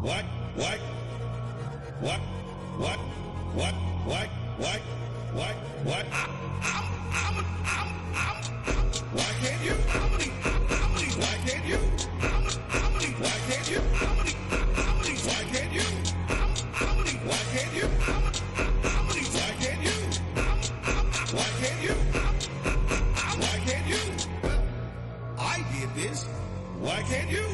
What? What? What? What? What? What? What? What? What? Why can't you? Why can't you? Why can't you? Why can't you? Why can't you? Why can't you? Why can't you? Why can't you? I did this. Why can't you?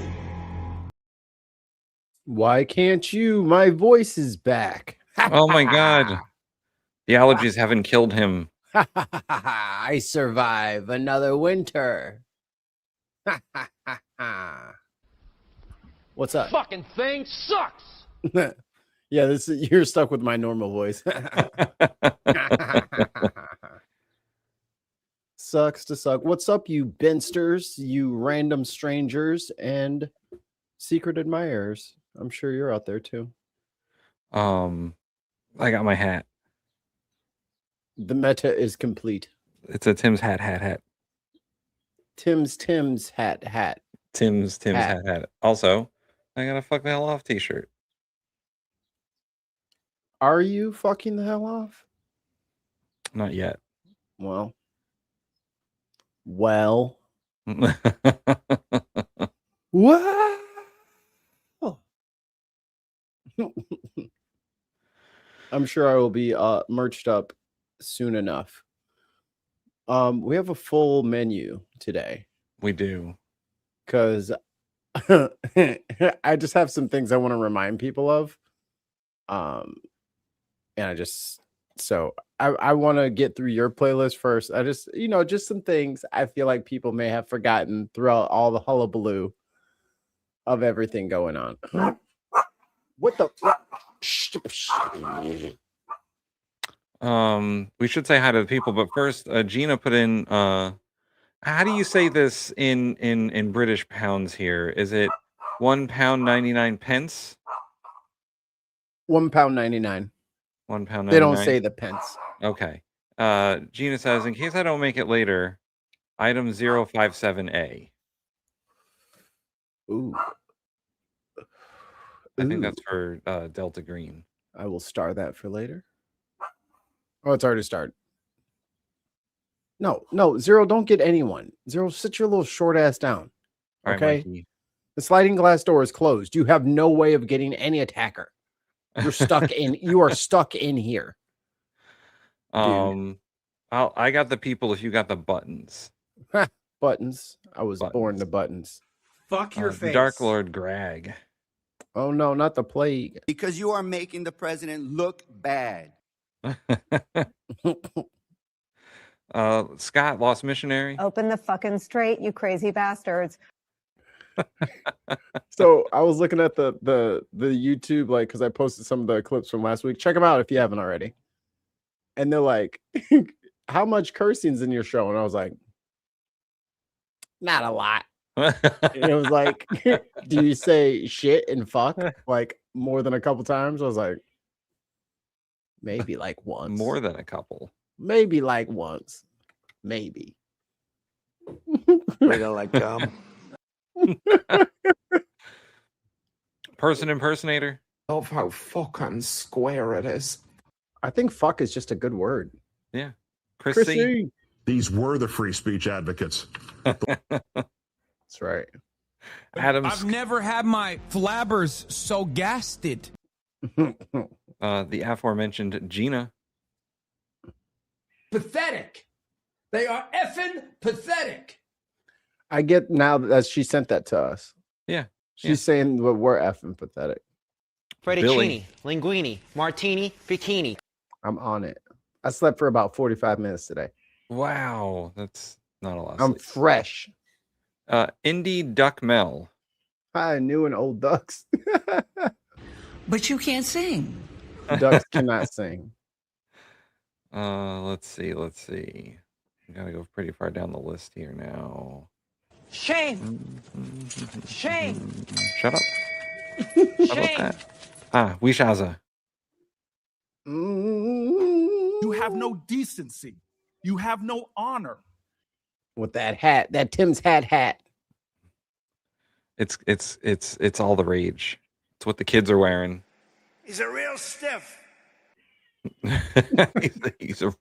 Why can't you? My voice is back. Oh my god. The allergies haven't killed him. I survive another winter. What's up? Fucking thing sucks. Yeah, you're stuck with my normal voice. Sucks to suck. What's up, you Bensters, you random strangers, and secret admirers? I'm sure you're out there too. I got my hat. The meta is complete. It's a Tim's hat. Tim's hat. Tim's hat. Also, I got a fuck the hell off t-shirt. Are you fucking the hell off? Not yet. Well. What? I'm sure I will be merched up soon enough. We have a full menu today. We do. Because I just have some things I want to remind people of. And I want to get through your playlist first. I just, just some things I feel like people may have forgotten throughout all the hullabaloo of everything going on. What the? We should say hi to the people, but first, Gina put in. How do you say this in British pounds? Here is it £1.99? £1.99. £1.99. They don't say the pence. Okay. Gina says, in case I don't make it later, item 057A. Ooh. I think that's for Delta Green. I will star that for later. Oh, it's already started. No, Zero, don't get anyone. Zero, sit your little short ass down. Okay? Right, the sliding glass door is closed. You have no way of getting any attacker. You're stuck you are stuck in here. I got the people if you got the buttons. Buttons. I was born to buttons. Fuck your face. Dark Lord Greg. Oh no, not the plague. Because you are making the president look bad. Scott, Lost Missionary. Open the fucking straight, you crazy bastards. So I was looking at the YouTube, like, because I posted some of the clips from last week. Check them out if you haven't already. And they're like, how much cursing's in your show? And I was like, not a lot. And it was like, do you say shit and fuck like more than a couple times? I was like, maybe like once. More than a couple. Maybe like once. Maybe. We're gonna like Person impersonator. Of how fucking square it is. I think fuck is just a good word. Yeah. Chrissy. These were the free speech advocates. That's right. Adams. I've never had my flabbers so gasted. The aforementioned Gina. Pathetic. They are effing pathetic. I get now that she sent that to us. Yeah. She's saying that we're effing pathetic. Fettuccine, linguine, martini, bikini. I'm on it. I slept for about 45 minutes today. Wow. That's not a lot. I'm fresh. Indie Duck Mel. Hi, new and old ducks. But you can't sing. Ducks cannot sing. Let's see. I gotta go pretty far down the list here now. Shame. Shame. Shut up. How about that? Wishaza. You have no decency. You have no honor. With that hat, that Tim's hat. It's all the rage. It's what the kids are wearing. He's a real stiff. he's a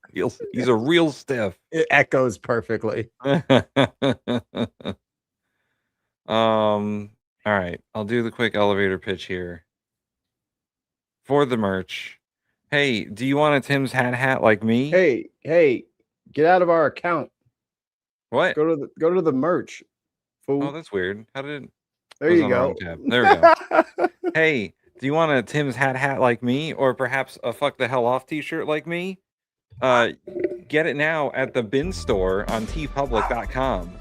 real stiff. It echoes perfectly. All right, I'll do the quick elevator pitch here for the merch. Hey, do you want a Tim's hat like me? Hey, get out of our account. What? Go to the merch. Fool. Oh, that's weird. How did it? There you go. There we go. Hey, do you want a Tim's hat like me, or perhaps a fuck the hell off t-shirt like me? Get it now at the bin store on tpublic.com.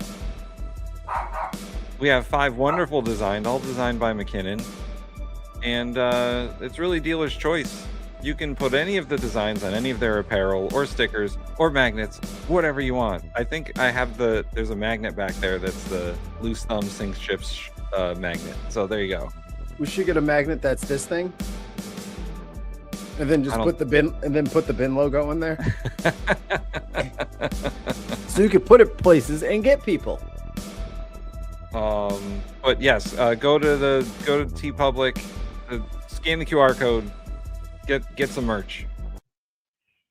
We have 5 wonderful designs, all designed by McKinnon, and it's really dealer's choice. You can put any of the designs on any of their apparel or stickers or magnets, whatever you want. I think I have there's a magnet back there that's the loose thumb sinks ships magnet. So there you go. We should get a magnet that's this thing. And then just put the bin logo in there. So you can put it places and get people. But yes, go to TeePublic, scan the QR code, get some merch.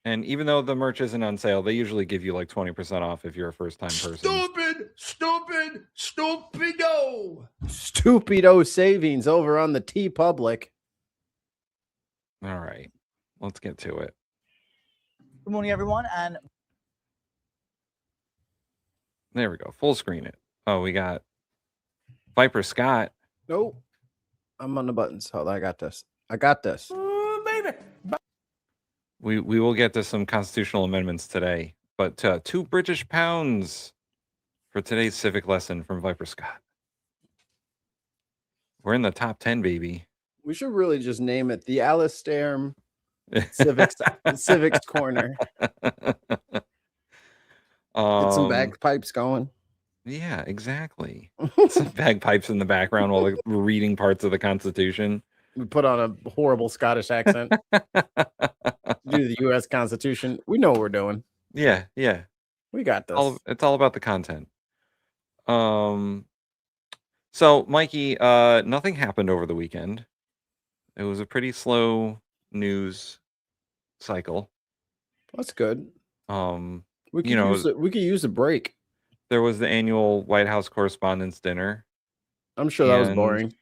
And even though the merch isn't on sale, they usually give you like 20% off if you're a first-time person. Stupido savings over on the TeePublic. All right, let's get to it. Good morning, everyone, and there we go. Full screen it. Oh, we got Viper Scott. Nope. I'm on the buttons. Hold on, I got this. Baby. We will get to some constitutional amendments today, but £2 British for today's civic lesson from Viper Scott. We're in the top 10, baby. We should really just name it the Alistair Civics Corner. Get some bagpipes going. Yeah, exactly. Some bagpipes in the background while we're reading parts of the Constitution. We put on a horrible Scottish accent. Do the U.S. Constitution. We know what we're doing. Yeah. We got this. It's all about the content. So, Mikey, nothing happened over the weekend. It was a pretty slow news cycle. That's good. We could use a break. There was the annual White House Correspondents' Dinner. I'm sure that was boring.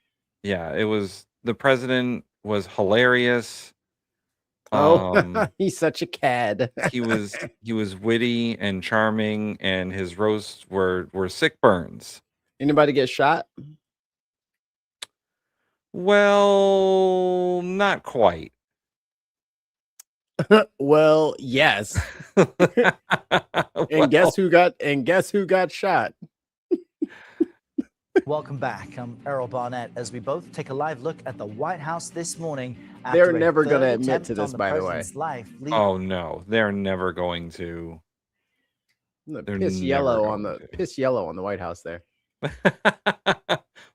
Yeah, it was. The president was hilarious. He's such a cad. he was witty and charming, and his roasts were sick burns. Anybody get shot? Well, not quite. Well, yes. And guess who got shot? welcome back. I'm Errol Barnett as we both take a live look at the White House this morning. They're never going to admit to this, by the way. Oh no, they're never going to. Piss yellow on the White House there.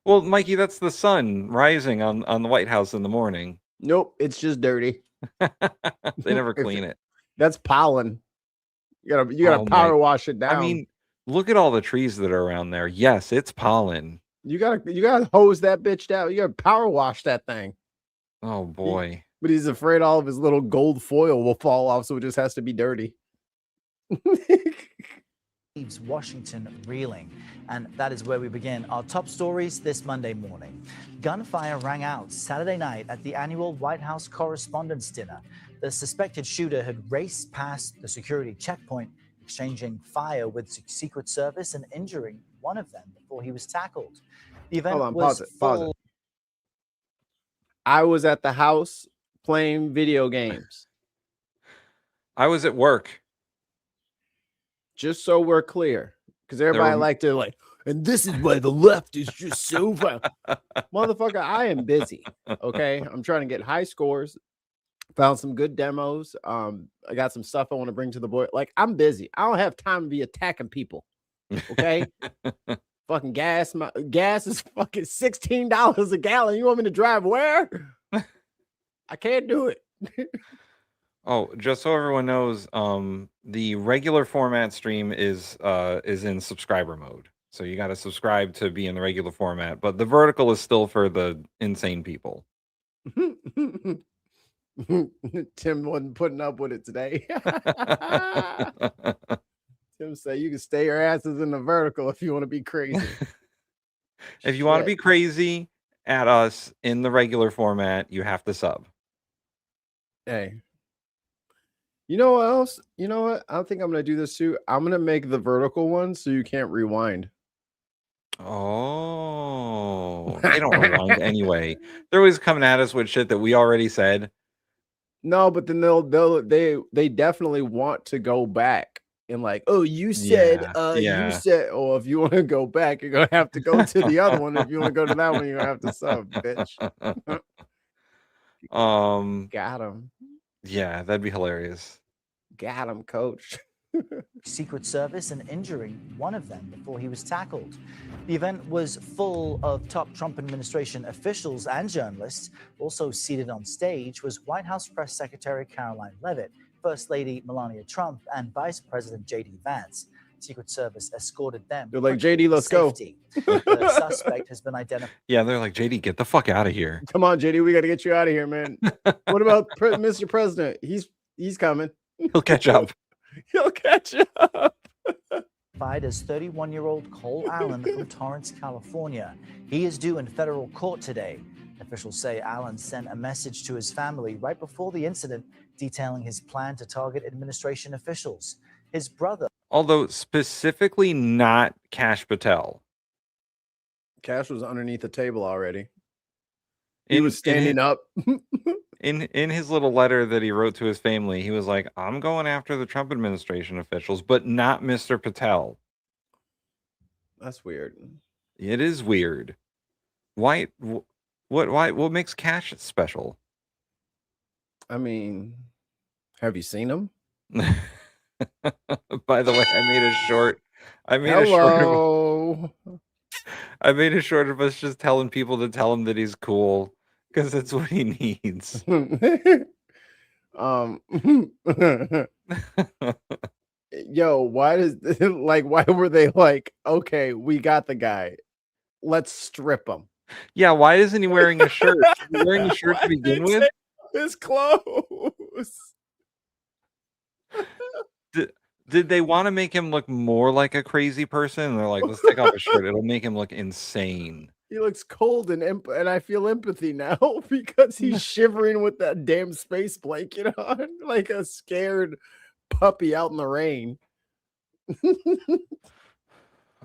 Well, Mikey, that's the sun rising on the White House in the morning. Nope, it's just dirty. They never clean it. That's pollen. You gotta power wash it down. I mean, look at all the trees that are around there. Yes, it's pollen. You gotta hose that bitch down. You gotta power wash that thing. Oh boy. But he's afraid all of his little gold foil will fall off, so it just has to be dirty. Leaves Washington reeling, and that is where we begin our top stories this Monday morning. Gunfire rang out Saturday night at the annual White House Correspondents' Dinner. The suspected shooter had raced past the security checkpoint, exchanging fire with Secret Service and injuring one of them before he was tackled. The event pause it. I was at the house playing video games. I was at work. Just so we're clear, because everybody like to and this is why the left is just so fun. Motherfucker, I am busy. Okay, I'm trying to get high scores. Found some good demos. I got some stuff I want to bring to the board. Like, I'm busy. I don't have time to be attacking people. Okay. Fucking gas. My gas is fucking $16 a gallon. You want me to drive where? I can't do it. Oh, just so everyone knows, the regular format stream is in subscriber mode. So you got to subscribe to be in the regular format, but the vertical is still for the insane people. Tim wasn't putting up with it today. Tim said you can stay your asses in the vertical if you want to be crazy. If you want to be crazy at us in the regular format, you have to sub. Hey. You know what else? You know what? I think I'm going to do this too. I'm going to make the vertical one so you can't rewind. Oh, they don't rewind anyway. They're always coming at us with shit that we already said. No, but then they definitely want to go back and like, oh, you said, you said, oh, if you want to go back, you're gonna have to go to the other one. If you want to go to that one, you're gonna have to sub, bitch. Got him. Yeah, that'd be hilarious. Got him, coach. Secret Service and injuring one of them before he was tackled. The event was full of top Trump administration officials and journalists. Also seated on stage was White House Press Secretary Caroline Leavitt, First Lady Melania Trump, and Vice President J.D. Vance. Secret Service escorted them. They're like, JD, let's go. The suspect has been identified. Yeah, they're like, JD, get the fuck out of here. Come on, JD, we got to get you out of here, man. What about Mr. President? He's coming. He'll catch up. He'll catch up. As 31-year-old Cole Allen from Torrance, California. He is due in federal court today. Officials say Allen sent a message to his family right before the incident detailing his plan to target administration officials. His brother... Although specifically not Kash Patel. Kash was underneath the table already. He was standing up. In his little letter that he wrote to his family, he was like, I'm going after the Trump administration officials, but not Mr. Patel. That's weird. It is weird. Why? What makes Kash special? I mean, have you seen him? By the way, I made a short. I made a short of us just telling people to tell him that he's cool. Because that's what he needs. Yo, why were they like, okay, we got the guy. Let's strip him. Yeah, why isn't he wearing a shirt? Is he wearing a shirt to begin with? His clothes. Did they want to make him look more like a crazy person? And they're like, let's take off his shirt. It'll make him look insane. He looks cold and I feel empathy now because he's shivering with that damn space blanket on like a scared puppy out in the rain.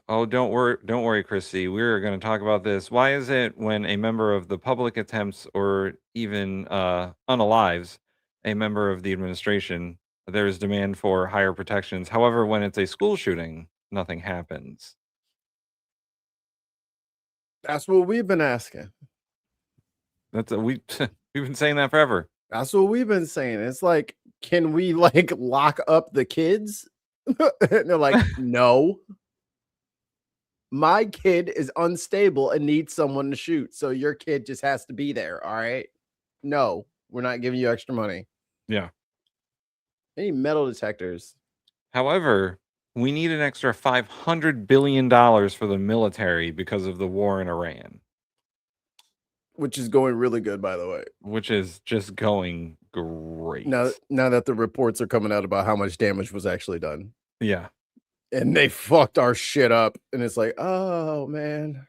Oh, don't worry, Christy. We're going to talk about this. Why is it when a member of the public attempts or even unalives a member of the administration, there is demand for higher protections? However, when it's a school shooting, nothing happens. That's what we've been asking. We've been saying that forever. That's what we've been saying. It's like, can we like lock up the kids? And they're like, no. My kid is unstable and needs someone to shoot. So your kid just has to be there. All right. No, we're not giving you extra money. Yeah. Any metal detectors. However, we need an extra $500 billion for the military because of the war in Iran. Which is going really good, by the way. Which is just going great. Now that the reports are coming out about how much damage was actually done. Yeah. And they fucked our shit up. And it's like, oh, man.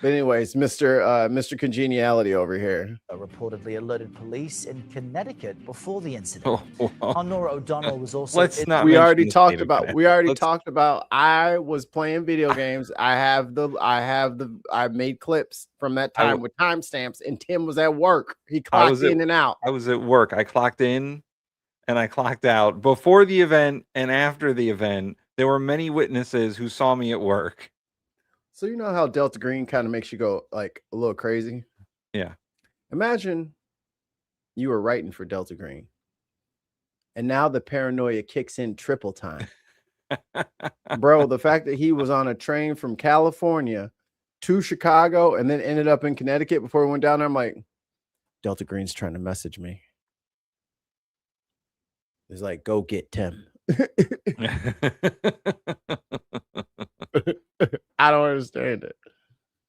But anyways, Mr. Congeniality over here. Reportedly alerted police in Connecticut before the incident. Honora O'Donnell was also... We already talked about I was playing video games. I made clips from that time with timestamps, and Tim was at work. He clocked in and out. I was at work. I clocked in and I clocked out before the event and after the event. There were many witnesses who saw me at work. So you know how Delta Green kind of makes you go like a little crazy? Yeah. Imagine you were writing for Delta Green. And now the paranoia kicks in triple time. Bro, the fact that he was on a train from California to Chicago and then ended up in Connecticut before he went down there, I'm like, Delta Green's trying to message me. He's like, go get Tim. I don't understand it.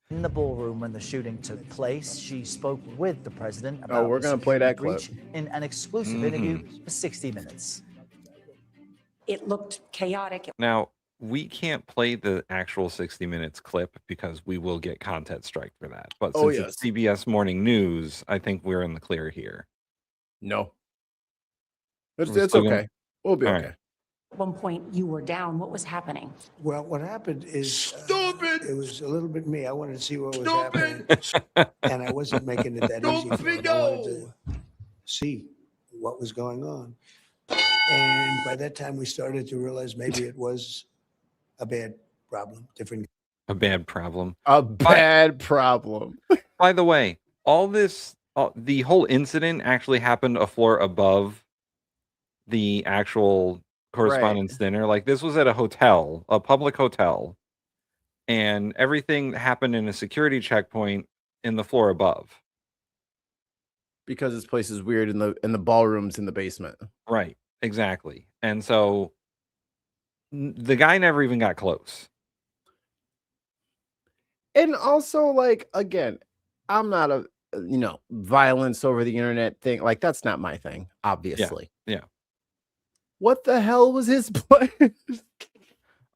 in the ballroom when the shooting took place. She spoke with the president about we're the gonna play that security clip. breach in an exclusive interview for 60 Minutes. It looked chaotic. Now, we can't play the actual 60 Minutes clip because we will get content strike for that. But since it's CBS Morning News, I think we're in the clear here. No. We're It's still gonna- okay. We'll be All okay. right. At one point, you were down. What was happening? Well, what happened is Stupid! it was a little bit me. I wanted to see what was Stupid! happening, and I wasn't making it that easy for him. I wanted Stupido! to see what was going on. And by that time, we started to realize maybe it was a bad problem. A bad problem. A bad problem. By the way, all this, the whole incident actually happened a floor above the actual correspondence dinner. Like, this was at a hotel, a public hotel, and everything happened in a security checkpoint in the floor above. Because this place is weird and the ballroom's in the basement. Right. Exactly. And so the guy never even got close. And also, like, again, I'm not a violence over the internet thing. Like, that's not my thing, obviously. Yeah. What the hell was his plan?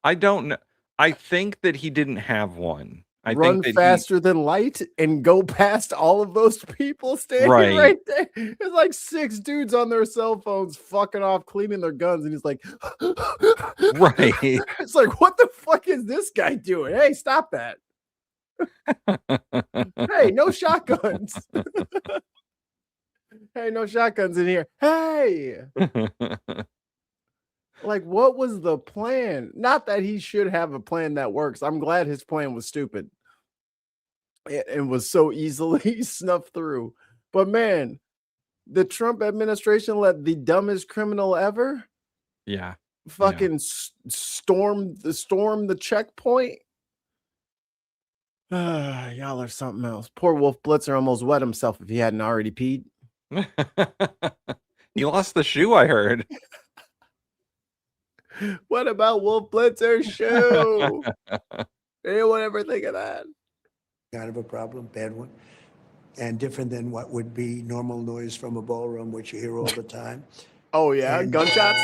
I don't know. I think that he didn't have one. I Run think that faster than light and go past all of those people standing right there. There's like 6 dudes on their cell phones fucking off, cleaning their guns, and he's like, right. It's like, what the fuck is this guy doing? Hey, stop that. Hey, no shotguns. Hey, no shotguns in here. Hey. Like, what was the plan? Not that he should have a plan that works. I'm glad his plan was stupid. It was so easily snuffed through. But man, the Trump administration let the dumbest criminal ever fucking storm the checkpoint. Y'all are something else. Poor Wolf Blitzer almost wet himself if he hadn't already peed. He lost the shoe, I heard. What about Wolf Blitzer's shoe? Anyone ever think of that? Kind of a problem, bad one, and different than what would be normal noise from a ballroom, which you hear all the time. Oh yeah, And, gunshots.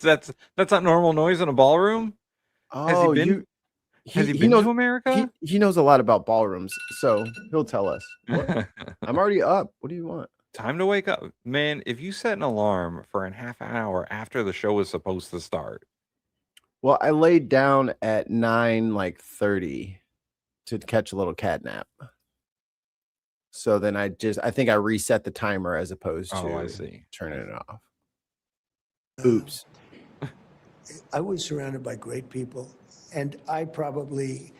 That's not normal noise in a ballroom. Oh, has he been knows to America? He knows a lot about ballrooms, so he'll tell us. What? I'm already up. What do you want? Time to wake up, man. If you set an alarm for a half an hour after the show is supposed to start. Well, I laid down at 9:30 to catch a little cat nap. So then I think I reset the timer as opposed to turning it off. Oops. I was surrounded by great people, and I probably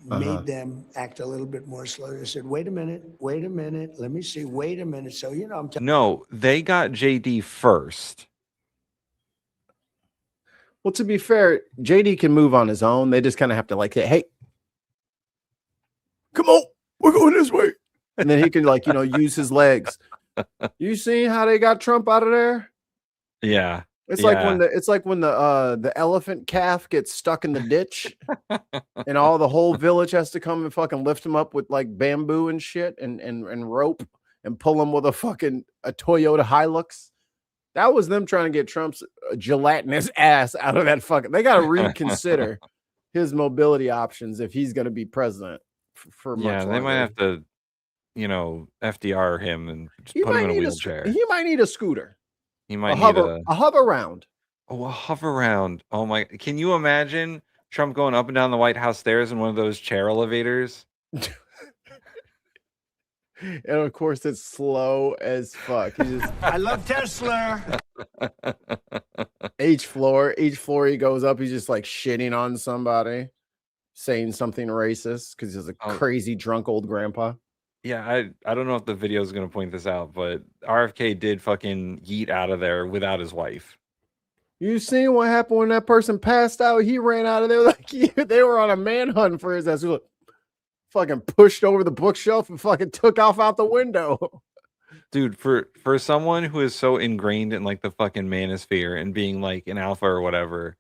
made them act a little bit more slow. I said, wait a minute, let me see, wait a minute. So, I'm No, they got JD first. Well, to be fair, JD can move on his own. They just kind of have to like, hey, come on, we're going this way. And then he can use his legs. You seen how they got Trump out of there? Yeah. It's like when the elephant calf gets stuck in the ditch and all the whole village has to come and fucking lift him up with like bamboo and shit and rope and pull him with a Toyota Hilux. That was them trying to get Trump's gelatinous ass out of that fucking. They got to reconsider his mobility options if he's going to be president for much longer. They might have to, FDR him and just put him in a wheelchair. He might need a scooter. He might need a hover round. Oh, a hover round. Oh my! Can you imagine Trump going up and down the White House stairs in one of those chair elevators? And of course, it's slow as fuck. I love Tesla. Each floor he goes up, he's just like shitting on somebody, saying something racist because he's a crazy drunk old grandpa. Yeah, I don't know if the video is going to point this out, but RFK did fucking yeet out of there without his wife. You seen what happened when that person passed out? He ran out of there like they were on a manhunt for his ass. He fucking pushed over the bookshelf and fucking took off out the window. Dude, for someone who is so ingrained in like the fucking manosphere and being like an alpha or whatever,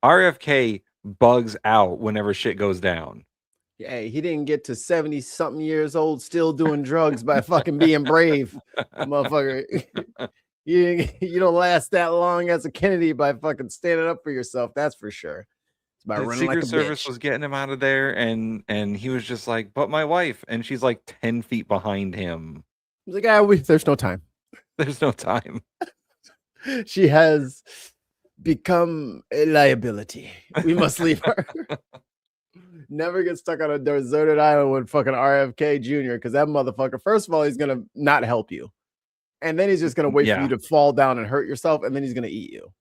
RFK bugs out whenever shit goes down. Hey, he didn't get to 70 something years old still doing drugs by fucking being brave, motherfucker. You don't last that long as a Kennedy by fucking standing up for yourself. That's for sure. It's by The running Secret like a Service bitch. was getting him out of there, and he was just like, "But my wife," and she's like 10 feet behind him. He's like, there's no time. There's no time. She has become a liability. We must leave her. Never get stuck on a deserted island with fucking RFK Jr. because that motherfucker, first of all, he's gonna not help you. And then he's just gonna wait for you to fall down and hurt yourself, and then he's gonna eat you.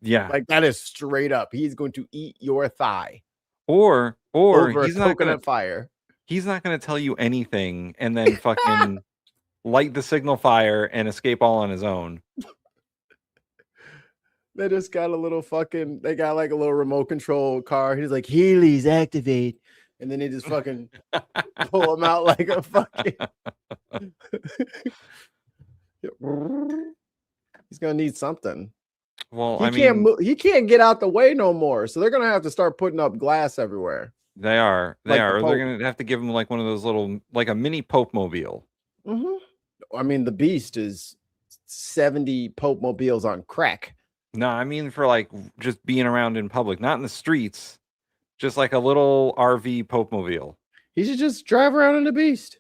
Yeah. Like that is straight up. He's going to eat your thigh. Or over he's a not gonna fire. He's not gonna tell you anything and then fucking light the signal fire and escape all on his own. They just got a little fucking, they got like a little remote control car. He's like, Heelys activate. And then he just fucking pull him out like a fucking. He's gonna need something. Well, he can't get out the way no more. So they're gonna have to start putting up glass everywhere. They are. Like They're gonna have to give him like one of those little, like a mini Pope mobile. I mean, the Beast is 70 Pope mobiles on crack. No, I mean for like just being around in public, not in the streets. Just like a little RV Pope mobile. He should just drive around in the Beast.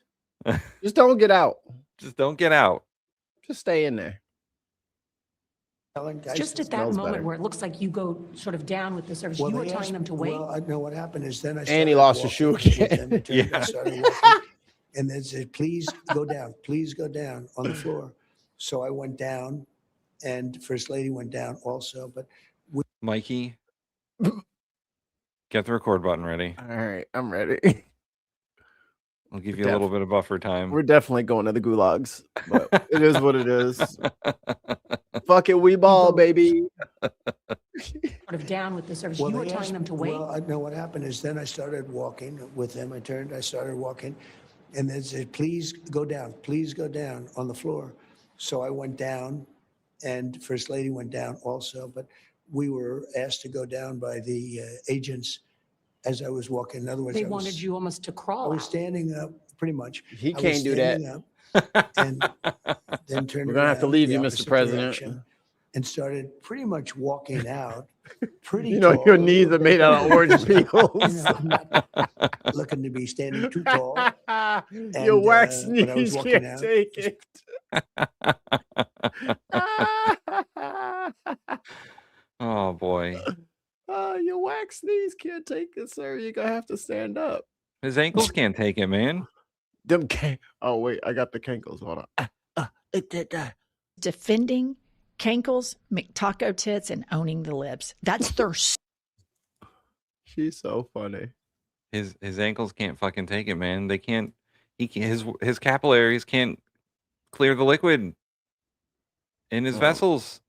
Just don't get out. Just don't get out. Just stay in there. Just at that moment where it looks like you go sort of down with the service, you were telling them to wait. Well, I know what happened is then I And he lost his shoe again. I started walking, and then said, please go down on the floor. So I went down, and First Lady went down also. But Mikey, get the record button ready. All right, I'm ready. I'll give you a little bit of buffer time. We're definitely going to the gulags, but it is what it is. Fuck it, we ball, baby. Sort of down with the service. You were telling them to wait. Well, I know what happened is then I started walking with them. I started walking, and then said, please go down on the floor. So I went down, and First Lady went down also. But we were asked to go down by the agents as I was walking. In other words, They wanted you almost to crawl. I was standing up, pretty much. He can't do that. And then turned We're gonna have to around leave the you, Mr. opposite President. direction and started pretty much walking out. Pretty You know, tall, your knees are made out of orange peels. I'm not looking to be standing too tall. Your wax but I was knees walking can't out. take it. Oh boy. Your wax knees can't take it, sir. You're gonna have to stand up. His ankles can't take it, man. Them oh wait, I got the cankles. Hold on. Defending cankles, McTaco tits, and owning the libs. That's Thur. She's so funny. His ankles can't fucking take it, man. They can't. He can't. His capillaries can't clear the liquid in his vessels.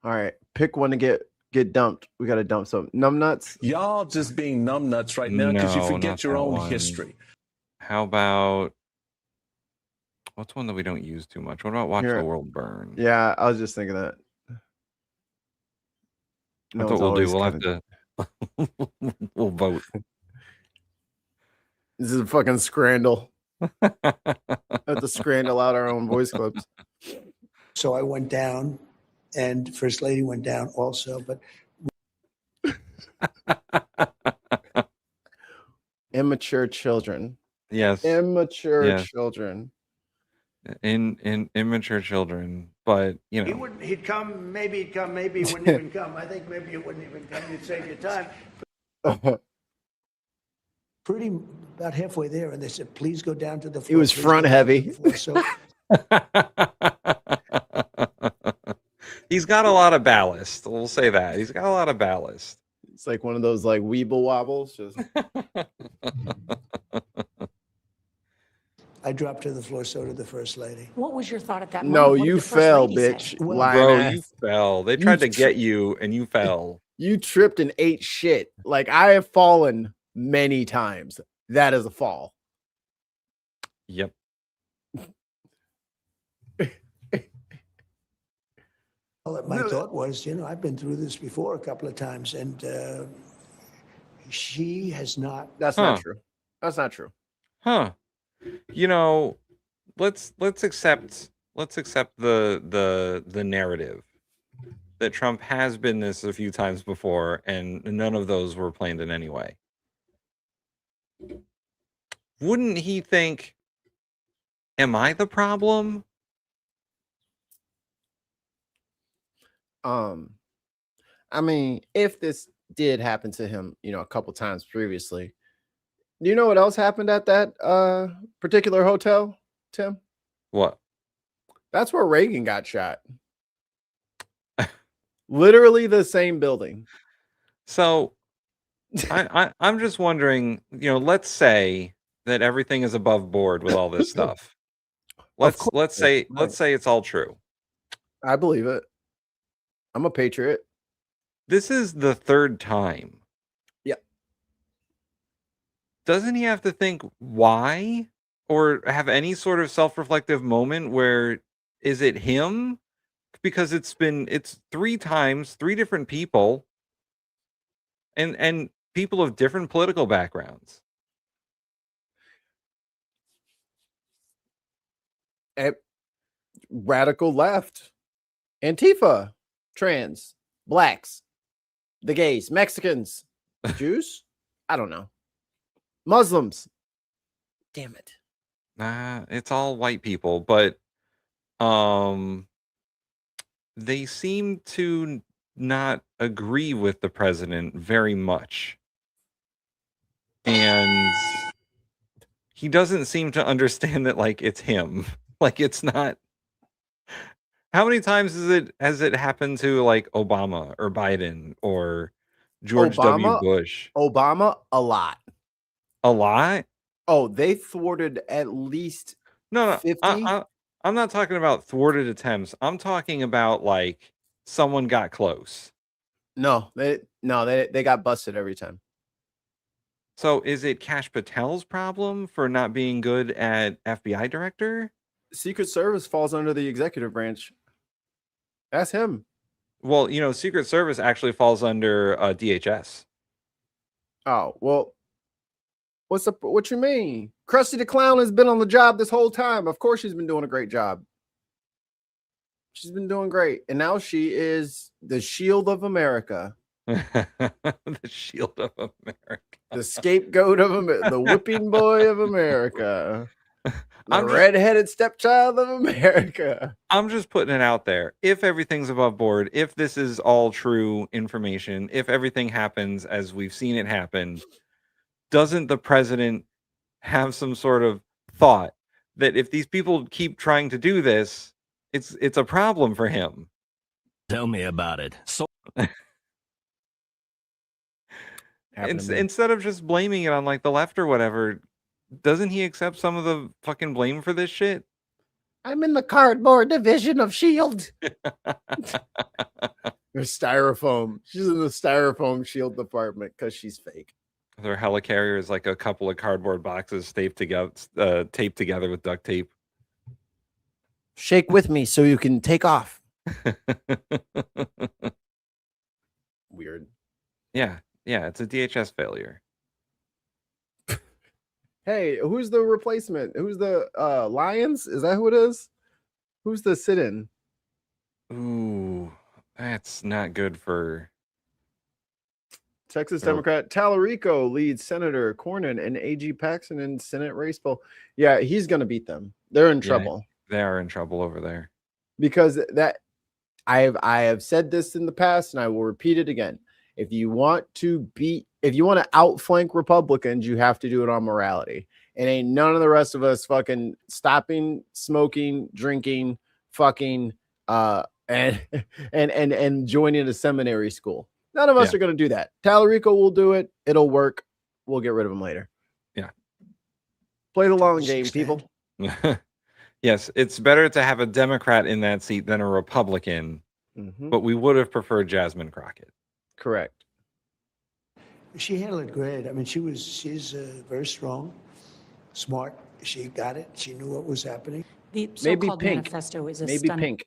All right, pick one to get dumped. We got to dump some numbnuts. Y'all just being numbnuts right now because you forget your own history. How about what's one that we don't use too much? What about Watch Here. the World Burn? Yeah, I was just thinking that. That's what we'll do. We'll have to. We'll vote. This is a fucking scrandal. Have to scrandal out our own voice clips. So I went down, and First Lady went down also. But Immature children. Yes. Immature children. In immature children, but you know. He'd come, maybe he wouldn't even come. I think maybe it wouldn't even come. You'd save your time. Pretty about halfway there, and they said, please go down to the floor. He was front heavy. So He's got a lot of ballast. We'll say that. He's got a lot of ballast. It's like one of those like weeble wobbles. Just I dropped to the floor, so did the First Lady. What was your thought at that moment? no, What did you the First fell, Lady say? bitch. Well, Lying Bro, ass. you fell. They tried to get you, and you fell. You tripped and ate shit. Like I have fallen many times. That is a fall. Yep. Well, my thought was, I've been through this before a couple of times, and she has not. That's not true. That's not true. Huh. You know, let's accept the narrative that Trump has been this a few times before, and none of those were planned in any way. Wouldn't he think, am I the problem? I mean, if this did happen to him, a couple times previously, do you know what else happened at that particular hotel, Tim? What? That's where Reagan got shot. Literally the same building. So I'm just wondering, let's say that everything is above board with all this stuff. Let's say it's all true. I believe it. I'm a patriot. This is the third time. Yeah. Doesn't he have to think why, or have any sort of self-reflective moment where, is it him? Because it's 3 times, 3 different people, and people of different political backgrounds. Radical left, Antifa, trans, blacks, the gays, Mexicans, Jews. I don't know. Muslims. Damn it. It's all white people, but they seem to not agree with the president very much. And he doesn't seem to understand that, like, it's him. Like, it's not. How many times has it happened to, like, Obama or Biden or George W. Bush? Obama, a lot. A lot? Oh, they thwarted at least 50. I'm not talking about thwarted attempts. I'm talking about, like, someone got close. No, they got busted every time. So is it Kash Patel's problem for not being good at FBI director? Secret Service falls under the executive branch. That's him. Well, Secret Service actually falls under DHS. Oh, well, what's up? What you mean? Krusty the Clown has been on the job this whole time. Of course she's been doing a great job. She's been doing great. And now she is the shield of America. The shield of America. The scapegoat of America. The whipping boy of America. The redheaded stepchild of America. I'm just putting it out there. If everything's above board, if this is all true information, if everything happens as we've seen it happen, doesn't the president have some sort of thought that if these people keep trying to do this, it's a problem for him? Tell me about it. So instead of just blaming it on, like, the left or whatever, doesn't he accept some of the fucking blame for this shit? I'm in the cardboard division of S.H.I.E.L.D. There's styrofoam. She's in the styrofoam S.H.I.E.L.D. department because she's fake. Their helicarrier is like a couple of cardboard boxes taped together with duct tape. Shake with me so you can take off. Weird. Yeah, it's a DHS failure. Hey, who's the replacement? Who's the Lions? Is that who it is? Who's the sit-in? Ooh, that's not good for Texas Democrat Tallarico leads Senator Cornyn and AG Paxton in Senate race poll. Yeah, he's going to beat them. They're in trouble. They are in trouble over there. Because I have said this in the past, and I will repeat it again. If you want to outflank Republicans, you have to do it on morality. And ain't none of the rest of us fucking stopping smoking, drinking, fucking, and joining a seminary school. None of us are going to do that. Tallarico will do it. It'll work. We'll get rid of him later. Yeah. Play the long game, people. Yes, it's better to have a Democrat in that seat than a Republican, but we would have preferred Jasmine Crockett. Correct. She handled it great. I mean, she's very strong, smart. She got it. She knew what was happening. The so-called manifesto is a maybe stunning. pink.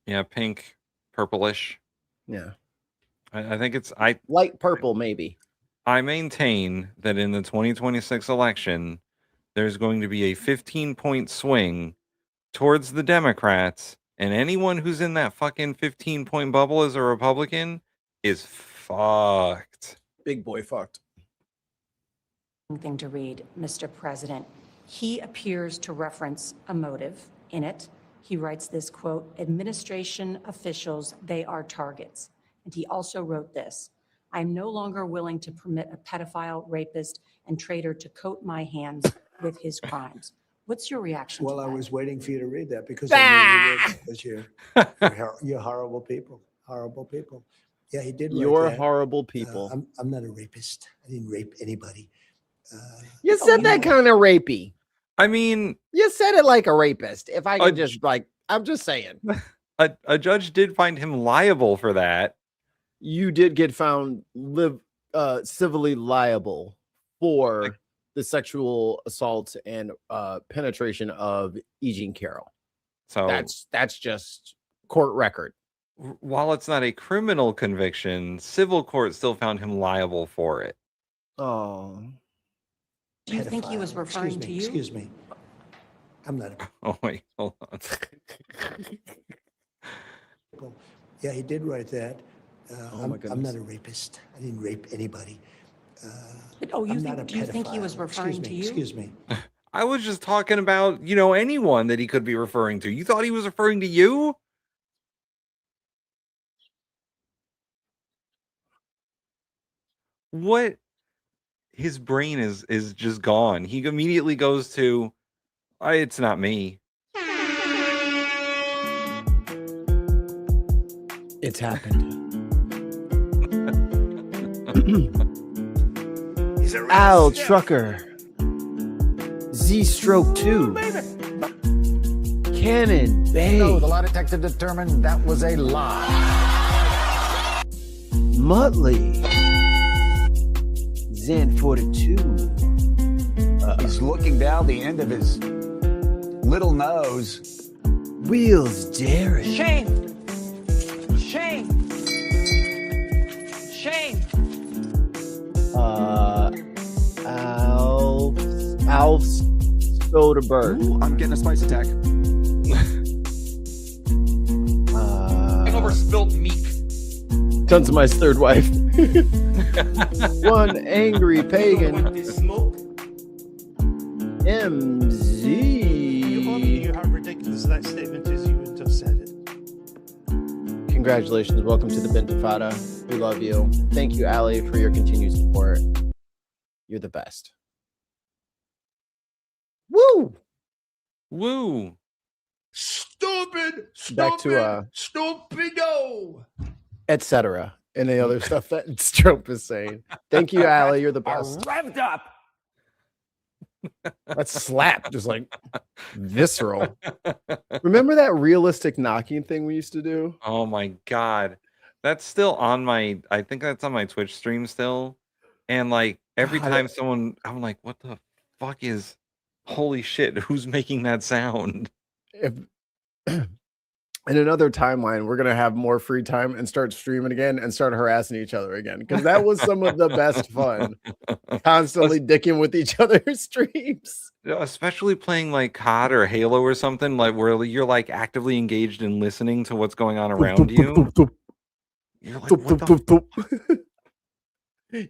Yeah, pink, purplish. Yeah. I think it's light purple, maybe. I maintain that in the 2026 election, there's going to be a 15-point swing towards the Democrats, and anyone who's in that fucking 15-point bubble as a Republican is fucked. Big boy fucked. Thing to read, Mr. President. He appears to reference a motive in it. He writes this quote, administration officials, they are targets. And he also wrote this, I'm no longer willing to permit a pedophile, rapist, and traitor to coat my hands with his crimes. What's your reaction to that? Well, I was waiting for you to read that because I knew you would, because you're horrible people. Horrible people. Yeah, he did. You're horrible people. I'm not a rapist. I didn't rape anybody. You said that kind of rapey. I mean, you said it like a rapist. If I could just I'm just saying. A judge did find him liable for that. You did get found civilly liable for the sexual assault and penetration of E. Jean Carroll. So that's just court record. While it's not a criminal conviction, civil court still found him liable for it. Oh. Do you think he was referring to you? Excuse me. I'm not. Oh, wait, hold on. Yeah, he did write that. Oh my I'm not a rapist. I didn't rape anybody. Do you think he was referring to you? Excuse me. I was just talking about, anyone that he could be referring to. You thought he was referring to you? What? His brain is just gone. He immediately goes to, it's not me. It's happened. Al Trucker, Z-Stroke 2, Cannon Bay. No, the lie detector determined that was a lie. Muttley, Zen 42. He's looking down the end of his little nose. Wheels Derek. Shame. Shame. Shame. Alf Soderbergh. Ooh, I'm getting a spice attack. Hangover spilt meat. Tons of my third wife. One angry pagan. MZ. You knew how ridiculous that statement is. You wouldn't have said it. Congratulations. Welcome to the Bentifada. We love you. Thank you, Allie, for your continued support. You're the best. Woo! Woo! Stupid! Back to Stupido! etc. And the other stuff that Strope is saying. Thank you, Allie. You're the best. Revved up. That slap, just like visceral. Remember that realistic knocking thing we used to do? Oh my god. That's still on my, I think that's on my Twitch stream still. And like every time someone, I'm like, what the fuck is, holy shit, who's making that sound? In another timeline, we're gonna have more free time and start streaming again and start harassing each other again, because that was some of the best fun. Constantly dicking with each other's streams, especially playing like COD or Halo or something, like where you're like actively engaged in listening to what's going on around you. You're like, what the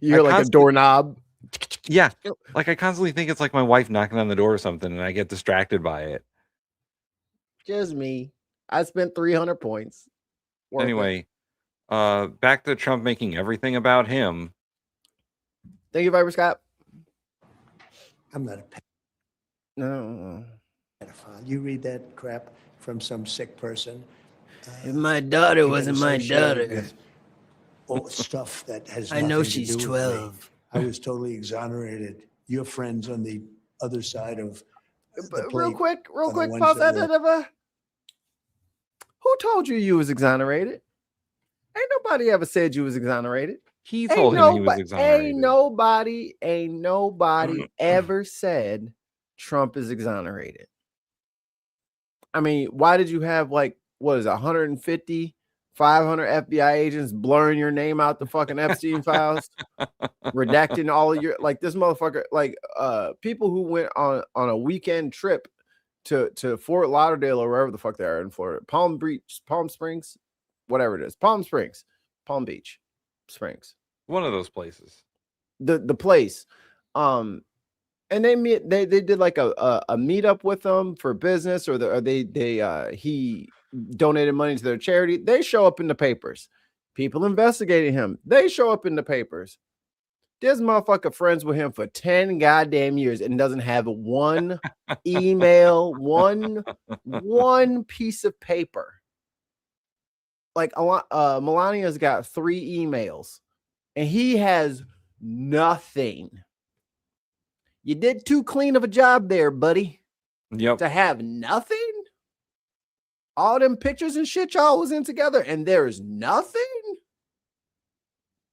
you're like a doorknob. Yeah, like I constantly think it's like my wife knocking on the door or something, and I get distracted by it. Just me. I spent 300 points. Anyway, back to Trump making everything about him. Thank you, Viper Scott. I'm not a no pedophile. You read that crap from some sick person. If my daughter wasn't my daughter. All stuff that has. I know nothing to she's do with 12. me. I was totally exonerated. Your friends on the other side of. Real quick, pause that. Who told you was exonerated? Ain't nobody ever said you was exonerated. He told him he was exonerated. Ain't nobody ever said Trump is exonerated. I mean, why did you have like, what is it, 150 500 FBI agents blurring your name out the fucking Epstein files, redacting all of your, like, this motherfucker, like, people who went on a weekend trip to Fort Lauderdale or wherever the fuck they are in Florida, Palm Springs, whatever it is, Palm Beach Springs, one of those places, the place, and they did like a meetup with them for business, or he donated money to their charity. They show up in the papers. People investigating him, they show up in the papers. This motherfucker friends with him for 10 goddamn years and doesn't have one email, one piece of paper. Like Melania's got 3 emails and he has nothing. You did too clean of a job there, buddy. Yep. To have nothing? All them pictures and shit y'all was in together and there's nothing?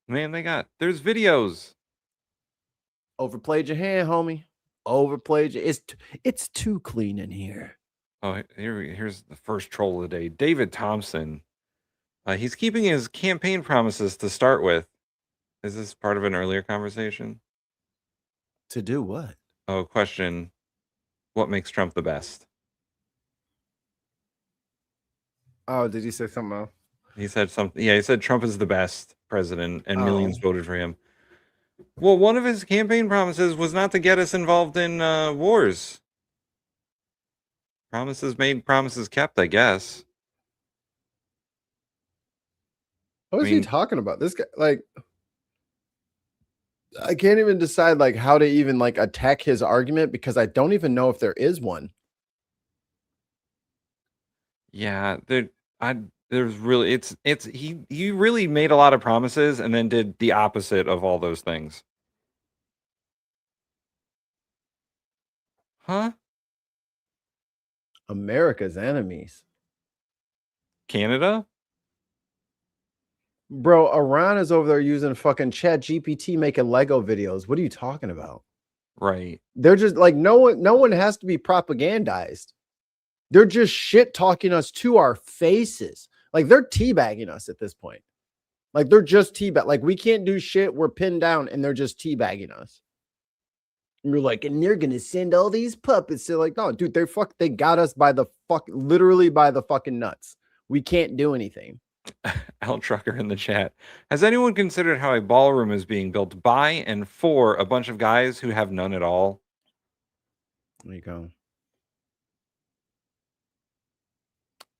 Man, there's videos. Overplayed your hand, homie. Overplayed your, it's too clean in here. Oh, here's the first troll of the day. David Thompson. He's keeping his campaign promises to start with. Is this part of an earlier conversation? To do what? Oh, question. What makes Trump the best? Oh, did he say something else? He said something. Yeah, he said Trump is the best president and millions voted for him. Well, one of his campaign promises was not to get us involved in wars. Promises made, promises kept, I guess. What is he talking about? This guy, like, I can't even decide like how to even like attack his argument because I don't even know if there is one. Yeah, there's really he really made a lot of promises and then did the opposite of all those things. Huh? America's enemies. Canada? Bro, Iran is over there using fucking Chat GPT making Lego videos. What are you talking about? Right. They're just like no one has to be propagandized. They're just shit talking us to our faces. Like they're teabagging us at this point. Like they're just teabag. Like we can't do shit. We're pinned down and they're just teabagging us. And you're like, and they're gonna send all these puppets. They're like, no, dude, they got us by the literally by the fucking nuts. We can't do anything. Al Trucker in the chat. Has anyone considered how a ballroom is being built by and for a bunch of guys who have none at all? There you go.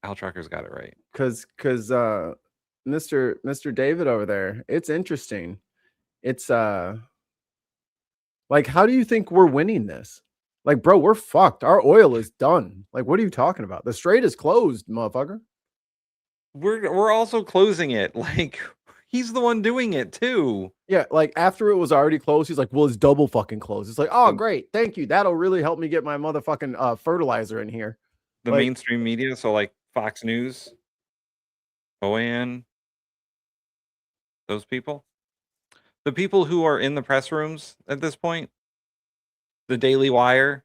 Al Trucker's got it right. Cause Mr. David over there, it's interesting. It's like, how do you think we're winning this? Like, bro, we're fucked. Our oil is done. Like, what are you talking about? The strait is closed, motherfucker. We're also closing it. Like, he's the one doing it too. Yeah, like after it was already closed, he's like, well, it's double fucking closed. It's like, oh, great. Thank you. That'll really help me get my motherfucking fertilizer in here. The mainstream media, so like Fox News, OAN, those people. The people who are in the press rooms at this point, the Daily Wire.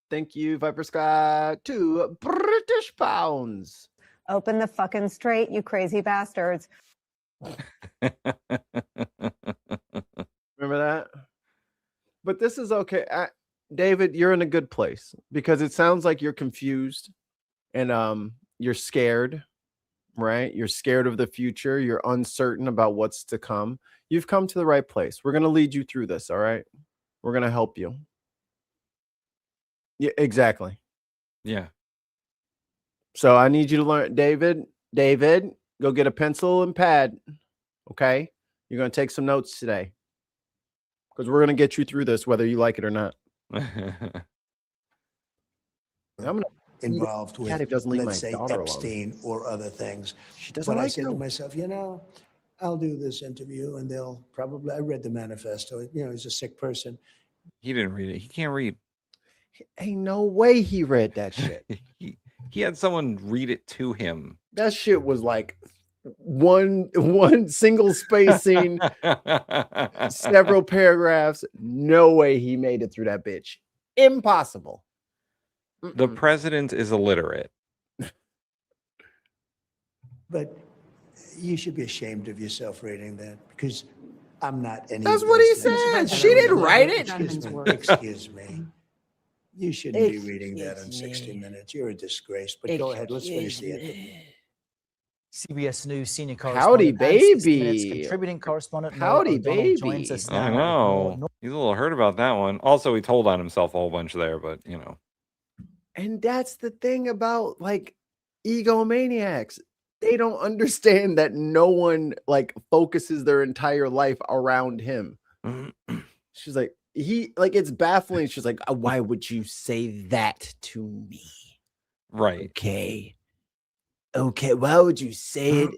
Thank you, Viper Scott. 2 British pounds. Open the fucking strait, you crazy bastards. Remember that? But this is okay. David, you're in a good place because it sounds like you're confused and you're scared, right? You're scared of the future. You're uncertain about what's to come. You've come to the right place. We're going to lead you through this, all right? We're going to help you. Yeah, exactly. Yeah. So I need you to learn, David, go get a pencil and pad, okay? You're going to take some notes today because we're going to get you through this whether you like it or not. I'm involved with, let's say, Epstein alone. or other things. She doesn't but like I said you. to myself, I'll do this interview and they'll probably, I read the manifesto, he's a sick person. He didn't read it. He can't read. Ain't no way he read that shit. He had someone read it to him. That shit was like one single spacing, several paragraphs. No way he made it through that bitch. Impossible. The president is illiterate. But you should be ashamed of yourself reading that because I'm not any That's of what he those things. said. She didn't write it. Excuse me. You shouldn't be reading that on 60 Minutes. You're a disgrace. But go ahead. Let's finish the interview. CBS News senior Howdy, correspondent and 60 Minutes baby. contributing correspondent Howdy, Noah O'Donnell baby. joins us now. I know. He's a little hurt about that one. Also, he told on himself a whole bunch there, but you know. And that's the thing about like egomaniacs. They don't understand that no one like focuses their entire life around him. She's like, it's baffling. She's like, why would you say that to me? Right. Okay, why would you say it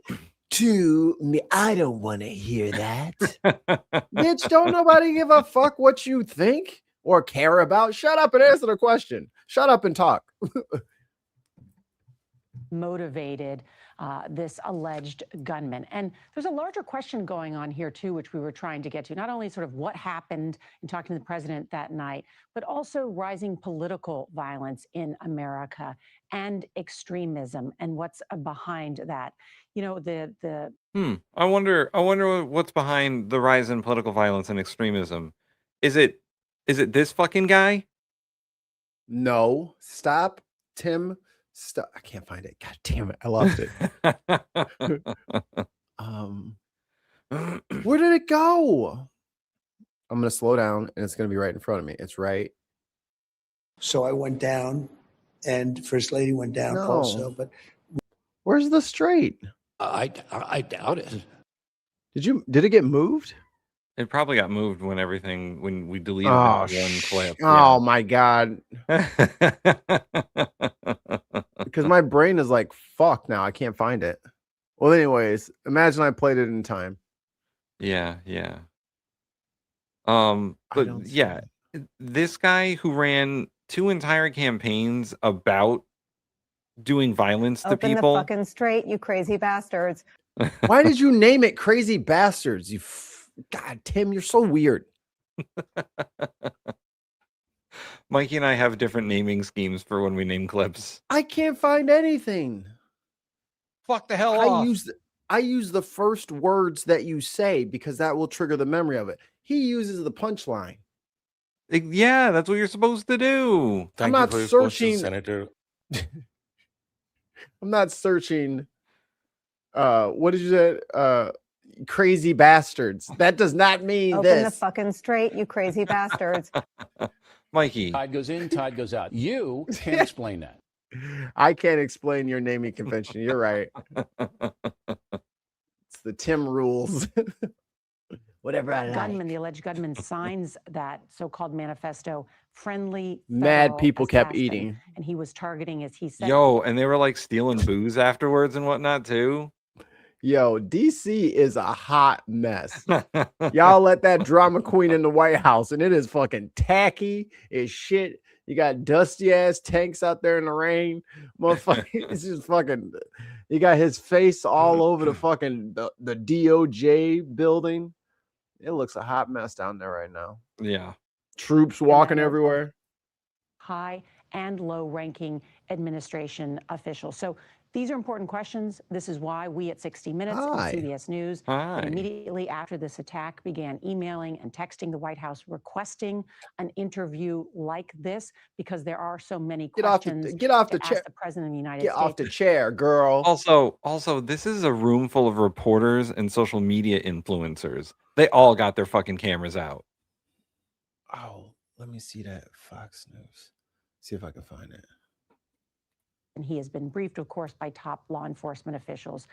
to me? I don't want to hear that. Bitch, don't nobody give a fuck what you think or care about. Shut up and answer the question. Shut up and talk. Motivated this alleged gunman. And there's a larger question going on here, too, which we were trying to get to. Not only sort of what happened in talking to the president that night, but also rising political violence in America and extremism and what's behind that. You know, I wonder what's behind the rise in political violence and extremism. Is it this fucking guy? No. Stop, Tim. Stop. I can't find it. God damn it. I lost it. Where did it go? I'm going to slow down and it's going to be right in front of me. It's right. So I went down and First Lady went down also. But where's the straight? I doubt it. Did it get moved? It probably got moved when we deleted that one clip. Oh my God. Because my brain is like, fuck now. I can't find it. Well, anyways, imagine I played it in time. Yeah. But yeah, this guy who ran 2 entire campaigns about doing violence to Open people. the fucking straight, you crazy bastards. Why did you name it Crazy Bastards? God, Tim, you're so weird. Mikey and I have different naming schemes for when we name clips. I can't find anything. Fuck the hell off. I use the first words that you say because that will trigger the memory of it. He uses the punchline. Yeah, that's what you're supposed to do. I'm not searching, Senator. I'm not searching. What did you say? Crazy bastards. That does not mean Open this. the fucking straight, you crazy bastards. Mikey. Tide goes in, tide goes out. You can't explain that. I can't explain your naming convention. You're right. It's the Tim rules. Whatever I like. Gunman, the alleged gunman, signs that so-called manifesto. Friendly, mad people kept eating, and he was targeting, as he said. Yo, and they were like stealing booze afterwards and whatnot too. Yo, DC is a hot mess. Y'all let that drama queen in the White House, and it is fucking tacky as shit. You got dusty ass tanks out there in the rain, motherfucker. It's just fucking. You got his face all over the fucking the DOJ building. It looks a hot mess down there right now. Yeah, troops walking everywhere. High and low-ranking administration officials. So these are important questions. This is why we at 60 Minutes and CBS News immediately after this attack began emailing and texting the White House requesting an interview like this because there are so many questions. Get off the chair. The President of the United Get States. off the chair, girl. Also, this is a room full of reporters and social media influencers. They all got their fucking cameras out. Oh, let me see that Fox News. See if I can find it. And he has been briefed, of course, by top law enforcement officials.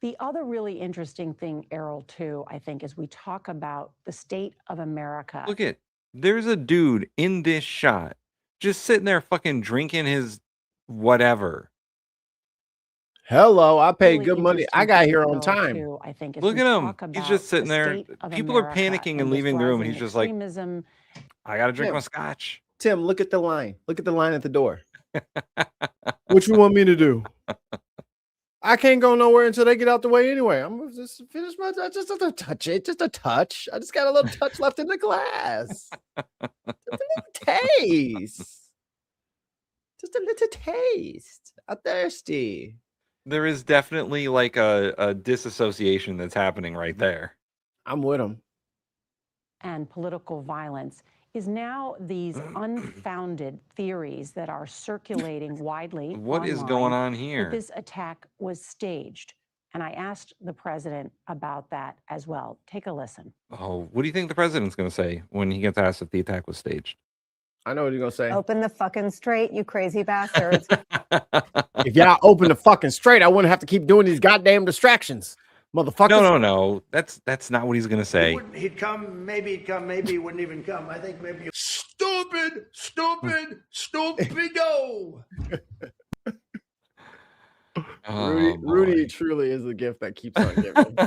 The other really interesting thing, Errol, too, I think, as we talk about the state of America. Look at, there's a dude in this shot just sitting there fucking drinking his whatever. Hello, I paid good money. I got here on time. Too, I think. Look at him. He's just sitting there. People are panicking and leaving the room. And he's just like, I got to drink my scotch. Tim, look at the line. Look at the line at the door. What you want me to do? I can't go nowhere until they get out the way anyway. I'm just finish my just a touch it, just a touch. I just got a little touch left in the glass. Just a little taste. Just a little taste. I'm thirsty. There is definitely like a disassociation that's happening right there. I'm with him. And political violence is now these unfounded theories that are circulating widely What online is going on that here? this attack was staged. And I asked the president about that as well. Take a listen. Oh, what do you think the president's going to say when he gets asked if the attack was staged? I know what he's going to say. Open the fucking straight, you crazy bastards. If y'all open the fucking straight, I wouldn't have to keep doing these goddamn distractions. Motherfuckers. No. That's not what he's going to say. He'd come, maybe he'd come, maybe he wouldn't even come. I think maybe. Stupid, stupido. Rudy truly is a gift that keeps on giving.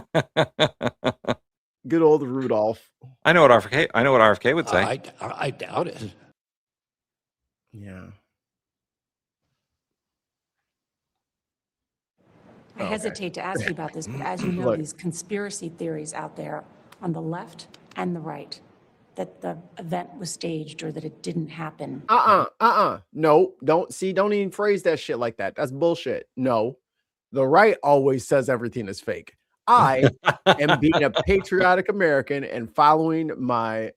Good old Rudolph. I know what RFK would say. I doubt it. Yeah. I hesitate to ask you about this, but as you know, Look. these conspiracy theories out there on the left and the right that the event was staged or that it didn't happen. No, don't even phrase that shit like that. That's bullshit. No, the right always says everything is fake. I am being a patriotic American and following my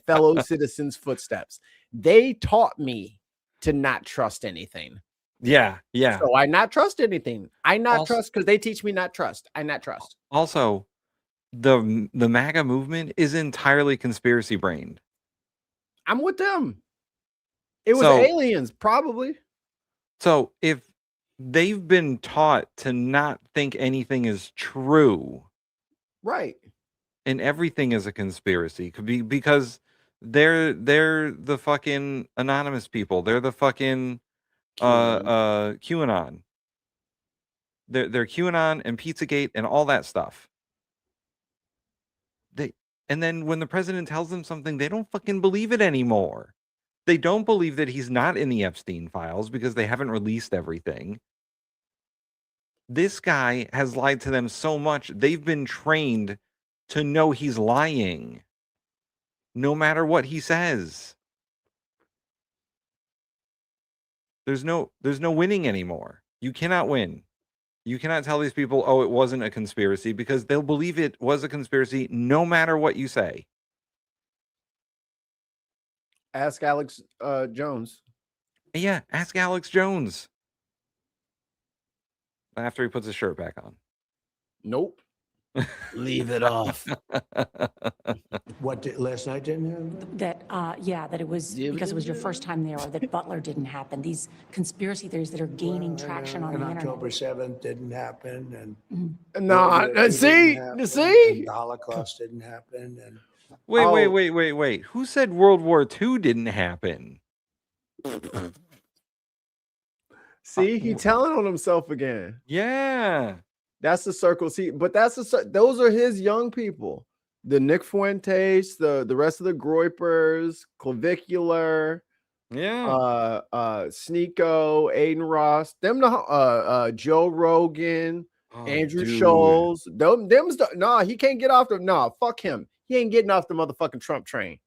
fellow citizens' footsteps. They taught me to not trust anything. Yeah. So I not trust anything. I not trust because they teach me not trust. I not trust. Also, the MAGA movement is entirely conspiracy brained. I'm with them. It was aliens, probably. So if they've been taught to not think anything is true, right, and everything is a conspiracy, could be because they're the fucking anonymous people. They're the fucking QAnon. They're QAnon and Pizzagate and all that stuff. And then when the president tells them something, they don't fucking believe it anymore. They don't believe that he's not in the Epstein files because they haven't released everything. This guy has lied to them so much, they've been trained to know he's lying, no matter what he says. There's no winning anymore. You cannot win. You cannot tell these people, oh, it wasn't a conspiracy, because they'll believe it was a conspiracy no matter what you say. Ask Alex Jones. Yeah, ask Alex Jones. After he puts his shirt back on. Nope. Leave it off. What last night didn't happen? That it was because it was your first time there, or that Butler didn't happen. These conspiracy theories that are gaining traction on the internet. October 7th didn't happen, and see, and the Holocaust didn't happen, and Wait. Who said World War II didn't happen? See, he telling on himself again. Yeah. That's the circle. See, but those are his young people. The Nick Fuentes, the rest of the Groypers, Clavicular, Sneeko, Aiden Ross, them Joe Rogan, Andrew Scholes. No, he can't get off fuck him. He ain't getting off the motherfucking Trump train.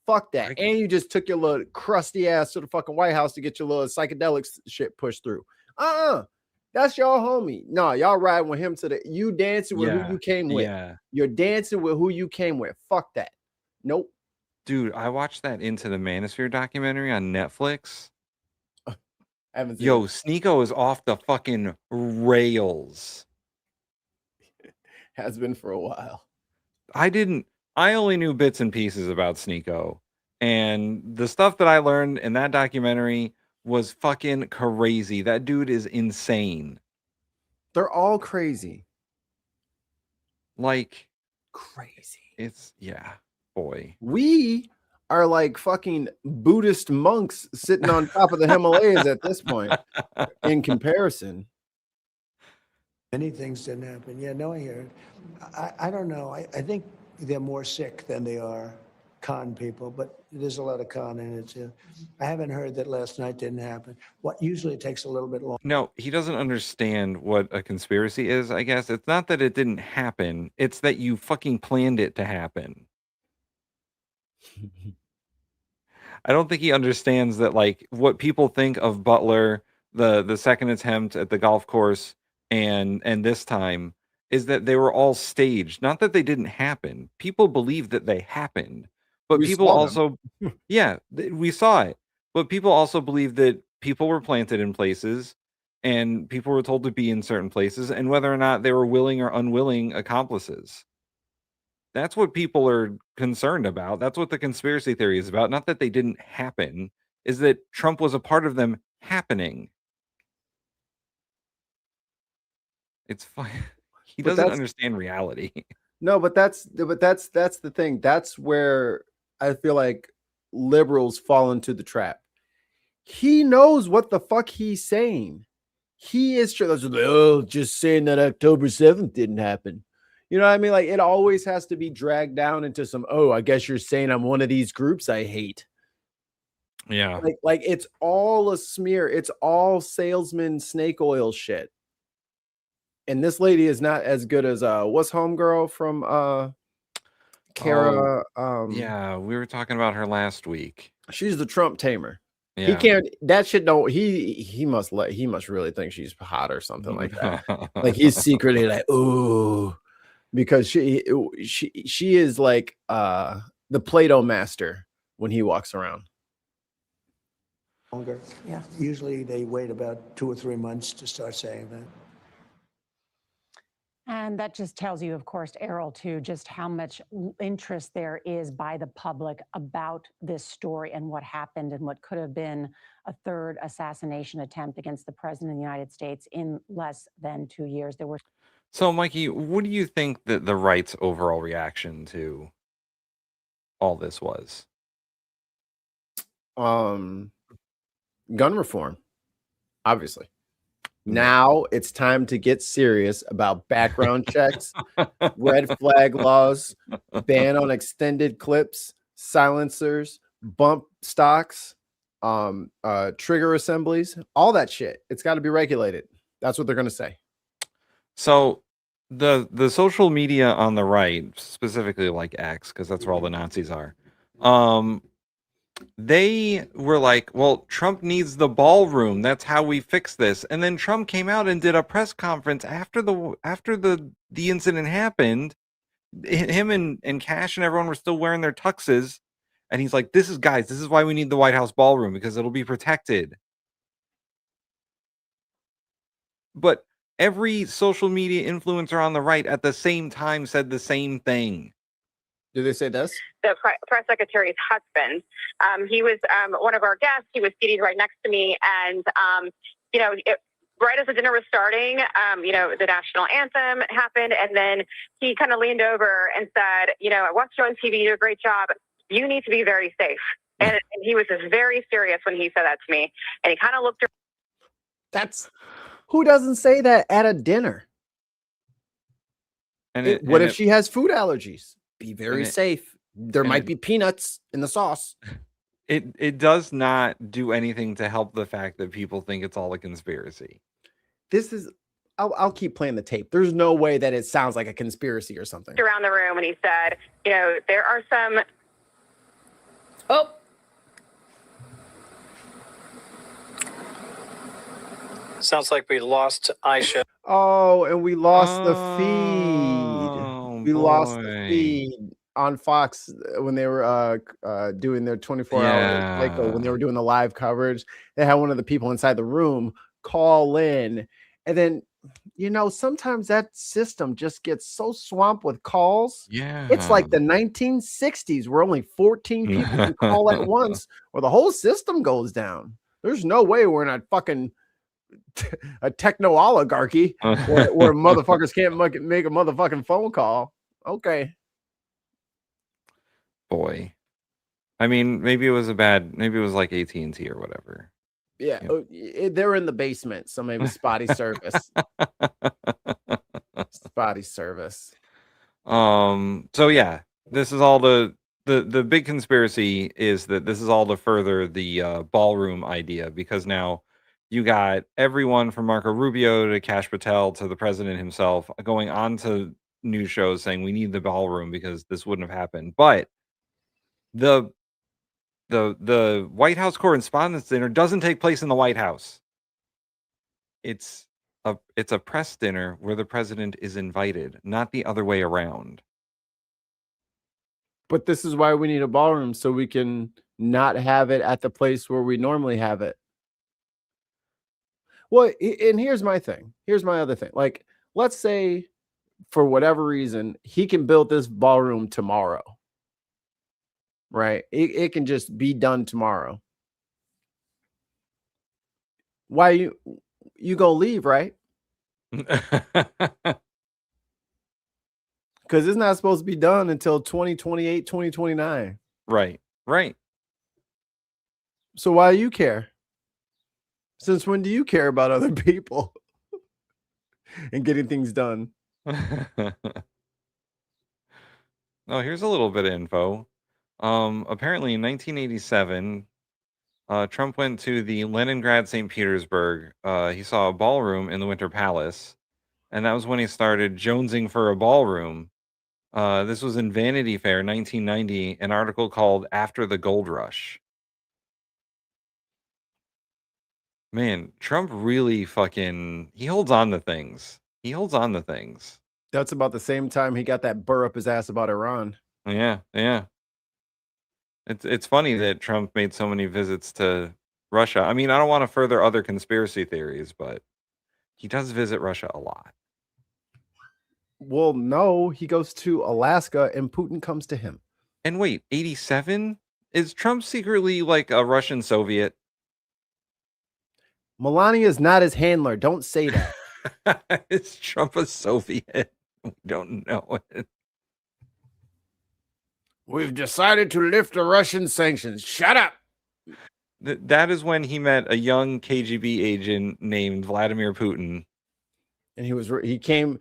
Fuck that. And you just took your little crusty ass to the fucking White House to get your little psychedelic shit pushed through. That's y'all homie. No, y'all riding with him you dancing with who you came with. Yeah. You're dancing with who you came with. Fuck that. Nope. Dude, I watched that Into the Manosphere documentary on Netflix. Haven't seen Yo, it. Sneeko is off the fucking rails. Has been for a while. I only knew bits and pieces about Sneeko. And the stuff that I learned in that documentary was fucking crazy. That dude is insane. They're all crazy. Like crazy. It's boy. We are like fucking Buddhist monks sitting on top of the Himalayas at this point in comparison. many things didn't happen. Yeah, no, I hear it. I don't know. I think they're more sick than they are con people, but there's a lot of con in it too. I haven't heard that last night didn't happen. What usually takes a little bit longer. No, he doesn't understand what a conspiracy is, I guess. It's not that it didn't happen. It's that you fucking planned it to happen. I don't think he understands that, like, what people think of Butler the second attempt at the golf course and this time is that they were all staged. Not that they didn't happen. People believe that they happened, but We people saw them. also, yeah, we saw it. But people also believe that people were planted in places and people were told to be in certain places, and whether or not they were willing or unwilling accomplices. That's what people are concerned about. That's what the conspiracy theory is about. Not that they didn't happen, is that Trump was a part of them happening. It's fine. He But doesn't that's- understand reality. No, but that's the thing. That's where I feel like liberals fall into the trap. He knows what the fuck he's saying. He is just saying that October 7th didn't happen. You know what I mean? Like, it always has to be dragged down into some, I guess you're saying I'm one of these groups I hate. Yeah. Like it's all a smear. It's all salesman snake oil shit. And this lady is not as good as what's homegirl from Kara. Yeah, we were talking about her last week. She's the Trump tamer. Yeah. He can't. That shit don't. He must really think she's hot or something like that. Like he's secretly like, ooh, because she is like the Play-Doh master when he walks around. Longer. Yeah. Usually they wait about 2 or 3 months to start saying that. And that just tells you, of course, Errol, too, just how much interest there is by the public about this story and what happened and what could have been a third assassination attempt against the president of the United States in less than 2 years. There were. So, Mikey, what do you think that the right's overall reaction to all this was? Gun reform, obviously. Now it's time to get serious about background checks, red flag laws, ban on extended clips, silencers, bump stocks, trigger assemblies, all that shit. It's got to be regulated. That's what they're going to say. So the social media on the right, specifically like X, because that's where all the Nazis are, they were like, well, Trump needs the ballroom. That's how we fix this. And then Trump came out and did a press conference after the incident happened. Him and Cash and everyone were still wearing their tuxes. And he's like, this is why we need the White House ballroom, because it'll be protected. But every social media influencer on the right at the same time said the same thing. Did they say this? The press secretary's husband. He was one of our guests. He was seated right next to me. And, right as the dinner was starting, the national anthem happened. And then he kind of leaned over and said, I watched you on TV. You do a great job. You need to be very safe. And he was just very serious when he said that to me. And he kind of looked around. Who doesn't say that at a dinner? What if she has food allergies? Be very safe. There might be peanuts in the sauce. It does not do anything to help the fact that people think it's all a conspiracy. This is, I'll keep playing the tape. There's no way that it sounds like a conspiracy or something. Around the room and he said, there are some. Oh. Sounds like we lost Aisha. Oh, and we lost the feed. We lost the feed on Fox when they were doing their 24-hour cycle, when they were doing the live coverage. They had one of the people inside the room call in, and then sometimes that system just gets so swamped with calls. Yeah, it's like the 1960s where only 14 people can call at once, or the whole system goes down. There's no way we're not fucking a techno oligarchy where motherfuckers can't make a motherfucking phone call. Okay. Boy. I mean, maybe it was like AT&T or whatever. Yeah. They're in the basement, so maybe spotty service. Spotty service. So yeah, this is all the big conspiracy is that this is all to further the ballroom idea, because now you got everyone from Marco Rubio to Kash Patel to the president himself going on to news shows saying we need the ballroom because this wouldn't have happened. But the White House Correspondents' Dinner doesn't take place in the White House. it's a press dinner where the president is invited, not the other way around. But this is why we need a ballroom, so we can not have it at the place where we normally have it. Well, and here's my thing. Here's my other thing. Like, let's say for whatever reason, he can build this ballroom tomorrow. Right? It can just be done tomorrow. Why you gonna leave, right? Because it's not supposed to be done until 2028, 2029. Right. So why do you care? Since when do you care about other people and getting things done? Oh, here's a little bit of info. Apparently in 1987, Trump went to the Leningrad St. Petersburg. He saw a ballroom in the Winter Palace, and that was when he started jonesing for a ballroom. This was in Vanity Fair 1990, an article called After the Gold Rush. Man, Trump really he holds on to things. That's about the same time he got that burr up his ass about Iran. Yeah. It's funny that Trump made so many visits to Russia. I mean, I don't want to further other conspiracy theories, but he does visit Russia a lot. Well, no, he goes to Alaska and Putin comes to him. And wait, 87? Is Trump secretly like a Russian Soviet? Melania is not his handler. Don't say that. Is Trump a Soviet? We don't know it. We've decided to lift the Russian sanctions. Shut up. That is when he met a young KGB agent named Vladimir Putin. And he came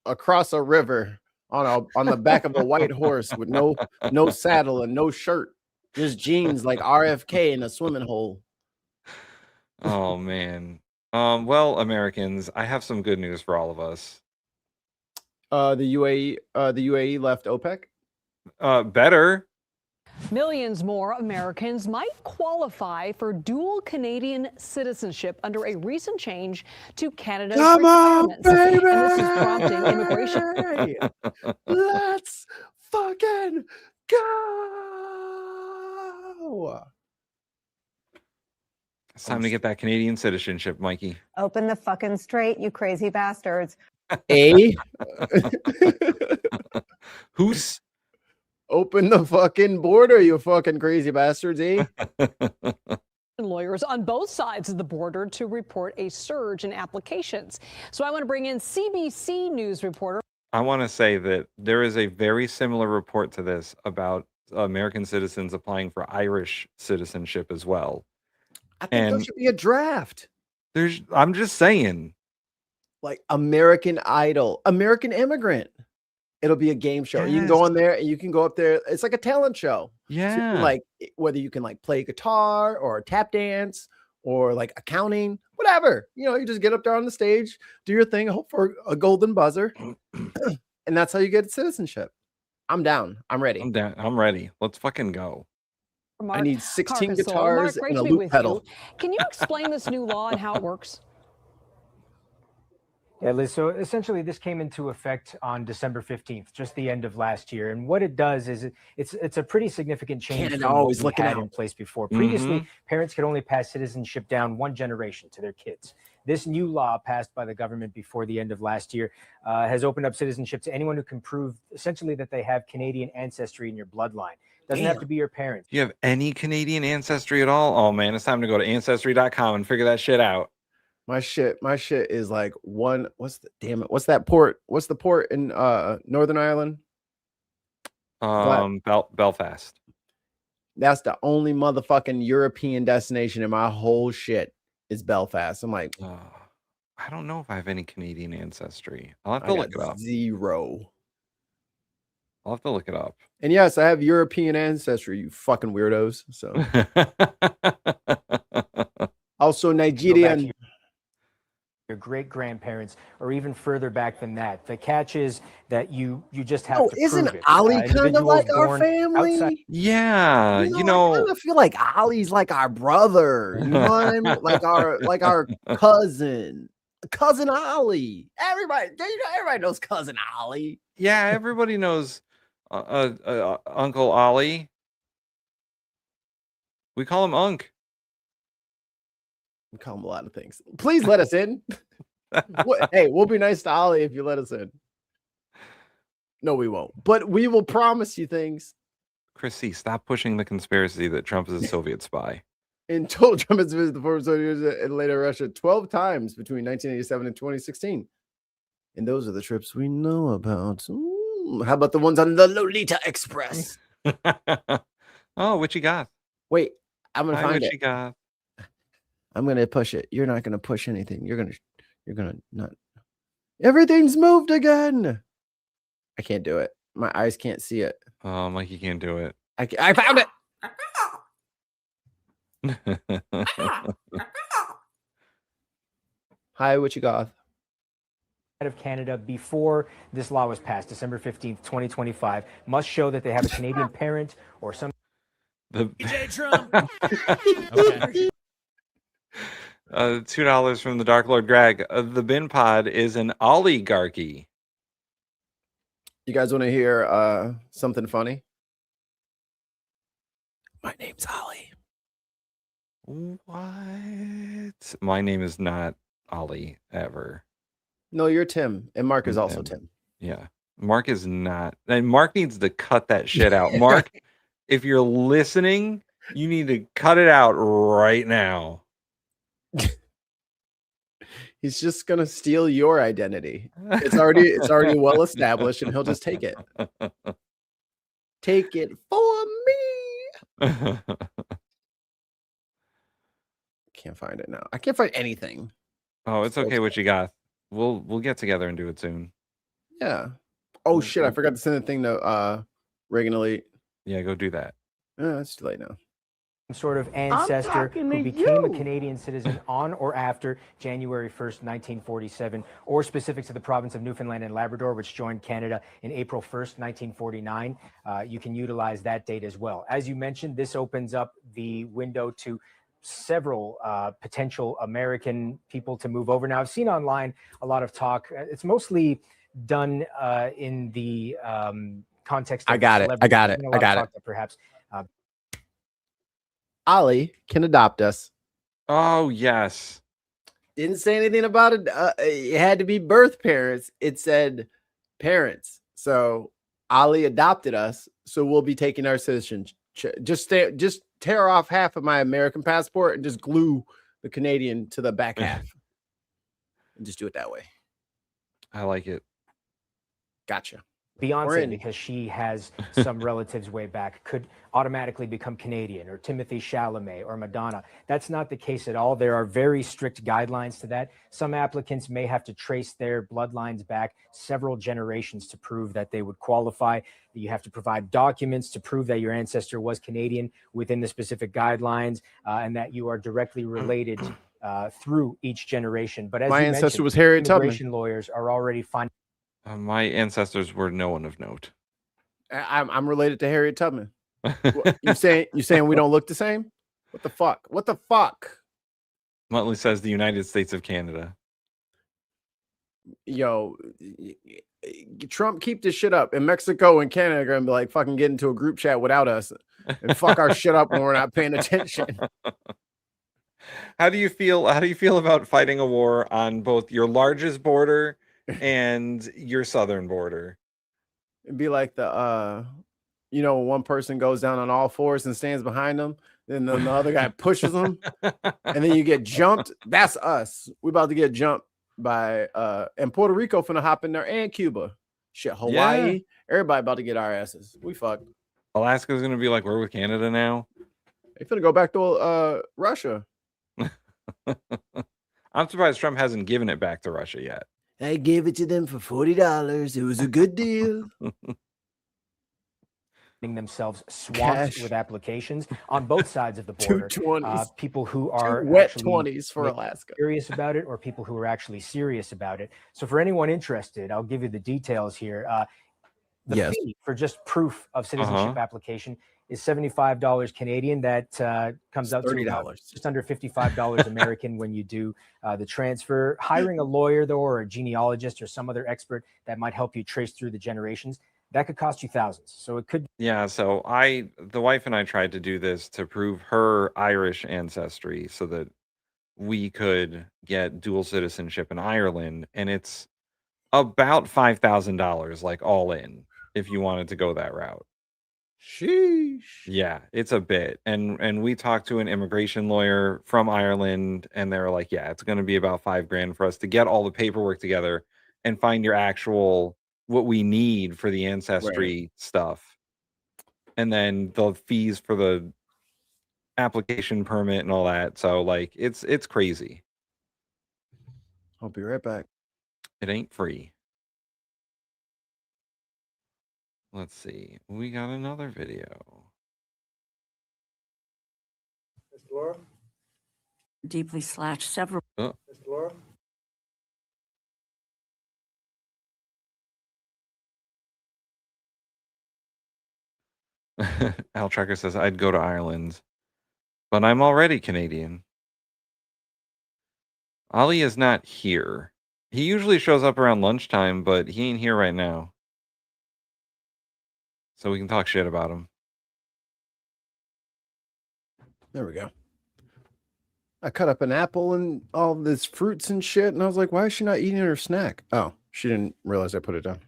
across a river on the back of a white horse with no saddle and no shirt, just jeans like RFK in a swimming hole. Oh man. Well, Americans, I have some good news for all of us. The UAE left OPEC. Better. Millions more Americans might qualify for dual Canadian citizenship under a recent change to Canada's requirements. Baby! And this is prompting immigration. Let's fucking go. It's time to get that Canadian citizenship, Mikey. Open the fucking straight, you crazy bastards. Who's? Open the fucking border, you fucking crazy bastards, eh? Lawyers on both sides of the border to report a surge in applications. So I want to bring in CBC News reporter. I want to say that there is a very similar report to this about American citizens applying for Irish citizenship as well. I think there should be a draft. I'm just saying. Like American Idol, American Immigrant. It'll be a game show. Yes. You can go on there and you can go up there. It's like a talent show. Yeah. So like whether you can like play guitar or tap dance or like accounting, whatever. You just get up there on the stage, do your thing, hope for a golden buzzer. And that's how you get citizenship. I'm down. I'm ready. I'm down. I'm ready. Let's fucking go. Mark I need 16 Carcasole. guitars Mark, and a loop pedal. Can you explain this new law and how it works? Yeah, Liz, so essentially this came into effect on December 15th, just the end of last year. And what it does is it's a pretty significant change Canada from always what we looking had out. in place before. Previously, parents could only pass citizenship down one generation to their kids. This new law passed by the government before the end of last year has opened up citizenship to anyone who can prove essentially that they have Canadian ancestry in your bloodline. Doesn't have to be your parents. Do you have any Canadian ancestry at all? Oh man, it's time to go to ancestry.com and figure that shit out. My shit is like what's that port? What's the port in Northern Ireland? Belfast. That's the only motherfucking European destination in my whole shit is Belfast. I'm like, I don't know if I have any Canadian ancestry. I'll have to look it up. Zero. I'll have to look it up. And yes, I have European ancestry, you fucking weirdos. So also Nigerian. your great-grandparents, or even further back than that. The catch is that you just have to isn't prove it. Ali kind of Individuals like our born family? outside- Yeah, I kind of feel like Ollie's like our brother. You know what I mean? Like our cousin Ollie. Everybody knows cousin Ollie. Yeah, everybody knows Uncle Ollie. We call him Unc. We call him a lot of things. Please let us in. Hey, we'll be nice to Ollie if you let us in. No, we won't. But we will promise you things. Chrissy, stop pushing the conspiracy that Trump is a Soviet spy. In total, Trump has visited the former Soviet Union and later Russia 12 times between 1987 and 2016. And those are the trips we know about. Ooh, how about the ones on the Lolita Express? Oh, what you got? Wait, I'm gonna find it. You got? I'm gonna push it. You're not gonna push anything. You're gonna not. Everything's moved again. I can't do it. My eyes can't see it. Oh, Mikey can't do it. I found it. Hi, what you got? Of Canada before this law was passed, December 15th, 2025, must show that they have a Canadian parent or some. Trump. Okay. $2 from the Dark Lord Greg. The bin pod is an oligarchy. You guys want to hear something funny? My name's Ollie. What? My name is not Ollie ever. No, you're Tim, and Mark is also Tim. Yeah, Mark is not, and Mark needs to cut that shit out. Mark, if you're listening, you need to cut it out right now. He's just gonna steal your identity. It's already well established, and he'll just take it. Take it for me. Can't find it now. I can't find anything. Oh, it's okay. What you got? We'll get together and do it soon. Yeah. Oh shit! I forgot to send the thing to Reagan Elite. Yeah, go do that. It's too late now. Sort of ancestor who became a Canadian citizen on or after January 1st, 1947, or specific to the province of Newfoundland and Labrador, which joined Canada in April 1st, 1949. You can utilize that date as well. As you mentioned, this opens up the window to several potential American people to move over. Now, I've seen online a lot of talk. It's mostly done in the context of I got it. Perhaps Ollie can adopt us. Oh, yes. Didn't say anything about it. It had to be birth parents. It said parents. So Ollie adopted us. So we'll be taking our citizenship. Just tear off half of my American passport and just glue the Canadian to the back half. And just do it that way. I like it. Gotcha. Beyonce, because she has some relatives way back, could automatically become Canadian, or Timothy Chalamet or Madonna. That's not the case at all. There are very strict guidelines to that. Some applicants may have to trace their bloodlines back several generations to prove that they would qualify. You have to provide documents to prove that your ancestor was Canadian within the specific guidelines, and that you are directly related through each generation. But as my you ancestor was Harriet Tubman. Immigration lawyers are already finding. My ancestors were no one of note. I'm related to Harriet Tubman. You saying we don't look the same? What the fuck? What the fuck? Muttley says the United States of Canada. Yo, Trump, keep this shit up. And Mexico and Canada are gonna be like fucking get into a group chat without us and fuck our shit up when we're not paying attention. How do you feel about fighting a war on both your largest border and your southern border? It'd be like the one person goes down on all fours and stands behind them, then the other guy pushes them, and then you get jumped. That's us. We about to get jumped by and Puerto Rico finna hop in there, and Cuba. Shit, Hawaii, everybody about to get our asses. We fucked. Alaska's gonna be like, we're with Canada now. They finna go back to Russia. I'm surprised Trump hasn't given it back to Russia yet. I gave it to them for $40. It was a good deal. themselves swamped Cash. with applications on both sides of the border. 220s. People who are wet actually 20s for Alaska. Curious about it, or people who are actually serious about it. So for anyone interested, I'll give you the details here. The fee for just proof of citizenship application is $75 Canadian. That comes out to $30. just under $55 American when you do the transfer. Hiring a lawyer, though, or a genealogist or some other expert that might help you trace through the generations, that could cost you thousands. So it could. Yeah, so the wife and I tried to do this to prove her Irish ancestry so that we could get dual citizenship in Ireland, and it's about $5,000, like all in, if you wanted to go that route. Sheesh. Yeah, it's a bit. And we talked to an immigration lawyer from Ireland, and they were like, yeah, it's going to be about $5,000 for us to get all the paperwork together and find your actual what we need for the ancestry stuff. And then the fees for the application permit and all that. So like it's crazy. I'll be right back. It ain't free. Let's see. We got another video. Laura? Deeply slashed several. Oh. Laura? Al Trekker says, I'd go to Ireland, but I'm already Canadian. Ali is not here. He usually shows up around lunchtime, but he ain't here right now. So we can talk shit about him. There we go. I cut up an apple and all this fruits and shit, and I was like, why is she not eating her snack? Oh, she didn't realize I put it down.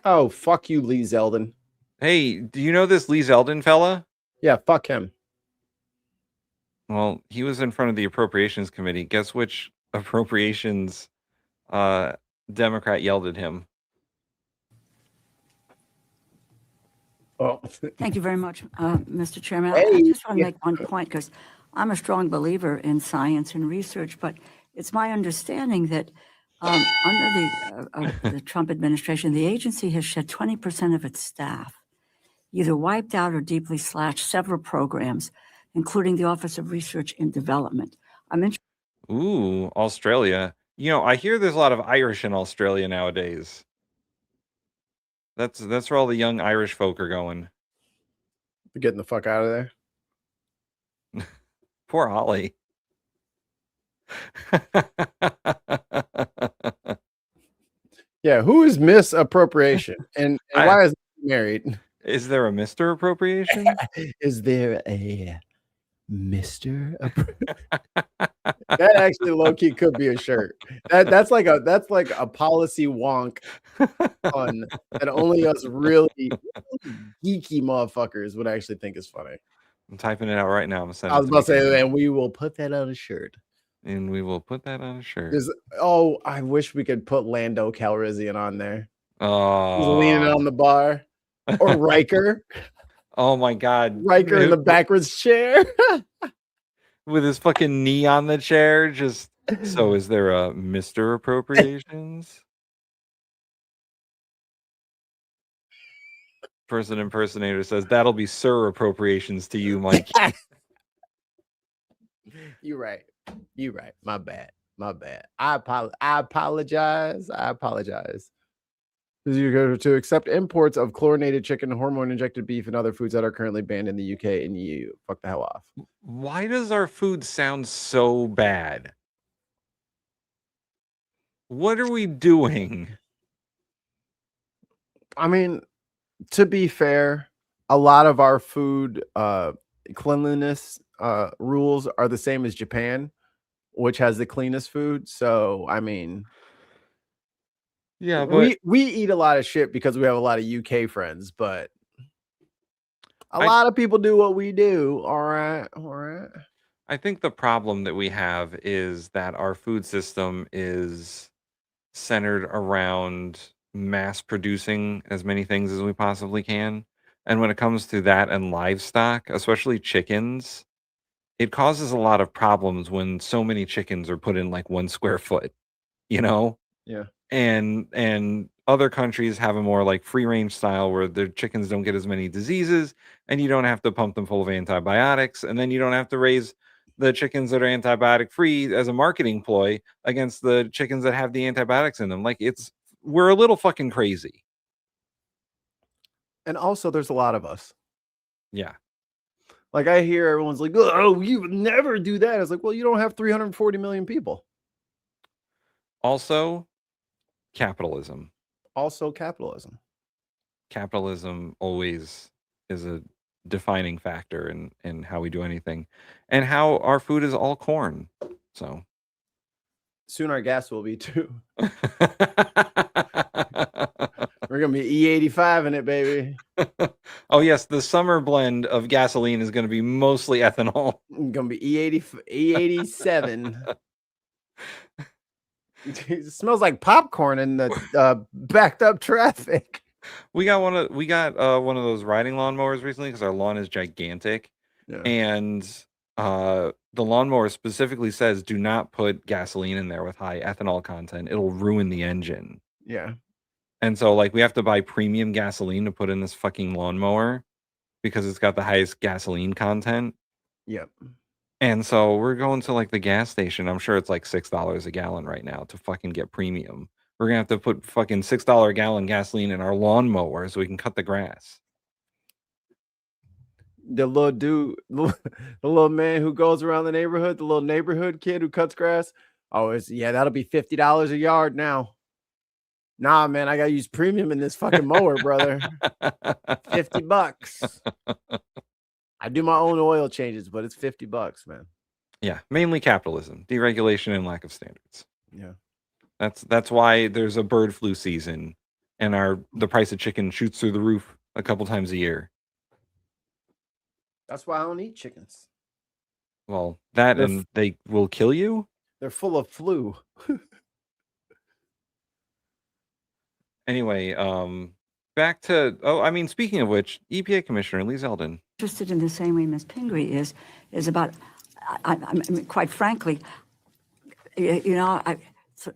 Oh, fuck you, Lee Zeldin. Hey, do you know this Lee Zeldin fella? Yeah, fuck him. Well, he was in front of the Appropriations Committee. Guess which appropriations Democrat yelled at him? Oh, Thank you very much, Mr. Chairman. Hey, I just want to make one point, because I'm a strong believer in science and research, but it's my understanding that under the Trump administration, the agency has shed 20% of its staff, either wiped out or deeply slashed several programs, including the Office of Research and Development. I'm interested. Ooh, Australia. You know, I hear there's a lot of Irish in Australia nowadays. That's where all the young Irish folk are going. They're getting the fuck out of there. Poor Ollie. Yeah, who is misappropriation? And why is he married? Is there a Mr. Appropriation? Is there a Mr. That actually low-key could be a shirt. That's like a policy wonk pun that only us really geeky motherfuckers would actually think is funny. I'm typing it out right now. I was about to say, and we will put that on a shirt. And we will put that on a shirt. I wish we could put Lando Calrissian on there. Oh, He's leaning on the bar. Or Riker. Oh my God. Riker in the backwards chair. With his fucking knee on the chair. Just so is there a Mr. Appropriations? Person impersonator says that'll be Sir Appropriations to you, Mike. You're right. My bad. I apologize. You go to accept imports of chlorinated chicken, hormone injected beef, and other foods that are currently banned in the UK and EU. Fuck the hell off. Why does our food sound so bad? What are we doing? I mean, to be fair, a lot of our food cleanliness rules are the same as Japan, which has the cleanest food. So, I mean, yeah, but we eat a lot of shit because we have a lot of UK friends, but a lot of people do what we do. All right. I think the problem that we have is that our food system is centered around mass producing as many things as we possibly can. And when it comes to that and livestock, especially chickens, it causes a lot of problems when so many chickens are put in like 1 square foot, you know? Yeah. And other countries have a more like free range style where their chickens don't get as many diseases, and you don't have to pump them full of antibiotics, and then you don't have to raise the chickens that are antibiotic free as a marketing ploy against the chickens that have the antibiotics in them. Like, we're a little fucking crazy. And also, there's a lot of us. Yeah. Like, I hear everyone's like, oh, you would never do that. It's like, well, you don't have 340 million people. Also, capitalism. Also, capitalism. Capitalism always is a defining factor in how we do anything, and how our food is all corn. So soon our gas will be too. We're gonna be E85 in it, baby. Oh yes, the summer blend of gasoline is gonna be mostly ethanol. Gonna be E87. It smells like popcorn in the backed up traffic. We got one of those riding lawnmowers recently because our lawn is gigantic, and the lawnmower specifically says do not put gasoline in there with high ethanol content. It'll ruin the engine. Yeah. And so like we have to buy premium gasoline to put in this fucking lawnmower because it's got the highest gasoline content. Yep. And so we're going to like the gas station. I'm sure it's like $6 a gallon right now to fucking get premium. We're gonna have to put fucking $6 a gallon gasoline in our lawnmower so we can cut the grass. The little dude, the little man who goes around the neighborhood, the little neighborhood kid who cuts grass. Oh, that'll be $50 a yard now. Nah, man, I gotta use premium in this fucking mower, brother. $50. I do my own oil changes, but it's $50, man. Yeah, mainly capitalism, deregulation, and lack of standards. Yeah. That's why there's a bird flu season, and the price of chicken shoots through the roof a couple times a year. That's why I don't eat chickens. Well, and they will kill you. They're full of flu. Anyway, back to speaking of which, EPA Commissioner Lee Zeldin. Interested in the same way Ms. Pingree is about. I mean, quite frankly, I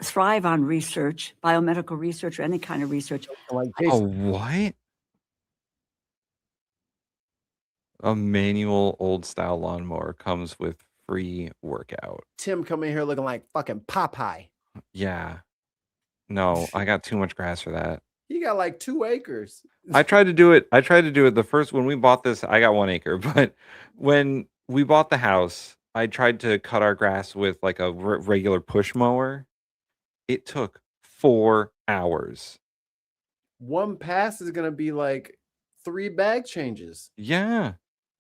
thrive on research, biomedical research, or any kind of research. Oh, what? A manual old style lawnmower comes with free workout. Tim come in here looking like fucking Popeye. Yeah. No, I got too much grass for that. You got like 2 acres. I tried to do it the first, when we bought this, I got 1 acre, but when we bought the house, I tried to cut our grass with like a regular push mower. It took 4 hours. One pass is going to be like 3 bag changes. Yeah.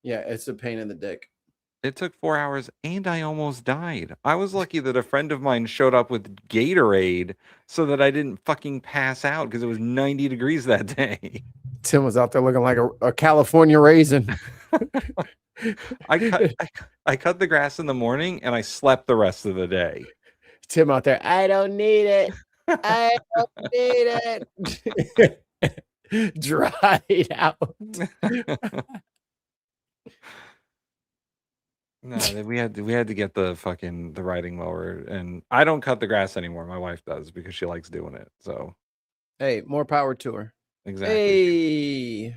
Yeah, it's a pain in the dick. It took 4 hours and I almost died. I was lucky that a friend of mine showed up with Gatorade so that I didn't fucking pass out because it was 90 degrees that day. Tim was out there looking like a California raisin. I cut the grass in the morning and I slept the rest of the day. Tim out there, I don't need it. I don't need it. Dried out. No, we had to get the riding mower, and I don't cut the grass anymore. My wife does because she likes doing it. So, hey, more power to her. Exactly. Hey,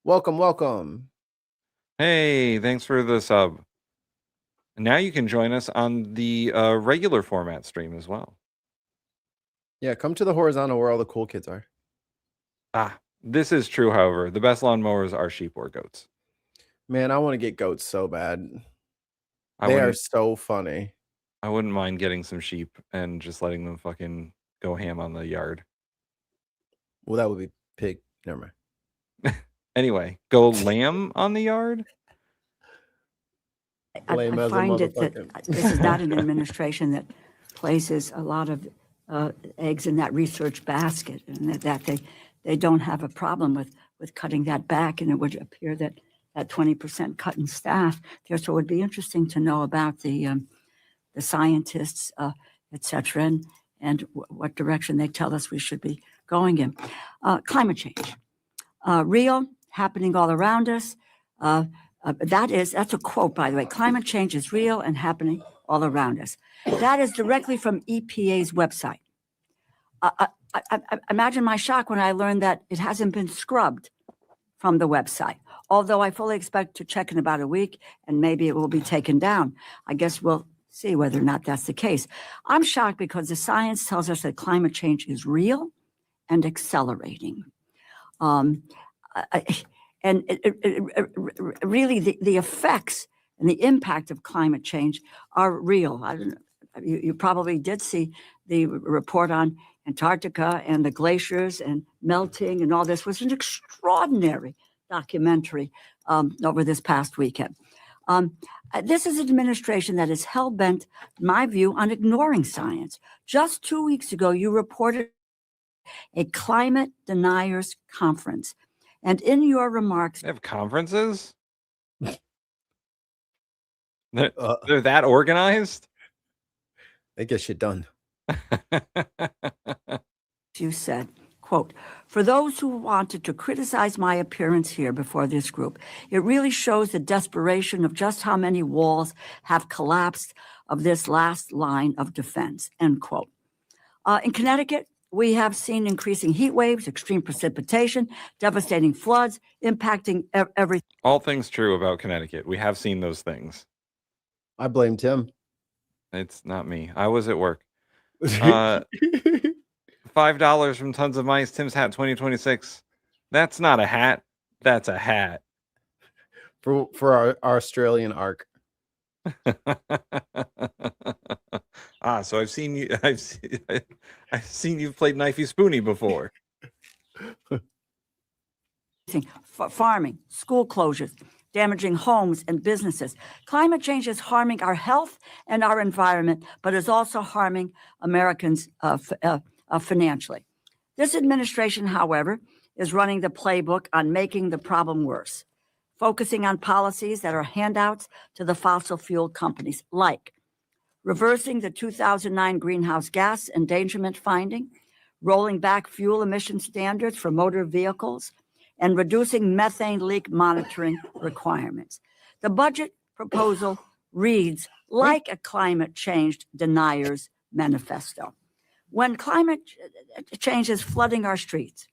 welcome. Hey, thanks for the sub. Now you can join us on the regular format stream as well. Yeah, come to the horizontal where all the cool kids are. This is true. However, the best lawnmowers are sheep or goats. Man, I want to get goats so bad. They are so funny. I wouldn't mind getting some sheep and just letting them fucking go ham on the yard. Well, that would be pig. Never mind. Anyway, go lamb on the yard? I find it that this is not an administration that places a lot of eggs in that research basket, and that they don't have a problem with cutting that back, and it would appear that 20% cut in staff. Therefore, it would be interesting to know about the scientists, et cetera, and what direction they tell us we should be going in. Climate change, real, happening all around us. That's a quote, by the way. Climate change is real and happening all around us. That is directly from EPA's website. imagine my shock when I learned that it hasn't been scrubbed from the website. Although I fully expect to check in about a week and maybe it will be taken down. I guess we'll see whether or not that's the case. I'm shocked because the science tells us that climate change is real and accelerating. And really the effects and the impact of climate change are real. I don't know, you probably did see the report on Antarctica and the glaciers and melting and all this. Was an extraordinary documentary over this past weekend. This is an administration that is hell-bent, in my view, on ignoring science. Just 2 weeks ago, you reported a climate deniers conference. And in your remarks... They have conferences? They're that organized? They get shit done. You said, quote, "For those who wanted to criticize my appearance here before this group, it really shows the desperation of just how many walls have collapsed of this last line of defense," end quote. In Connecticut, we have seen increasing heat waves, extreme precipitation, devastating floods, impacting everything. All things true about Connecticut. We have seen those things. I blame Tim. It's not me. I was at work. $5 from Tons of Mice. Tim's hat 2026. That's not a hat. That's a hat. For our Australian arc. So I've seen you. I've seen you've played Knifey Spoony before. Farming, school closures, damaging homes and businesses. Climate change is harming our health and our environment, but is also harming Americans financially. This administration, however, is running the playbook on making the problem worse, focusing on policies that are handouts to the fossil fuel companies, like reversing the 2009 greenhouse gas endangerment finding, rolling back fuel emission standards for motor vehicles, and reducing methane leak monitoring requirements. The budget proposal reads like a climate change deniers manifesto. When climate change is flooding our streets,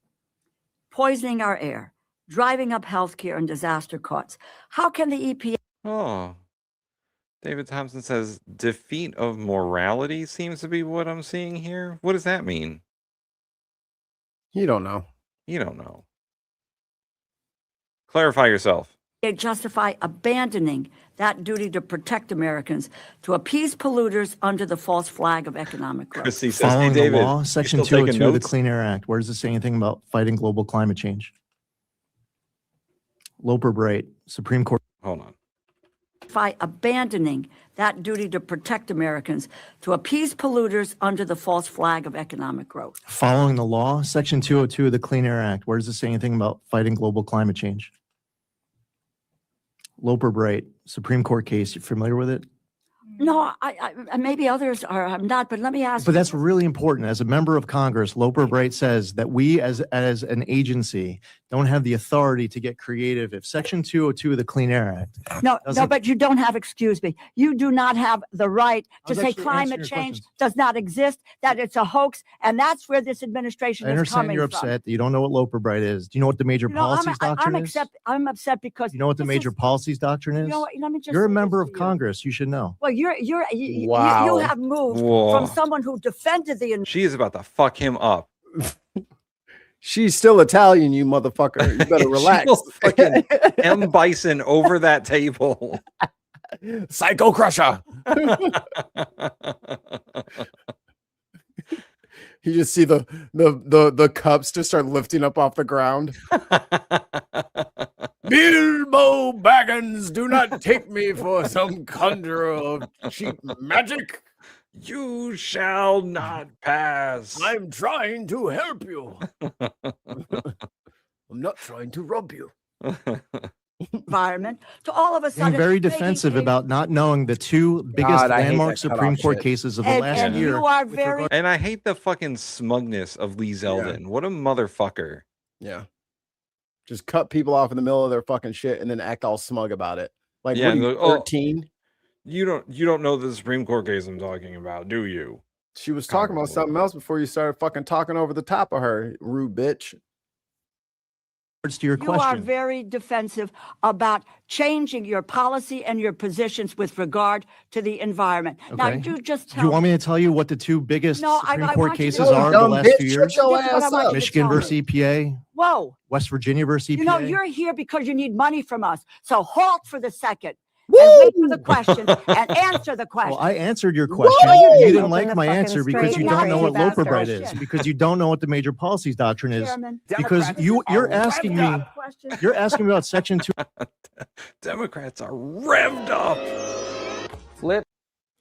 poisoning our air, driving up healthcare and disaster costs, how can the EPA... Oh, David Thompson says defeat of morality seems to be what I'm seeing here. What does that mean? You don't know. You don't know. Clarify yourself. They justify abandoning that duty to protect Americans to appease polluters under the false flag of economic growth. Chrissy says, Following hey, David, the law, Section you still 202 taking of the notes? Clean Air Act, where does it say anything about fighting global climate change? Loper Bright, Supreme Court. Hold on. By abandoning that duty to protect Americans to appease polluters under the false flag of economic growth. Following the law, Section 202 of the Clean Air Act, where does it say anything about fighting global climate change? Loper Bright, Supreme Court case. You familiar with it? No, I maybe others are. I'm not, but let me ask. But that's really important. As a member of Congress, Loper Bright says that we as an agency don't have the authority to get creative. If Section 202 of the Clean Air Act. No, but you don't have, excuse me, you do not have the right to say actually climate answering your change does not exist, that it's a hoax, and that's where this administration I is understand coming you're from. upset that you don't know what Loper Bright is. Do you know what the major policies doctrine is? I'm upset because You know what the major policies doctrine is? You know what, let me just You're a say member this of to you. Congress. You should know. Well, you Wow. have moved Whoa. from someone who defended the. She is about to fuck him up. She's still Italian, you motherfucker. You better relax. She will fucking M. Bison over that table. Psycho Crusher. You just see the cups just start lifting up off the ground. Bilbo Baggins, do not take me for some conjurer of cheap magic. You shall not pass. I'm trying to help you. I'm not trying to rob you. Environment to all of a Being sudden very defensive about not knowing the two biggest God, I hate landmark that Supreme cutoff Court shit. cases of the And- last and year. you are with very- regard- And I hate the fucking smugness of Lee Zeldin. What a motherfucker. Yeah. Just cut people off in the middle of their fucking shit and then act all smug about it. Like, Yeah, what are you, and 13? You don't know the Supreme Court case I'm talking about, do you? She was talking about something else before you started fucking talking over the top of her, rude bitch. To your You are very defensive about changing your policy and your positions with regard to the environment. Now, Okay. you just Do tell you want me to tell you what the two biggest No, I Supreme Court want you to- cases You are dumb the last bitch, few shut years? your This is what I ass want you to Michigan tell versus me. EPA. Whoa. West Virginia versus EPA. You know, you're here because you need money from us. So halt for the second and wait for the questions and answer the question. Well, I answered your question. No, You didn't Open like the my fucking answer because straight, you you don't know what crazy Loper Bright bastard. is, because you don't know what the major policies doctrine is, Chairman, because Democrats you're are asking revved me, up. you're asking me about Section 2. Democrats are revved up. Flip.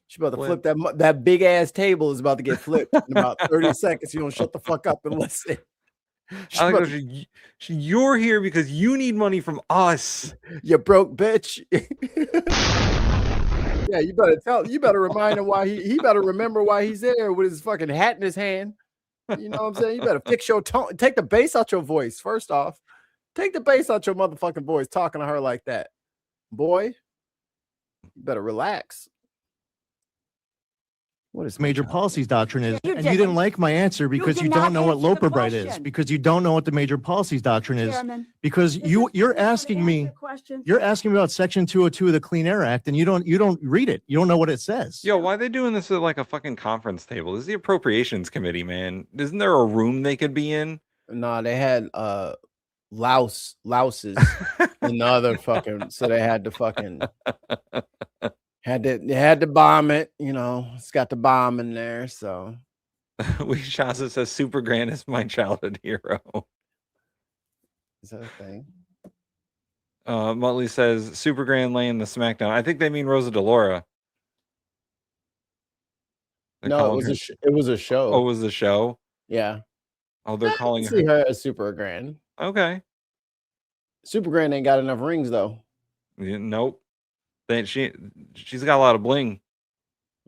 She's about to flip that big ass table is about to get flipped in about 30 seconds. You don't shut the fuck up and listen. You're here because you need money from us. You broke bitch. Yeah, you better remind him why he better remember why he's there with his fucking hat in his hand. You know what I'm saying? You better fix your tone. Take the bass out your voice. First off, take the bass out your motherfucking voice talking to her like that. Boy, you better relax. What is major policies doctrine is, You and you didn't didn't. like my answer because did you don't not know what answer the Loper Bright is, question. because you don't know what the major policies doctrine is, Chairman, because you're asking me about Section 202 of the Clean Air Act, and you don't read it. You don't know what it says. Yo, why are they doing this at like a fucking conference table? This is the Appropriations Committee, man. Isn't there a room they could be in? Nah, they had louses in the other fucking, so they had to fucking they had to bomb it, you know. It's got the bomb in there, so Shaza says Super Grand is my childhood hero. Is that a thing? Muttley says Super Grand laying the smackdown. I think they mean Rosa DeLaura. No, it was a show. Oh, it was a show? Yeah. Oh, they're calling see her as Super Grand. Okay. Super Grand ain't got enough rings though. Nope. She's got a lot of bling.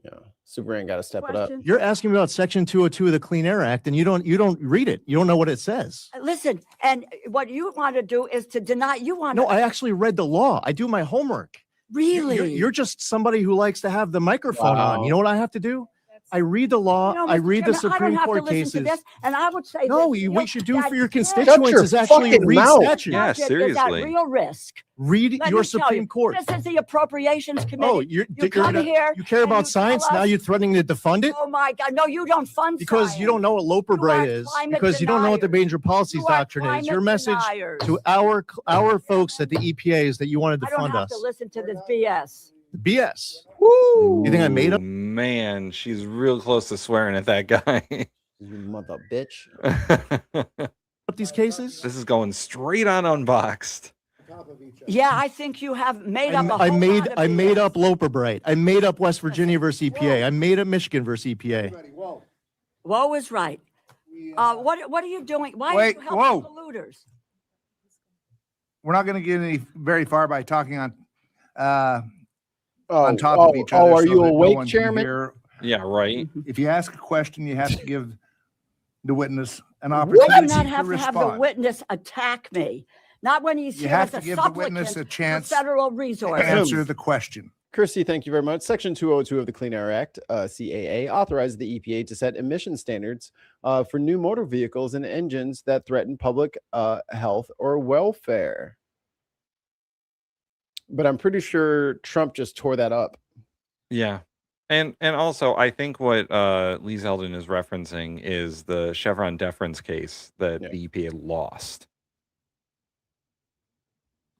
Yeah. Super Grand got to step it up. You're asking me about Section 202 of the Clean Air Act, and you don't read it. You don't know what it says. Listen, and what you want to do is to deny. You want No, I actually read the law. I do my homework. Really? You're just somebody who likes to have the microphone on. You know what I have to do? I read the law. No, I Mr. read the Chairman, I Supreme don't have Court to listen cases. to this, and I would say No, that, what you do for your that constituents is actually fucking read mouth. statutes. Yeah, budget is seriously. at real risk. Read Let your me tell Supreme you, Court. This is the Appropriations Committee. Oh, you come here. You care and about you tell science? Now us- you're threatening to defund it? Oh my God! No, you don't fund Because science. you don't know what Loper Bright is. climate Because you don't know what the deniers. major policies You are doctrine is. Your climate message deniers. to our folks at the EPA is that you want to I don't defund have us. to listen to this BS. BS. Woo! You think I made up? Man, she's real close to swearing at that guy. You mother bitch. Up these cases? This is going straight on Unboxed. Yeah, I think you have made up a whole I lot of made BS. up Loper Bright. I made up West Virginia versus EPA. I made up Michigan versus EPA. Woe is right. What are you doing? Why Wait, are you helping polluters? We're not going to get any very far by talking on Oh, top of each other. are so you that no awake, one can Chairman? hear. Yeah, right. If you ask a question, you have to give the witness an I opportunity do not to have to have the respond. witness attack me. Not when he's You here have as to a give the supplicant witness a for chance federal to resources. answer the question. Christy, thank you very much. Section 202 of the Clean Air Act, CAA, authorizes the EPA to set emission standards for new motor vehicles and engines that threaten public health or welfare. But I'm pretty sure Trump just tore that up. Yeah. And also, I think what Lee Zeldin is referencing is the Chevron deference case that the EPA lost.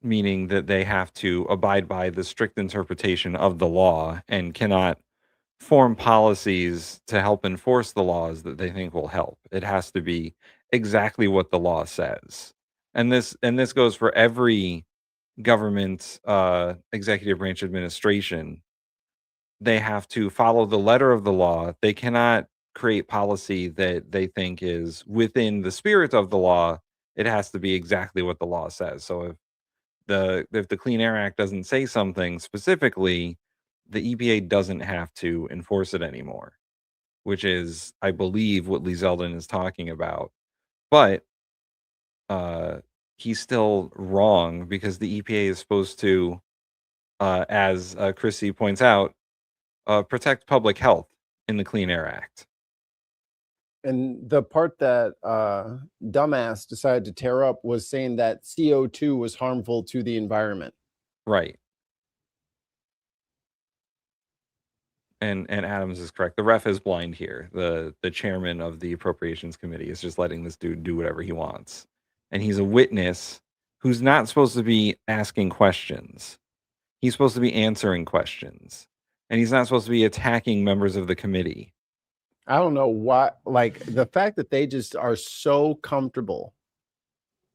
Meaning that they have to abide by the strict interpretation of the law and cannot form policies to help enforce the laws that they think will help. It has to be exactly what the law says. And this goes for every government executive branch administration. They have to follow the letter of the law. They cannot create policy that they think is within the spirit of the law. It has to be exactly what the law says. So if the Clean Air Act doesn't say something specifically, the EPA doesn't have to enforce it anymore, which is, I believe, what Lee Zeldin is talking about. But he's still wrong because the EPA is supposed to, as Chrissy points out, protect public health in the Clean Air Act. And the part that dumbass decided to tear up was saying that CO2 was harmful to the environment. Right. And Adams is correct. The ref is blind here. The chairman of the Appropriations Committee is just letting this dude do whatever he wants. And he's a witness who's not supposed to be asking questions. He's supposed to be answering questions. And he's not supposed to be attacking members of the committee. I don't know why, like the fact that they just are so comfortable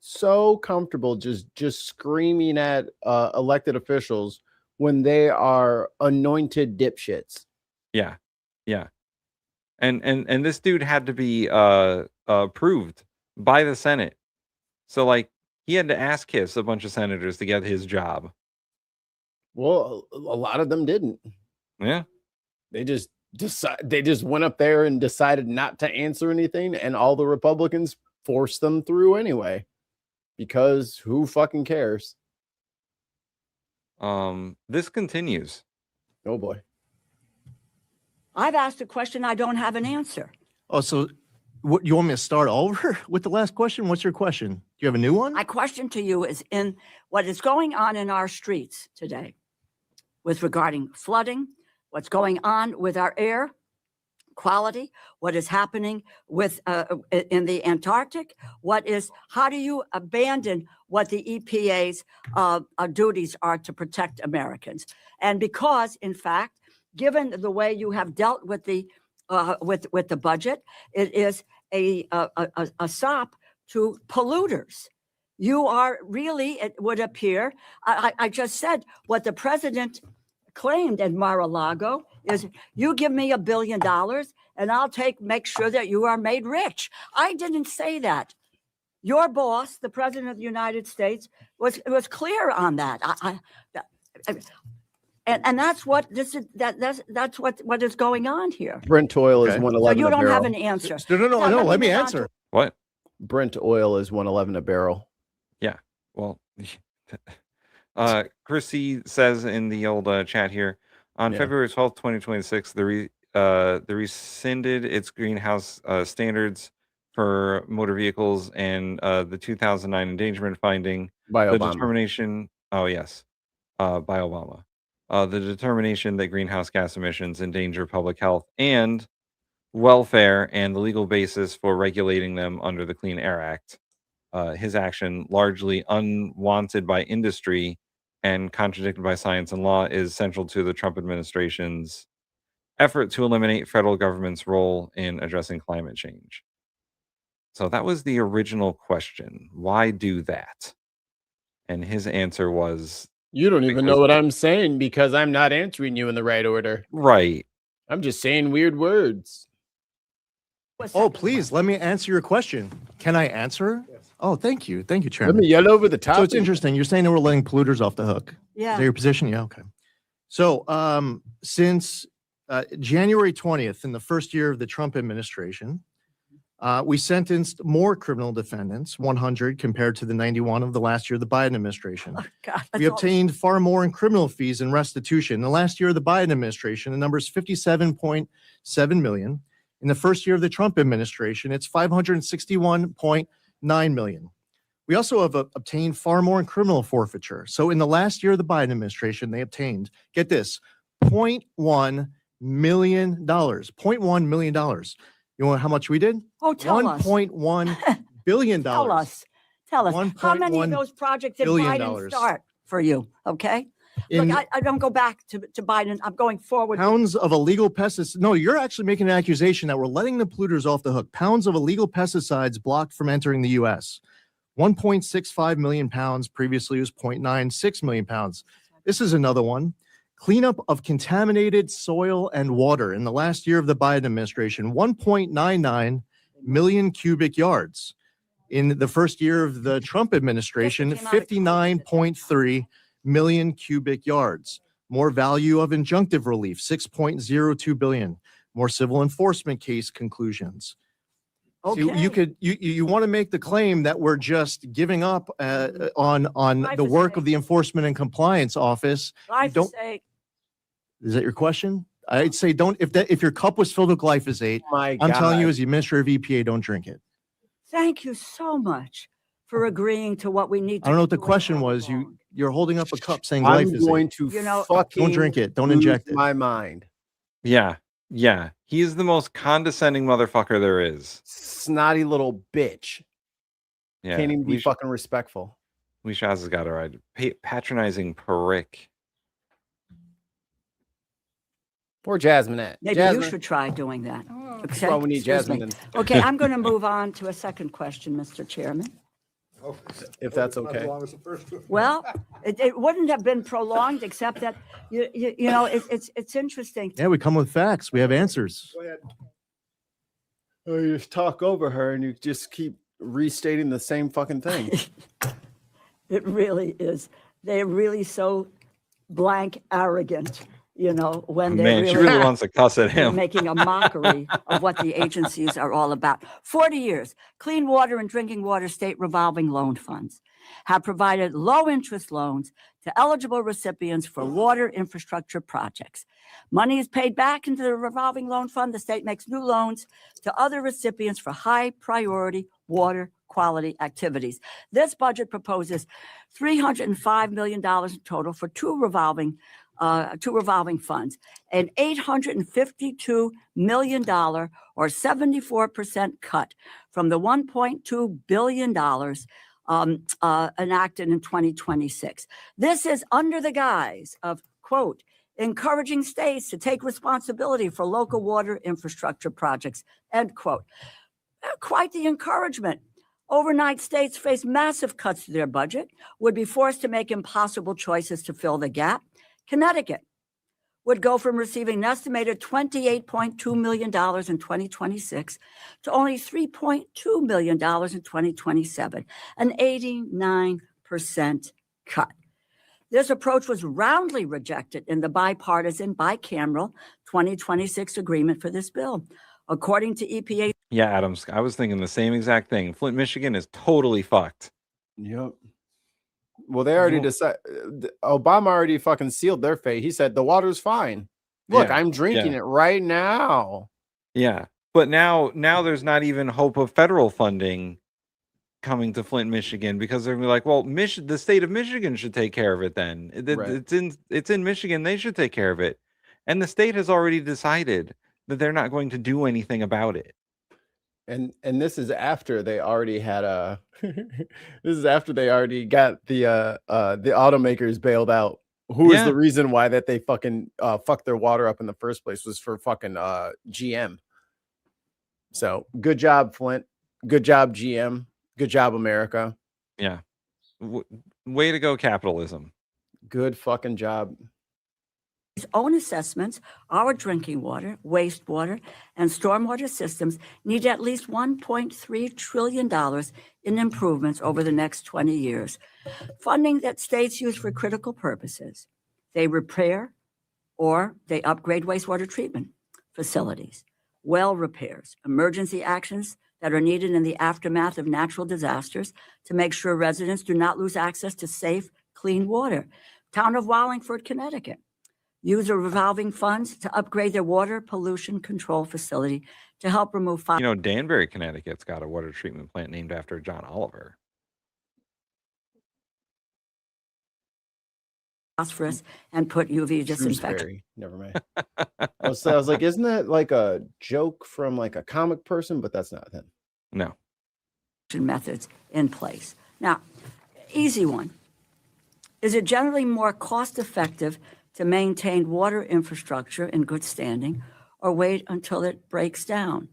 just screaming at elected officials when they are anointed dipshits. Yeah. Yeah. And this dude had to be approved by the Senate. So like he had to ass kiss a bunch of senators to get his job. Well, a lot of them didn't. Yeah. They just went up there and decided not to answer anything, and all the Republicans forced them through anyway. Because who fucking cares? This continues. Oh boy. I've asked a question, I don't have an answer. Oh, so what, you want me to start over with the last question? What's your question? Do you have a new one? My question to you is in what is going on in our streets today with regarding flooding, what's going on with our air quality, what is happening with in the Antarctic, how do you abandon what the EPA's duties are to protect Americans? And because, in fact, given the way you have dealt with the budget, it is a sop to polluters. You are really, it would appear, I just said what the president claimed at Mar-a-Lago is, you give me $1 billion and I'll make sure that you are made rich. I didn't say that. Your boss, the president of the United States, was clear on that. And that's what this is. That's what is going on here. Brent oil is Okay. 111. So you a don't barrel. have an answer. No. Let me answer. What? Brent oil is 111 a barrel. Yeah. Well, Chrissy says in the old chat here, on February 12th, 2026, the rescinded its greenhouse standards for motor vehicles and the 2009 endangerment finding. By the Obama. Determination. Oh, yes. By Obama. The determination that greenhouse gas emissions endanger public health and welfare and the legal basis for regulating them under the Clean Air Act. His action, largely unwanted by industry and contradicted by science and law, is central to the Trump administration's effort to eliminate federal government's role in addressing climate change. So that was the original question. Why do that? And his answer was, you don't even know what I'm saying because I'm not answering you in the right order. Right. I'm just saying weird words. Oh, please, let me answer your question. Can I answer? Yes. Oh, thank you. Thank you, Let Chairman. me yell over the top. So it's interesting. You're saying that we're letting polluters off the hook. Yeah. Is that your position? Yeah, okay. So since January 20th, in the first year of the Trump administration, we sentenced more criminal defendants, 100 compared to the 91 of the last year of the Biden administration. Oh, God, We obtained far more in criminal fees and restitution. In the last year of the Biden administration, the number is 57.7 million. In the first year of the Trump administration, it's 561.9 million. We also have obtained far more in criminal forfeiture. So in the last year of the Biden administration, they obtained, get this, $0.1 million. $0.1 million. You know how much we did? Oh, tell us. $1.1 billion. Tell us. How many of those projects did billion Biden dollars. start for you? Okay. In- Look, I don't go back to Biden. I'm going forward. Pounds of illegal pesticides. No, you're actually making an accusation that we're letting the polluters off the hook. Pounds of illegal pesticides blocked from entering the U.S. 1.65 million pounds. Previously, it was 0.96 million pounds. This is another one. Cleanup of contaminated soil and water. In the last year of the Biden administration, 1.99 million cubic yards. In the first year of the Trump administration, 59.3 million cubic yards. More value of injunctive relief, 6.02 billion. More civil enforcement case conclusions. Okay. See, you want to make the claim that we're just giving up on Life the is work safe. of the Enforcement and Compliance Office. Life Don't- is sake. Is that your question? I'd say don't. If your cup was filled with glyphosate, My I'm telling you, God. as the administrator of EPA, don't drink it. Thank you so much for agreeing to what we need to I don't know what be the doing question all was. along. You're holding up a cup saying I'm glyphosate. going to You know, fucking Don't drink it. Don't lose inject it. my mind. Yeah. Yeah. He's the most condescending motherfucker there is. Snotty little bitch. Yeah. Can't even be fucking respectful. Shaz has got it right. Patronizing prick. Poor Jasmine. Maybe Jasmine. you should try doing that. That's why we need Excuse me. Jasmine. Okay, I'm going to move on to a second question, Mr. Chairman. If that's okay. Well, it wouldn't have been prolonged, except that you know it's interesting. Yeah, we come with facts. We have answers. Oh, you just talk over her and you just keep restating the same fucking thing. It really is. They're really so blank arrogant, you know, when they're Man, she really wants to cuss at him. making a mockery of what the agencies are all about. 40 years, Clean Water and Drinking Water State Revolving Loan Funds have provided low-interest loans to eligible recipients for water infrastructure projects. Money is paid back into the revolving loan fund. The state makes new loans to other recipients for high-priority water quality activities. This budget proposes $305 million in total for two revolving funds, an $852 million or 74% cut from the $1.2 billion enacted in 2026. This is under the guise of, quote, encouraging states to take responsibility for local water infrastructure projects, end quote. Quite the encouragement. Overnight, states face massive cuts to their budget, would be forced to make impossible choices to fill the gap. Connecticut would go from receiving an estimated $28.2 million in 2026 to only $3.2 million in 2027, an 89% cut. This approach was roundly rejected in the bipartisan, bicameral 2026 agreement for this bill. According to EPA. Yeah, Adams. I was thinking the same exact thing. Flint, Michigan is totally fucked. Yep. Well, they already decided. Obama already fucking sealed their fate. He said the water's fine. Look, Yeah, I'm drinking yeah. it right now. Yeah. But now there's not even hope of federal funding coming to Flint, Michigan, because they're gonna be like, well, the state of Michigan should take care of it then. Right. It's in Michigan, they should take care of it. And the state has already decided that they're not going to do anything about it. And this is after they already had a this is after they already got the automakers bailed out. Who is Yeah. the reason why that they fucking fucked their water up in the first place was for fucking GM. So good job, Flint. Good job, GM. Good job, America. Yeah. Way to go, capitalism. Good fucking job. His own assessments, our drinking water, wastewater, and stormwater systems need at least $1.3 trillion in improvements over the next 20 years. Funding that states use for critical purposes. They repair or they upgrade wastewater treatment facilities, well repairs, emergency actions that are needed in the aftermath of natural disasters to make sure residents do not lose access to safe, clean water. Town of Wallingford, Connecticut. Use the revolving funds to upgrade their water pollution control facility to help remove Danbury, Connecticut's got a water treatment plant named after John Oliver. phosphorus and put UV disinfectant. Shrewsbury. Never mind. I was like, isn't that like a joke from like a comic person? But that's not him. No. Methods in place. Now, easy one. Is it generally more cost effective to maintain water infrastructure in good standing or wait until it breaks down?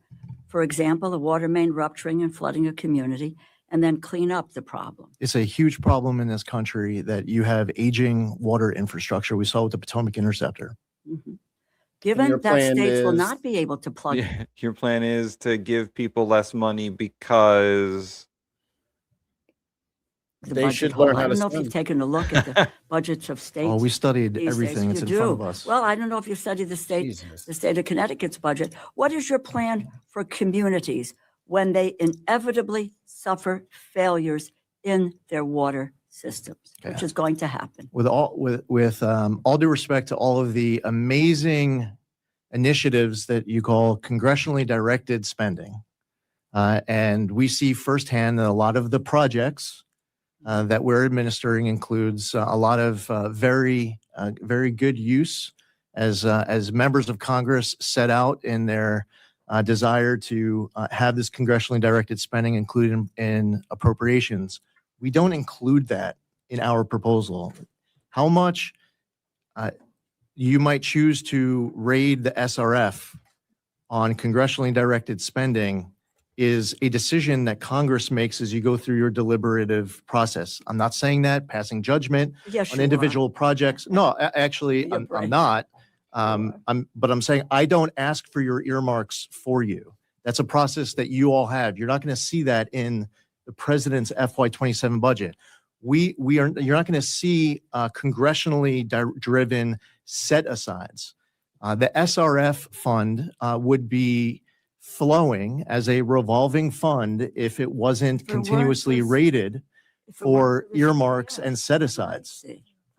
For example, a water main rupturing and flooding a community and then clean up the problem. It's a huge problem in this country that you have aging water infrastructure. We saw with the Potomac Interceptor. Mm-hmm. Given that states will not be able to plug. Yeah, your plan is to give people less money because they should learn how to I don't know if you've taken a look at the budgets of states. Oh, we studied these everything days. that's You in front do. of us. Well, I don't know if you studied the state of Connecticut's budget. What is your plan for communities when they inevitably suffer failures in their water systems, which is going to happen? With all due respect to all of the amazing initiatives that you call congressionally directed spending. And we see firsthand that a lot of the projects that we're administering includes a lot of very good use as members of Congress set out in their desire to have this congressionally directed spending included in appropriations. We don't include that in our proposal. How much you might choose to raid the SRF on congressionally directed spending is a decision that Congress makes as you go through your deliberative process. I'm not saying that, passing judgment Yes, on you are. individual projects. No, actually, You're I'm right. not. But I'm saying I don't ask for your earmarks for you. That's a process that you all have. You're not going to see that in the president's FY27 budget. You're not going to see congressionally driven set asides. The SRF fund would be flowing as a revolving fund if it wasn't continuously rated for earmarks and set asides.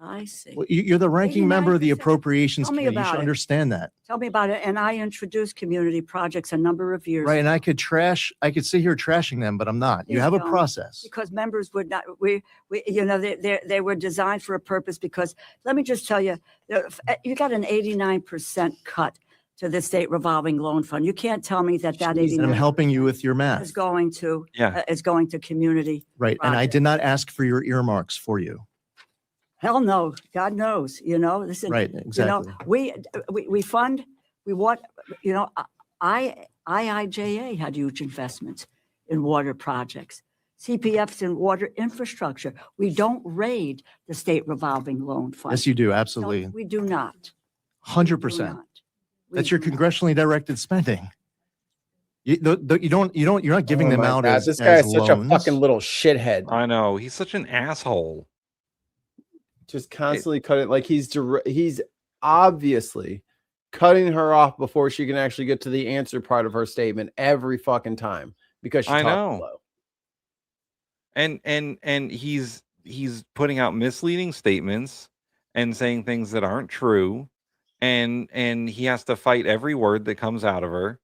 I see. Well, you're the ranking member of the Appropriations Tell me Committee. You about should it. understand that. Tell me about it. And I introduced community projects a number of years Right. And ago. I could sit here trashing them, but I'm not. You Please have a don't, process. because members would not, they were designed for a purpose, because let me just tell you, you got an 89% cut to the state revolving loan fund. You can't tell me that And 89 I'm helping you with your is math. going to, community. Right. And I did not ask for your earmarks for you. Hell no, God knows, listen. Right, exactly. We fund, IIJA had huge investments in water projects, CPFs in water infrastructure. We don't raid the state revolving loan fund. Yes, you do. No, Absolutely. we do not. 100%. That's your congressionally directed spending. You're not giving Oh them my out God, as this guy is such loans. a fucking little shithead. I know. He's such an asshole. Just constantly cutting, like he's obviously cutting her off before she can actually get to the answer part of her statement every fucking time because she I talks know. slow. And he's putting out misleading statements and saying things that aren't true, and he has to fight every word that comes out of her.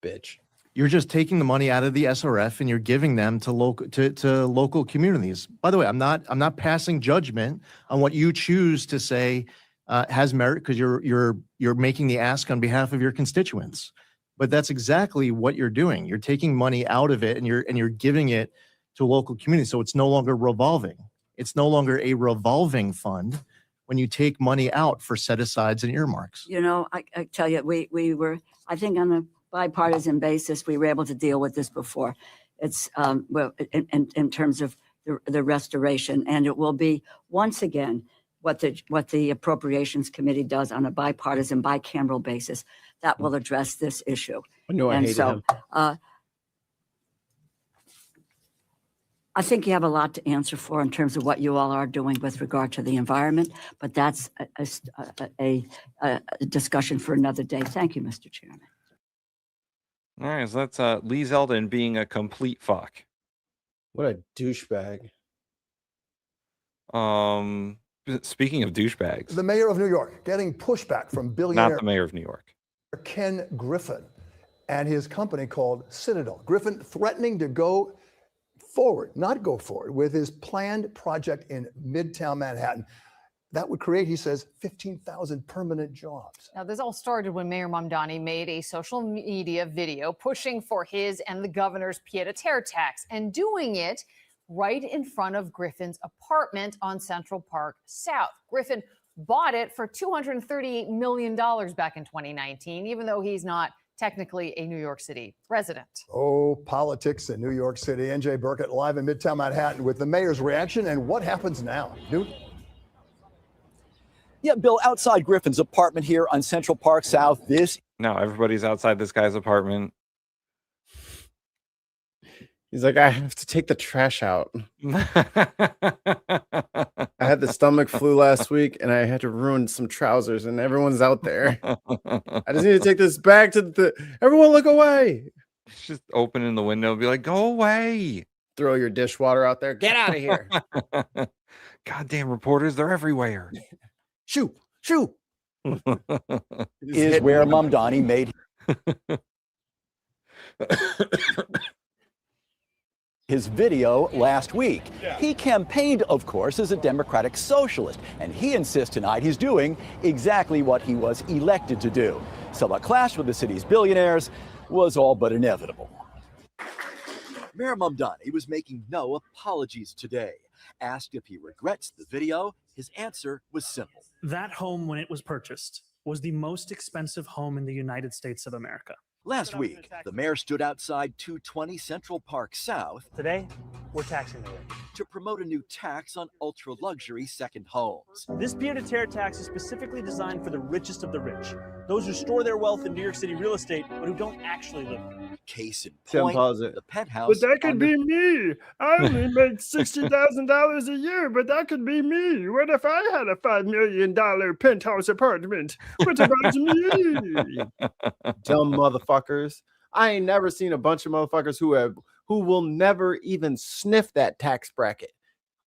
Bitch. You're just taking the money out of the SRF and you're giving them to local communities. By the way, I'm not passing judgment on what you choose to say has merit, because you're making the ask on behalf of your constituents. But that's exactly what you're doing. You're taking money out of it and you're giving it to local communities. So it's no longer revolving. It's no longer a revolving fund when you take money out for set asides and earmarks. I tell you, we were, I think, on a bipartisan basis, we were able to deal with this before. It's in terms of the restoration, and it will be once again what the Appropriations Committee does on a bipartisan, bicameral basis that will address this issue. I know I And hated so, him. I think you have a lot to answer for in terms of what you all are doing with regard to the environment, but that's a discussion for another day. Thank you, Mr. Chairman. All right, so that's Lee Zeldin being a complete fuck. What a douchebag. Speaking of douchebags, The mayor of New York getting pushback from billionaire not the mayor of New York. Ken Griffin and his company called Citadel. Griffin threatening to not go forward with his planned project in Midtown Manhattan. That would create, he says, 15,000 permanent jobs. Now, this all started when Mayor Mamdani made a social media video pushing for his and the governor's pied-à-terre tax, and doing it right in front of Griffin's apartment on Central Park South. Griffin bought it for $238 million back in 2019, even though he's not technically a New York City resident. Oh, politics in New York City. NJ Burkett live in Midtown Manhattan with the mayor's reaction and what happens now. Yeah, Bill, outside Griffin's apartment here on Central Park South, Now everybody's outside this guy's apartment. He's like, I have to take the trash out. I had the stomach flu last week and I had to ruin some trousers and everyone's out there. I just need to take this bag to everyone look away. It's just opening the window and be like, go away. Throw your dishwater out there. Get out of here. Goddamn reporters, they're everywhere. Shoo, shoo, is hit where one. Mamdani made his video last week. He campaigned, of course, as a Democratic socialist, and he insists tonight he's doing exactly what he was elected to do. So a clash with the city's billionaires was all but inevitable. Mayor Mamdani was making no apologies today. Asked if he regrets the video, his answer was simple. That home, when it was purchased, was the most expensive home in the United States of America. Last week, the mayor stood outside 220 Central Park South. Today, we're taxing the rich. To promote a new tax on ultra-luxury second homes. This pied-à-terre tax is specifically designed for the richest of the rich, those who store their wealth in New York City real estate, but who don't actually live there. Case in Tim, point, pause it. the penthouse. But that could be me. I only make $60,000 a year, but that could be me. What if I had a $5 million penthouse apartment? What about me? Dumb motherfuckers. I ain't never seen a bunch of motherfuckers who will never even sniff that tax bracket.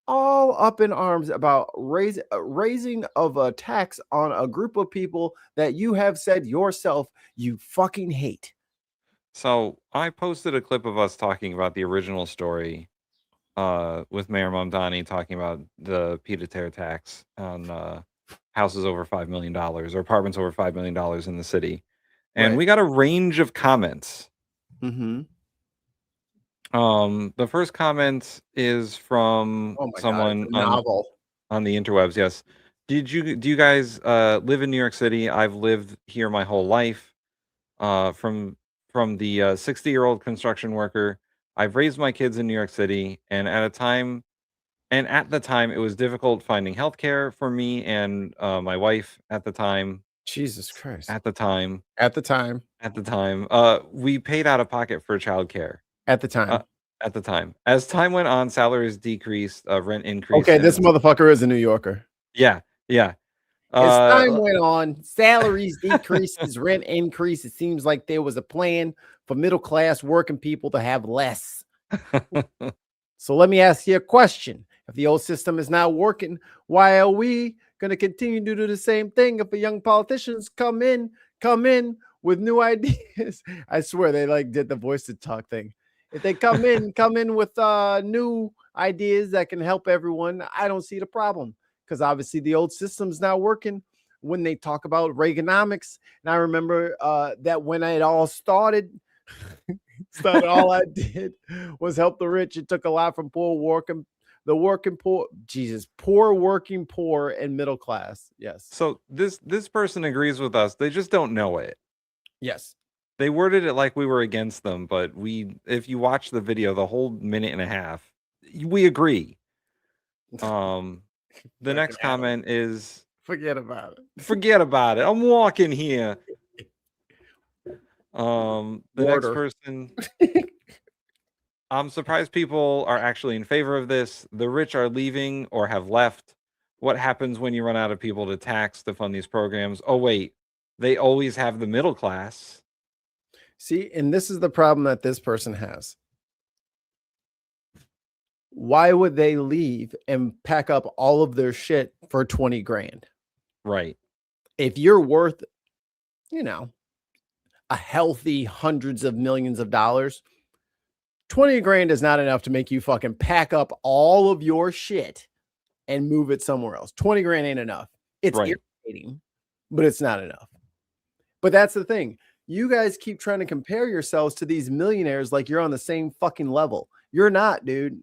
All up in arms about raising of a tax on a group of people that you have said yourself you fucking hate. So I posted a clip of us talking about the original story with Mayor Mamdani talking about the pied-à-terre tax on houses over $5 million or apartments over $5 million in the city. And Right. we got a range of comments. Mm-hmm. The first comment is from Oh my someone God, it's a novel. on the interwebs. Yes. Do you guys live in New York City? I've lived here my whole life. From the 60-year-old construction worker. I've raised my kids in New York City, and at the time it was difficult finding healthcare for me and my wife at the time. Jesus Christ. At the time, we paid out of pocket for childcare. At the time. As time went on, salaries decreased, rent increased. Okay, this motherfucker is a New Yorker. Yeah. As time went on, salaries decreases, rent increase. It seems like there was a plan for middle class working people to have less. So let me ask you a question. If the old system is not working, why are we going to continue to do the same thing if the young politicians come in with new ideas? I swear they did the voice to talk thing. If they come in with new ideas that can help everyone, I don't see the problem. Because obviously the old system's not working when they talk about Reaganomics. And I remember that when it all started, all I did was help the rich. It took a lot from poor working poor and middle class. Yes. So this person agrees with us. They just don't know it. Yes. They worded it like we were against them, but if you watch the video, the whole minute and a half, we agree. The next comment is forget about it. I'm walking here. The next person, I'm surprised people are actually in favor of this. The rich are leaving or have left. What happens when you run out of people to tax to fund these programs? Oh, wait, they always have the middle class. See, and this is the problem that this person has. Why would they leave and pack up all of their shit for 20 grand? Right. If you're worth, a healthy hundreds of millions of dollars, 20 grand is not enough to make you fucking pack up all of your shit and move it somewhere else. 20 grand ain't enough. It's irritating, but it's not enough. But that's the thing. You guys keep trying to compare yourselves to these millionaires like you're on the same fucking level. You're not, dude.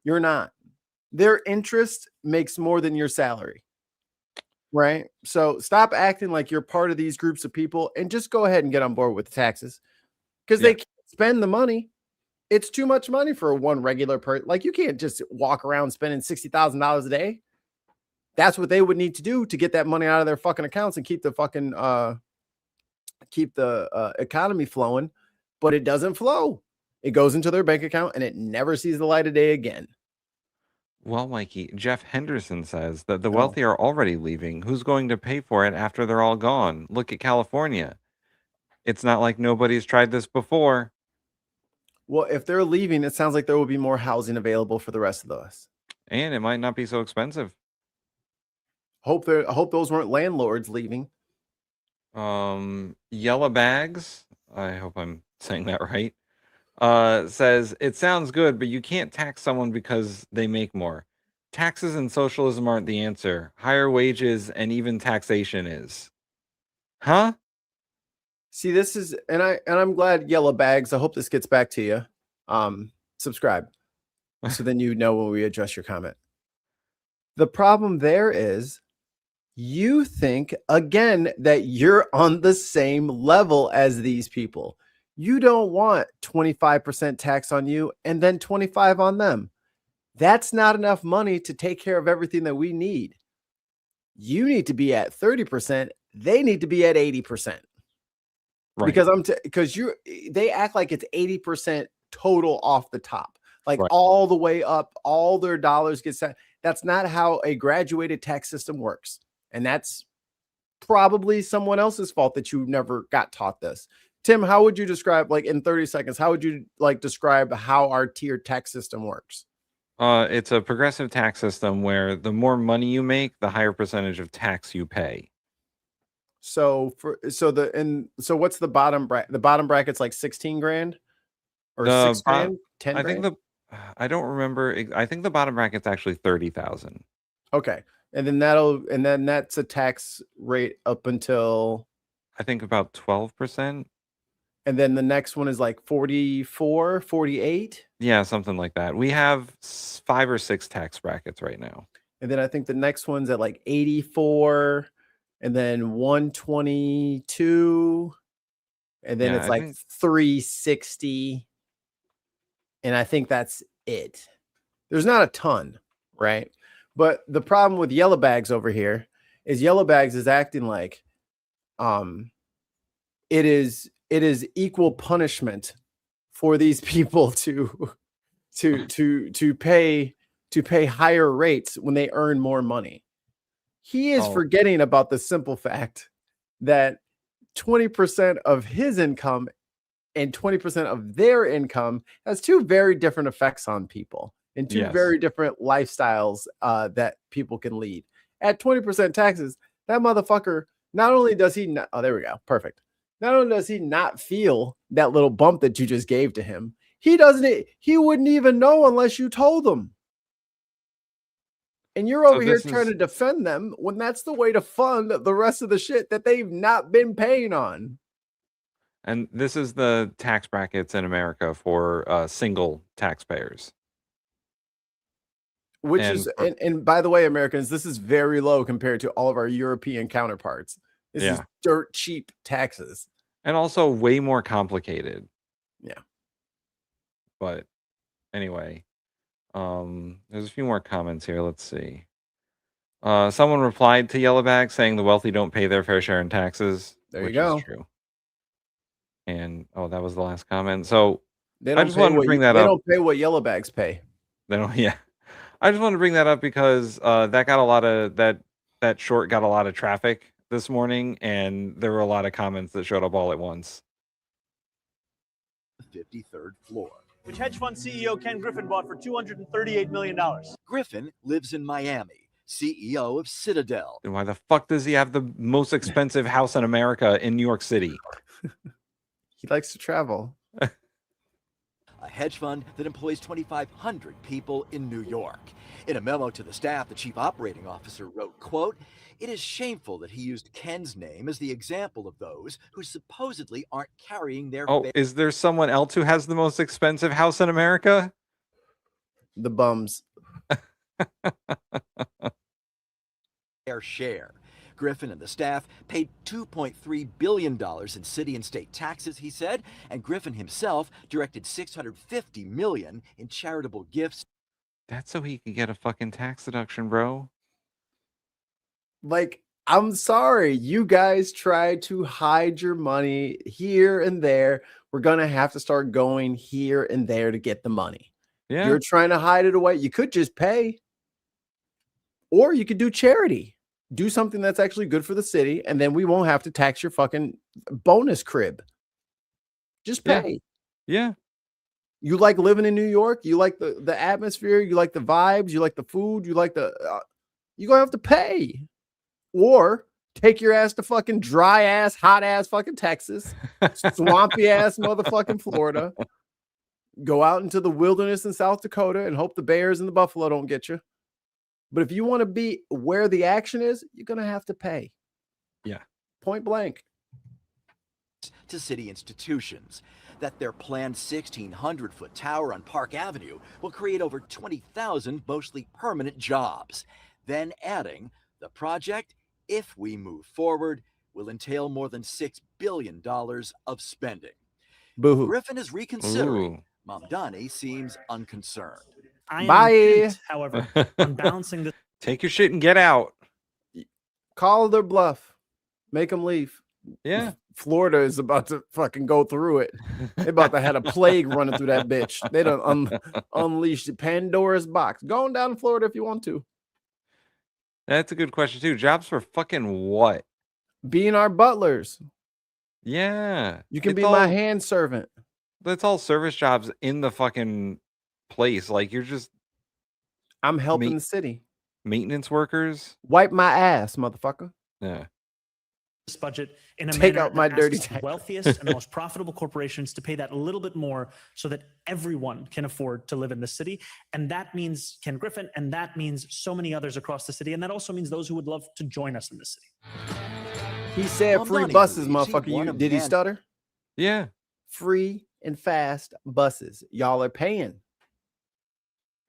You're not. Their interest makes more than your salary. Right? So stop acting like you're part of these groups of people and just go ahead and get on board with the taxes. Because they can't spend the money. It's too much money for one regular person. Like, you can't just walk around spending $60,000 a day. That's what they would need to do to get that money out of their fucking accounts and keep the fucking economy flowing. But it doesn't flow. It goes into their bank account and it never sees the light of day again. Well, Mikey, Jeff Henderson says that the wealthy are already leaving. Who's going to pay for it after they're all gone? Look at California. It's not like nobody's tried this before. Well, if they're leaving, it sounds like there will be more housing available for the rest of us. And it might not be so expensive. Hope those weren't landlords leaving. Yellow Bags, I hope I'm saying that right, says, it sounds good, but you can't tax someone because they make more. Taxes and socialism aren't the answer. Higher wages and even taxation is. Huh? See, this is, and I'm glad, Yellow Bags, I hope this gets back to you. Subscribe. So then you know when we address your comment. The problem there is you think, again, that you're on the same level as these people. You don't want 25% tax on you and then 25 on them. That's not enough money to take care of everything that we need. You need to be at 30%. They need to be at 80%. Right. Because they act like it's 80% total off the top, like all the way up, all their dollars get sent. That's not how a graduated tax system works. And that's probably someone else's fault that you never got taught this. Tim, how would you describe, like in 30 seconds, how would you describe how our tiered tax system works? It's a progressive tax system where the more money you make, the higher percentage of tax you pay. So what's the bottom bracket? The bottom bracket's like 16 grand or 6 grand, 10 grand? I don't remember. I think the bottom bracket's actually 30,000. Okay. And then that's a tax rate up until I think about 12%. And then the next one is like 44, 48. Yeah, something like that. We have 5 or 6 tax brackets right now. And then I think the next one's at like 84. And then 122, and then it's like 360. And I think that's it. There's not a ton, right? But the problem with Yellow Bags over here is Yellow Bags is acting like it is equal punishment for these people to pay higher rates when they earn more money. He is forgetting about the simple fact that 20% of his income and 20% of their income has two very different effects on people and two very different lifestyles that people can lead. At 20% taxes, that motherfucker, not only does he not, oh, there we go. Perfect. Not only does he not feel that little bump that you just gave to him, he wouldn't even know unless you told him. And you're over here trying to defend them when that's the way to fund the rest of the shit that they've not been paying on. And this is the tax brackets in America for single taxpayers. And by the way, Americans, this is very low compared to all of our European counterparts. This is dirt cheap taxes. And also way more complicated. Yeah. But anyway. There's a few more comments here. Let's see. Someone replied to Yellow Bag saying the wealthy don't pay their fair share in taxes. There you go. Is true. And that was the last comment. So I just wanted to bring that up. They don't pay what Yellow Bags pay. They don't. Yeah. I just wanted to bring that up because that got a lot of that short got a lot of traffic this morning, and there were a lot of comments that showed up all at once. 53rd floor. Which hedge fund CEO Ken Griffin bought for $238 million. Griffin lives in Miami, CEO of Citadel. And why the fuck does he have the most expensive house in America in New York City? He likes to travel. A hedge fund that employs 2,500 people in New York. In a memo to the staff, the chief operating officer wrote, quote, "It is shameful that he used Ken's name as the example of those who supposedly aren't carrying their... is there someone else who has the most expensive house in America? The bums. Their share. Griffin and the staff paid $2.3 billion in city and state taxes, he said, and Griffin himself directed $650 million in charitable gifts. That's so he could get a fucking tax deduction, bro. Like, I'm sorry, you guys tried to hide your money here and there. We're going to have to start going here and there to get the money. Yeah. You're trying to hide it away. You could just pay. Or you could do charity. Do something that's actually good for the city, and then we won't have to tax your fucking bonus crib. Just pay. Yeah. You like living in New York? You like the atmosphere? You like the vibes? You like the food? You like the... you're going to have to pay. Or take your ass to fucking dry ass, hot ass fucking Texas, swampy ass motherfucking Florida. Go out into the wilderness in South Dakota and hope the bears and the buffalo don't get you. But if you want to be where the action is, you're going to have to pay. Yeah. Point blank. To city institutions that their planned 1,600-foot tower on Park Avenue will create over 20,000 mostly permanent jobs. Then adding, the project, if we move forward, will entail more than $6 billion of spending. Boo-hoo. Griffin is reconsidering. Ooh. Mamdani seems unconcerned. I am Bye. intent, however, on balancing the Take your shit and get out. Call their bluff. Make them leave. Yeah. Florida is about to fucking go through it. They about to have a plague running through that bitch. They done unleashed Pandora's box. Go on down to Florida if you want to. That's a good question too. Jobs for fucking what? Being our butlers. Yeah. You can It's be all- my hand servant. That's all service jobs in the fucking place. Like you're just I'm helping Ma- the city. maintenance workers. Wipe my ass, motherfucker. Yeah. this budget in a Take manner out my that dirty asks the tax. wealthiest and the most profitable corporations to pay that a little bit more so that everyone can afford to live in the city. And that means Ken Griffin, and that means so many others across the city. And that also means those who would love to join us in the city. He said free Mamdani buses, believes he motherfucker. won You, a did he man- stutter? Yeah. Free and fast buses. Y'all are paying.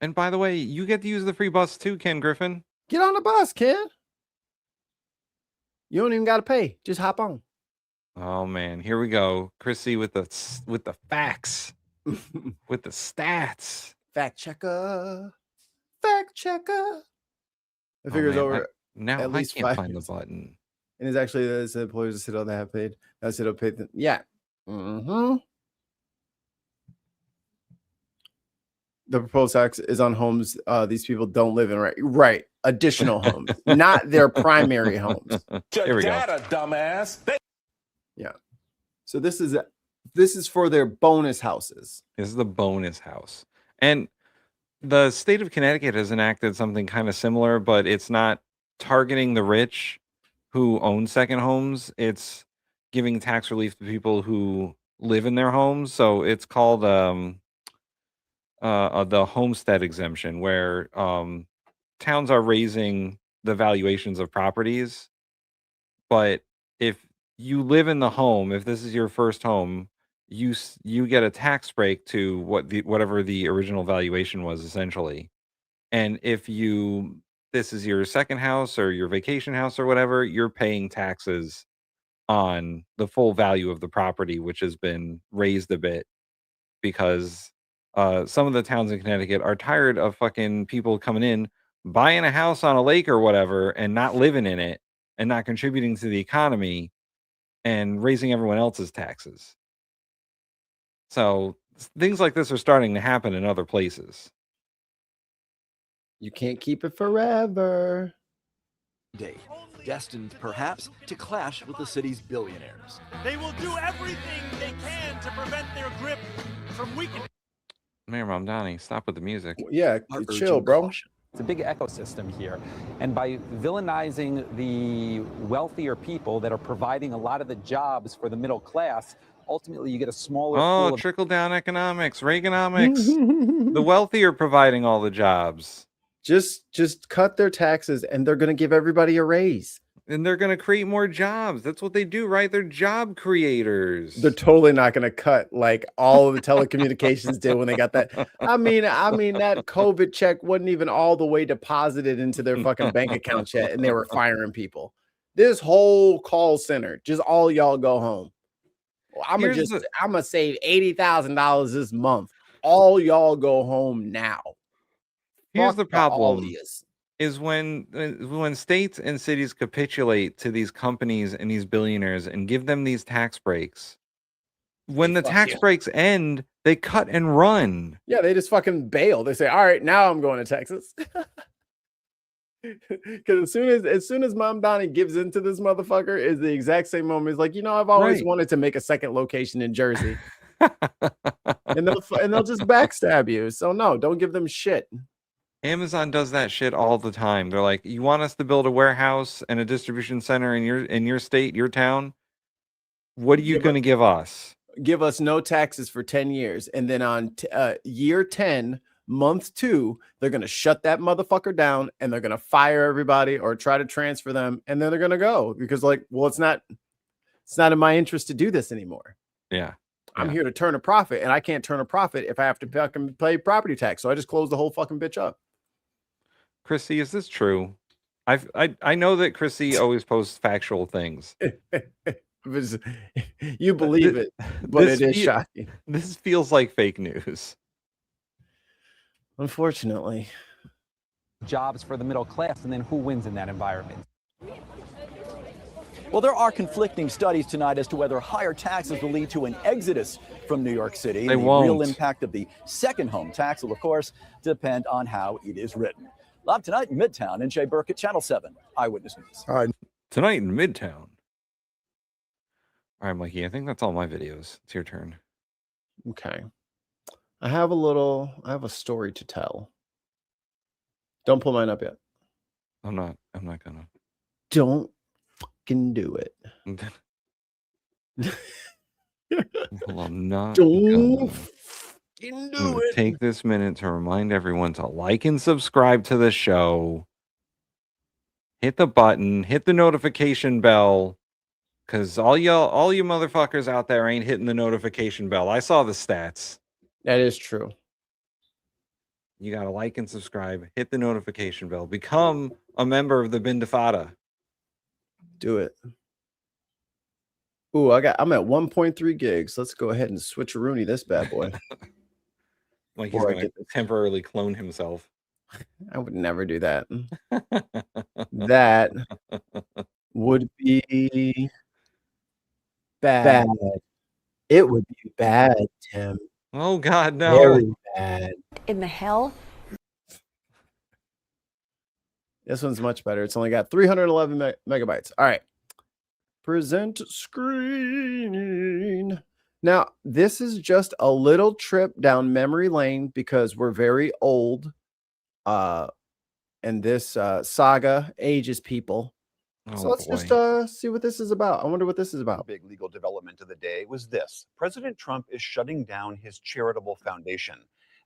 And by the way, you get to use the free bus too, Ken Griffin. Get on the bus, Ken. You don't even got to pay. Just hop on. Oh man, here we go. Chrissy with the facts, with the stats. Fact checker. Fact checker. The figure's man, over. Now at I least can't 5 find the years. button. And it's actually the employers that sit on that have paid. That's it. Paid. Yeah. Mm-hmm. The proposed tax is on homes these people don't live in. Right. Additional homes, not their primary homes. Here we go. dumbass. Yeah. So this is for their bonus houses. This is the bonus house. And the state of Connecticut has enacted something kind of similar, but it's not targeting the rich who own second homes. It's giving tax relief to people who live in their homes. So it's called the homestead exemption, where towns are raising the valuations of properties. But if you live in the home, if this is your first home, you get a tax break to whatever the original valuation was, essentially. And if this is your second house or your vacation house or whatever, you're paying taxes on the full value of the property, which has been raised a bit because some of the towns in Connecticut are tired of fucking people coming in, buying a house on a lake or whatever and not living in it and not contributing to the economy and raising everyone else's taxes. So things like this are starting to happen in other places. You can't keep it forever. Day, destined perhaps to clash with the city's billionaires. They will do everything they can to prevent their grip from weakening. Mayor Mamdani, stop with the music. Yeah, Are chill, urging bro. caution. It's a big ecosystem here. And by villainizing the wealthier people that are providing a lot of the jobs for the middle class, ultimately you get a smaller Oh, pool of trickle down economics, Reaganomics. The wealthy are providing all the jobs. Just cut their taxes and they're going to give everybody a raise. And they're going to create more jobs. That's what they do, right? They're job creators. They're totally not going to cut like all of the telecommunications did when they got that. I mean, that COVID check wasn't even all the way deposited into their fucking bank accounts yet, and they were firing people. This whole call center, just all y'all go home. I'm gonna save $80,000 this month. All y'all go home now. Here's Fuck the the all problem: yous. is when states and cities capitulate to these companies and these billionaires and give them these tax breaks. When the Fuck tax you. breaks end, they cut and run. Yeah, they just fucking bail. They say, "All right, now I'm going to Texas." Because as soon as Mom Donnie gives into this motherfucker, is the exact same moment. It's like, I've always Right. wanted to make a second location in Jersey, and they'll just backstab you. So no, don't give them shit. Amazon does that shit all the time. They're like, you want us to build a warehouse and a distribution center in your state, your town? What are you going to give us? Give us no taxes for 10 years. And then on year 10, month 2, they're going to shut that motherfucker down and they're going to fire everybody or try to transfer them. And then they're going to go because like, well, it's not in my interest to do this anymore. Yeah. I'm here to turn a profit and I can't turn a profit if I have to fucking pay property tax. So I just close the whole fucking bitch up. Chrissy, is this true? I know that Chrissy always posts factual things. You believe it, but it is shocking. This feels like fake news. Unfortunately. Jobs for the middle class, and then who wins in that environment? Well, there are conflicting studies tonight as to whether higher taxes will lead to an exodus from New York City. They the won't. real impact of the second home tax will, of course, depend on how it is written. Live tonight in Midtown, N.J. Burkett, Channel 7, Eyewitness News. All right. Tonight in Midtown. All right, Mikey, I think that's all my videos. It's your turn. Okay. I have a story to tell. Don't pull mine up yet. I'm not gonna. Don't fucking do it. Well, I'm not. Don't fucking do it. Take this minute to remind everyone to like and subscribe to the show. Hit the button, hit the notification bell. Because all you motherfuckers out there ain't hitting the notification bell. I saw the stats. That is true. You got to like and subscribe. Hit the notification bell. Become a member of the Bindafada. Do it. Ooh, I'm at 1.3 gigs. Let's go ahead and switcheroonie this bad boy. Like he's going to temporarily clone himself. I would never do that. That would be bad. It would be bad, Tim. Oh, God, no. Very bad. In the hell? This one's much better. It's only got 311 megabytes. All right. Present screen. Now, this is just a little trip down memory lane because we're very old. And this saga ages people. So let's just see what this is about. I wonder what this is about. Big legal development of the day was this. President Trump is shutting down his charitable foundation.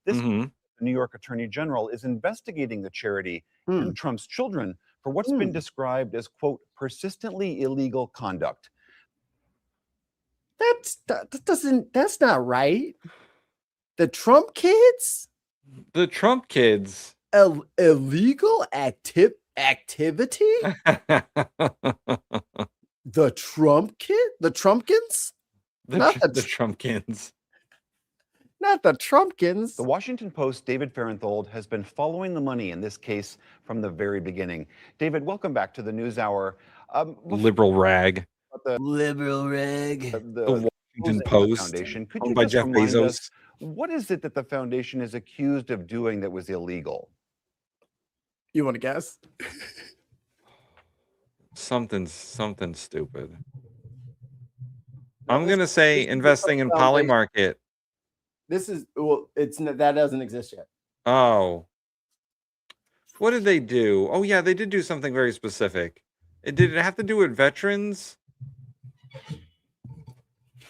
This the New York Attorney General is investigating the charity and Trump's children for what's been described as, quote, persistently illegal conduct. That's not right. The Trump kids? The Trump kids. Illegal activity? The Trump kid? The Trumpkins? The Trumpkins. Not the Trumpkins. The Washington Post's David Fahrenthold has been following the money in this case from the very beginning. David, welcome back to the NewsHour. Liberal rag. Liberal rag. The Washington Post. Foundation. Could owned you by just Jeff remind Bezos. us, what is it that the foundation is accused of doing that was illegal? You want to guess? Something stupid. I'm gonna say investing in Polymarket. This is that doesn't exist yet. Oh. What did they do? Oh yeah, they did do something very specific. Did it have to do with veterans?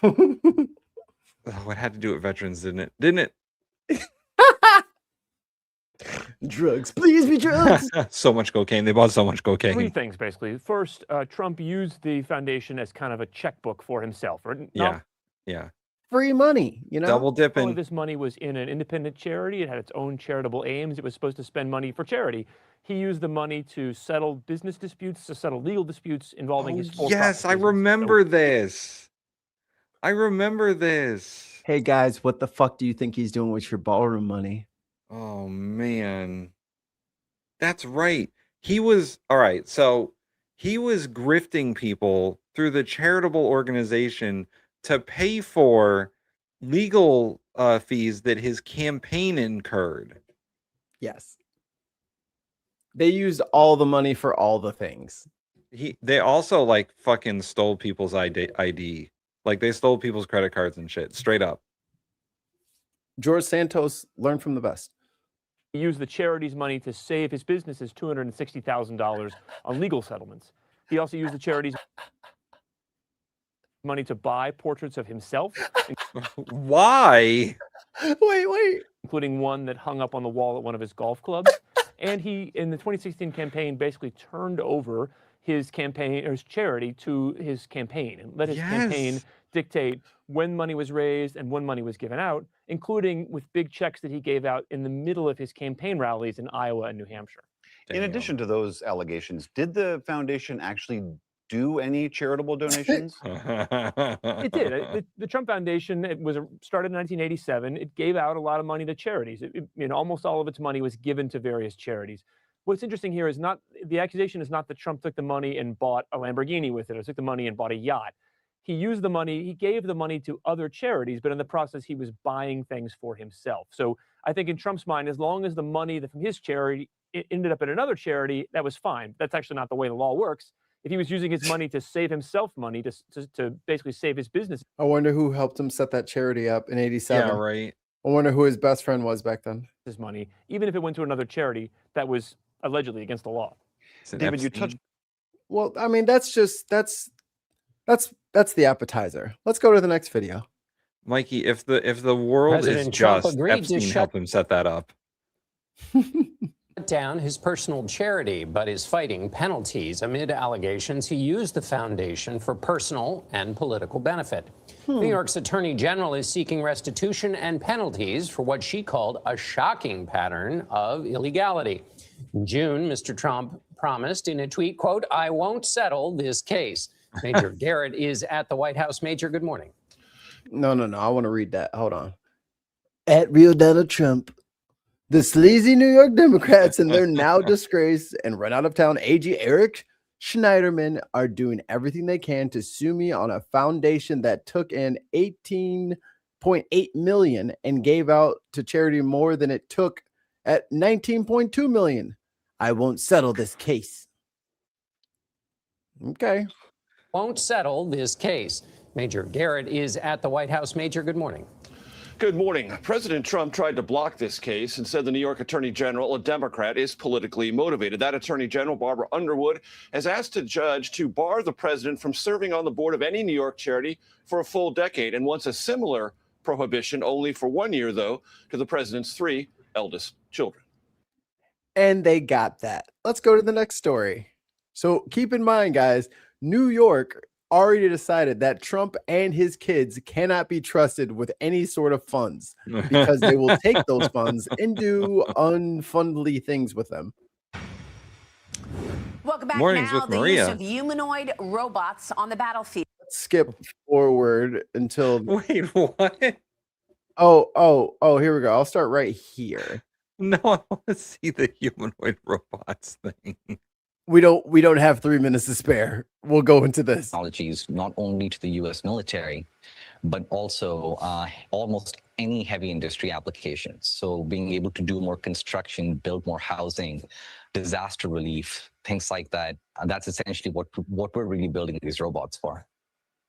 Oh, it had to do with veterans, didn't it? Didn't it? Drugs, please be drugs. So much cocaine. They bought so much cocaine. Three things, basically. First, Trump used the foundation as kind of a checkbook for himself. Yeah. Free money, Double dipping. This money was in an independent charity. It had its own charitable aims. It was supposed to spend money for charity. He used the money to settle business disputes, to settle legal disputes involving his full. Yes, I remember this. I remember this. Hey guys, what the fuck do you think he's doing with your ballroom money? Oh man. That's right. He was all right. So he was grifting people through the charitable organization to pay for legal fees that his campaign incurred. Yes. They used all the money for all the things. They also like fucking stole people's ID. Like they stole people's credit cards and shit. Straight up. George Santos learned from the best. He used the charity's money to save his businesses $260,000 on legal settlements. He also used the charity's money to buy portraits of himself. Why? Wait. Including one that hung up on the wall at one of his golf clubs. And he, in the 2016 campaign, basically turned over his campaign or his charity to his campaign and let his campaign dictate when money was raised and when money was given out, including with big checks that he gave out in the middle of his campaign rallies in Iowa and New Hampshire. In addition to those allegations, did the foundation actually do any charitable donations? It did. The Trump Foundation, it was started in 1987. It gave out a lot of money to charities. Almost all of its money was given to various charities. What's interesting here is not the accusation is not that Trump took the money and bought a Lamborghini with it or took the money and bought a yacht. He used the money, he gave the money to other charities, but in the process, he was buying things for himself. So I think in Trump's mind, as long as the money from his charity ended up in another charity, that was fine. That's actually not the way the law works. If he was using his money to save himself money, to basically save his business. I wonder who helped him set that charity up in '87. Yeah, right. I wonder who his best friend was back then. His money, even if it went to another charity that was allegedly against the law. David, you touched. Well, I mean, that's the appetizer. Let's go to the next video. Mikey, if the world President is Trump just, agreed to Epstein shut helped him set that up. down his personal charity, but is fighting penalties amid allegations he used the foundation for personal and political benefit. New York's Attorney General is seeking restitution and penalties for what she called a shocking pattern of illegality. In June, Mr. Trump promised in a tweet, quote, "I won't settle this case." Major Garrett is at the White House. Major, good morning. No. I want to read that. Hold on. At Real Donald Trump, the sleazy New York Democrats and their now disgraced and run out of town AG Eric Schneiderman are doing everything they can to sue me on a foundation that took in $18.8 million and gave out to charity more than it took at $19.2 million. I won't settle this case. Okay. Won't settle this case. Major Garrett is at the White House. Major, good morning. Good morning. President Trump tried to block this case and said the New York Attorney General, a Democrat, is politically motivated. That Attorney General, Barbara Underwood, has asked a judge to bar the president from serving on the board of any New York charity for a full decade and wants a similar prohibition, only for 1 year, though, to the president's 3 eldest children. And they got that. Let's go to the next story. So keep in mind, guys, New York already decided that Trump and his kids cannot be trusted with any sort of funds because they will take those funds and do unfundly things with them. Welcome back. Mornings now, with the Maria. use of humanoid robots on the battlefield. Let's skip forward until. Wait, what? Oh, here we go. I'll start right here. No, I want to see the humanoid robots thing. We don't have 3 minutes to spare. We'll go into this. Technologies not only to the U.S. military, but also almost any heavy industry applications. So being able to do more construction, build more housing, disaster relief, things like that. That's essentially what we're really building these robots for.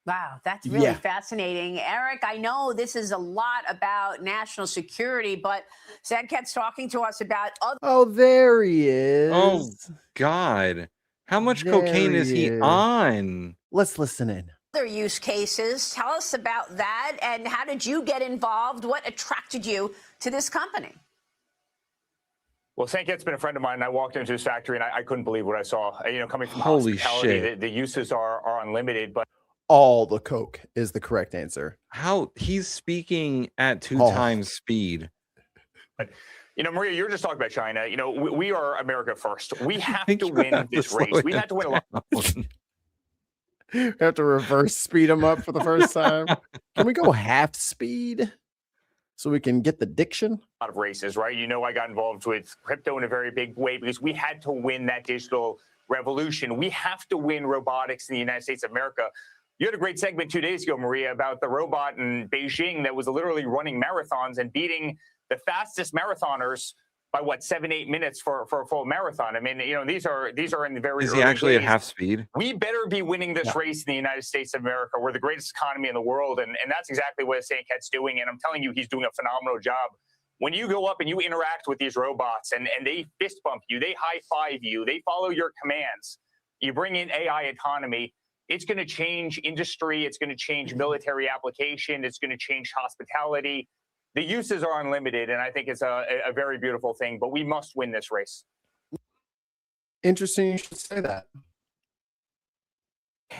Wow, that's really fascinating. Eric, I know this is a lot about national security, but Sadket's talking to us about other... Oh, there he is. Oh, God. How much cocaine is he on? Let's listen in. other use cases. Tell us about that, and how did you get involved? What attracted you to this company? Well, Sanket's been a friend of mine, and I walked into his factory, and I couldn't believe what I saw. You know, coming from Holy hospitality, shit. the uses are unlimited, but All the coke is the correct answer. How he's speaking at 2 times speed. you know, Maria, you're just talking about China. You know, we are America first. We have to win this race. We have to win a lot. We have to reverse speed them up for the first time. Can we go half speed so we can get the diction? A lot of races, right? You know, I got involved with crypto in a very big way because we had to win that digital revolution. We have to win robotics in the United States of America. You had a great segment 2 days ago, Maria, about the robot in Beijing that was literally running marathons and beating the fastest marathoners by 7-8 minutes for a full marathon. I mean, you know, these are in the very Is he early actually days. at half speed? We better be winning this race in the United States of America. We're the greatest economy in the world, and that's exactly what Sanket's doing. And I'm telling you, he's doing a phenomenal job When you go up and you interact with these robots and they fist bump you, they high five you, they follow your commands, you bring in AI autonomy, it's going to change industry, it's going to change military application, it's going to change hospitality. The uses are unlimited, and I think it's a very beautiful thing, but we must win this race. Interesting you should say that.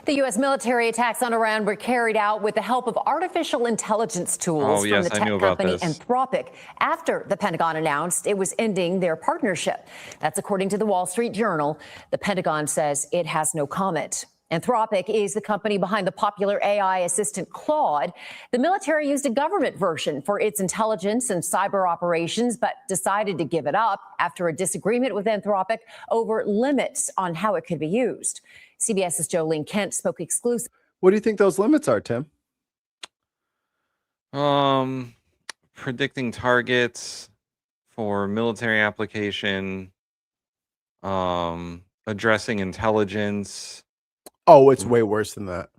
The U.S. military attacks on Iran were carried out with the help of artificial intelligence tools from the tech company Anthropic after the Pentagon announced it was ending their partnership. That's according to the Wall Street Journal. The Pentagon says it has no comment. Anthropic is the company behind the popular AI assistant Claude. The military used a government version for its intelligence and cyber operations, but decided to give it up after a disagreement with Anthropic over limits on how it could be used. CBS's Jolene Kent spoke exclusively. What do you think those limits are, Tim? Predicting targets for military application, addressing intelligence. Oh, it's way worse than that.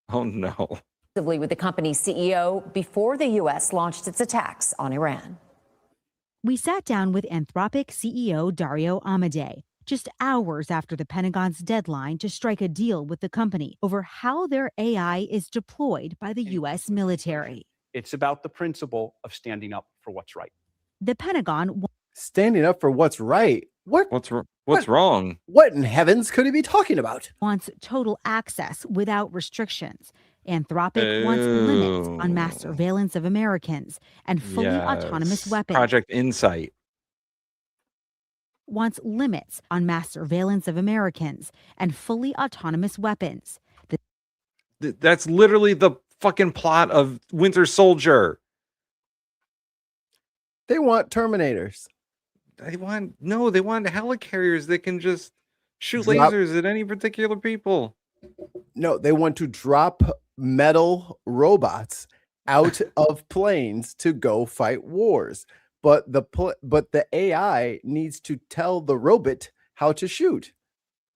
Oh no. With the company's CEO before the U.S. launched its attacks on Iran. We sat down with Anthropic CEO Dario Amodei just hours after the Pentagon's deadline to strike a deal with the company over how their AI is deployed by the U.S. military. It's about the principle of standing up for what's right. The Pentagon standing up for what's right. What's wrong? What in heavens could he be talking about? Wants total access without restrictions. Anthropic wants limits on mass surveillance of Americans and fully autonomous weapons. Project Insight wants limits on mass surveillance of Americans and fully autonomous weapons. That's literally the fucking plot of Winter Soldier. They want Terminators. They want helicarriers that can just shoot lasers at any particular people. No, they want to drop metal robots out of planes to go fight wars. But the AI needs to tell the robot how to shoot.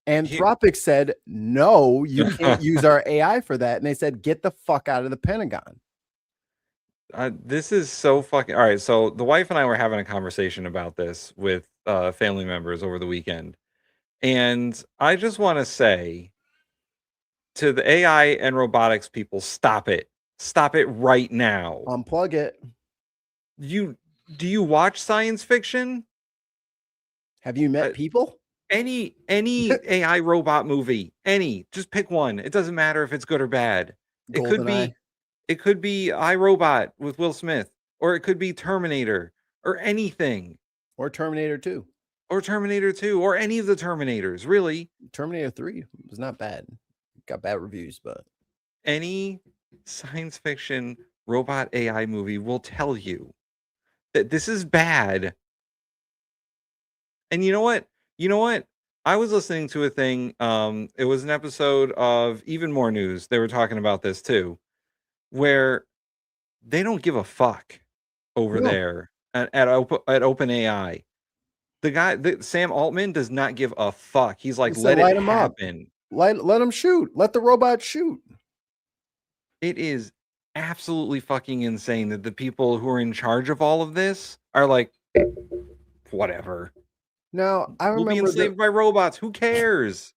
Anthropic said, no, you can't use our AI for that. And they said, get the fuck out of the Pentagon. This is so fucking... All right, so the wife and I were having a conversation about this with family members over the weekend. And I just want to say to the AI and robotics people, stop it. Stop it right now. Unplug it. Do you watch science fiction? Have you met people? Any AI robot movie, just pick one. It doesn't matter if it's good or bad. It could be iRobot with Will Smith, or it could be Terminator, or anything. Or Terminator 2. Or Terminator 2, or any of the Terminators, really. Terminator 3 was not bad. Got bad reviews, but any science fiction robot AI movie will tell you that this is bad. And you know what? I was listening to a thing. It was an episode of Even More News. They were talking about this too, where they don't give a fuck over there at OpenAI. The guy, Sam Altman, does not give a fuck. He's like, let it happen. Let him shoot. Let the robot shoot. It is absolutely fucking insane that the people who are in charge of all of this are like, whatever. Now, I remember we'll be enslaved by robots. Who cares?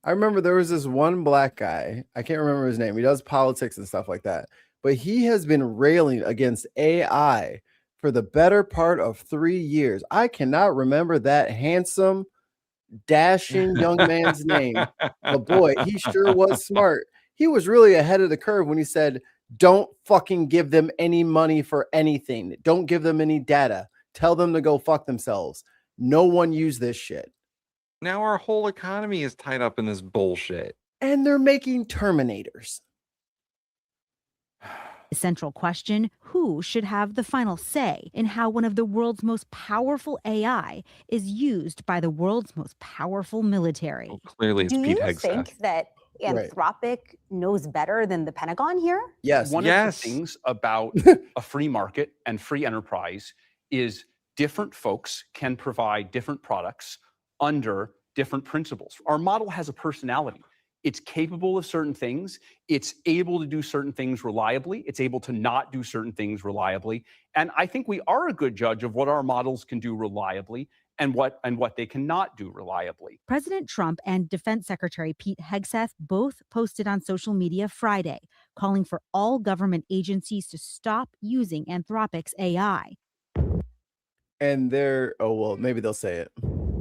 I remember there was this one black guy. I can't remember his name. He does politics and stuff like that. But he has been railing against AI for the better part of 3 years. I cannot remember that handsome, dashing young man's name. But boy, he sure was smart. He was really ahead of the curve when he said, don't fucking give them any money for anything. Don't give them any data. Tell them to go fuck themselves. No one use this shit. Now our whole economy is tied up in this bullshit. And they're making Terminators. The central question, who should have the final say in how one of the world's most powerful AI is used by the world's most powerful military? Well, clearly it's Do Pete you Hegseth. think that Anthropic knows better than the Pentagon here? Yes. One of the things about a free market and free enterprise is different folks can provide different products under different principles. Our model has a personality. It's capable of certain things. It's able to do certain things reliably. It's able to not do certain things reliably. And I think we are a good judge of what our models can do reliably and what they cannot do reliably. President Trump and Defense Secretary Pete Hegseth both posted on social media Friday, calling for all government agencies to stop using Anthropic's AI. And maybe they'll say it.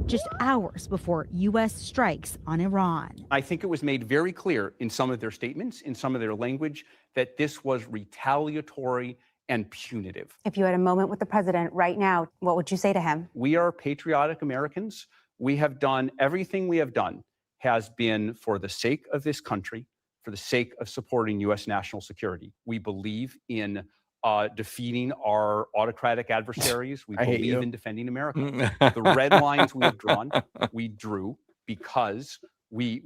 Just hours before U.S. strikes on Iran. I think it was made very clear in some of their statements, in some of their language, that this was retaliatory and punitive. If you had a moment with the president right now, what would you say to him? We are patriotic Americans. We have done everything we have done has been for the sake of this country, for the sake of supporting U.S. national security. We believe in defeating our autocratic adversaries. We believe in defending America. The red lines we have drawn, we drew because we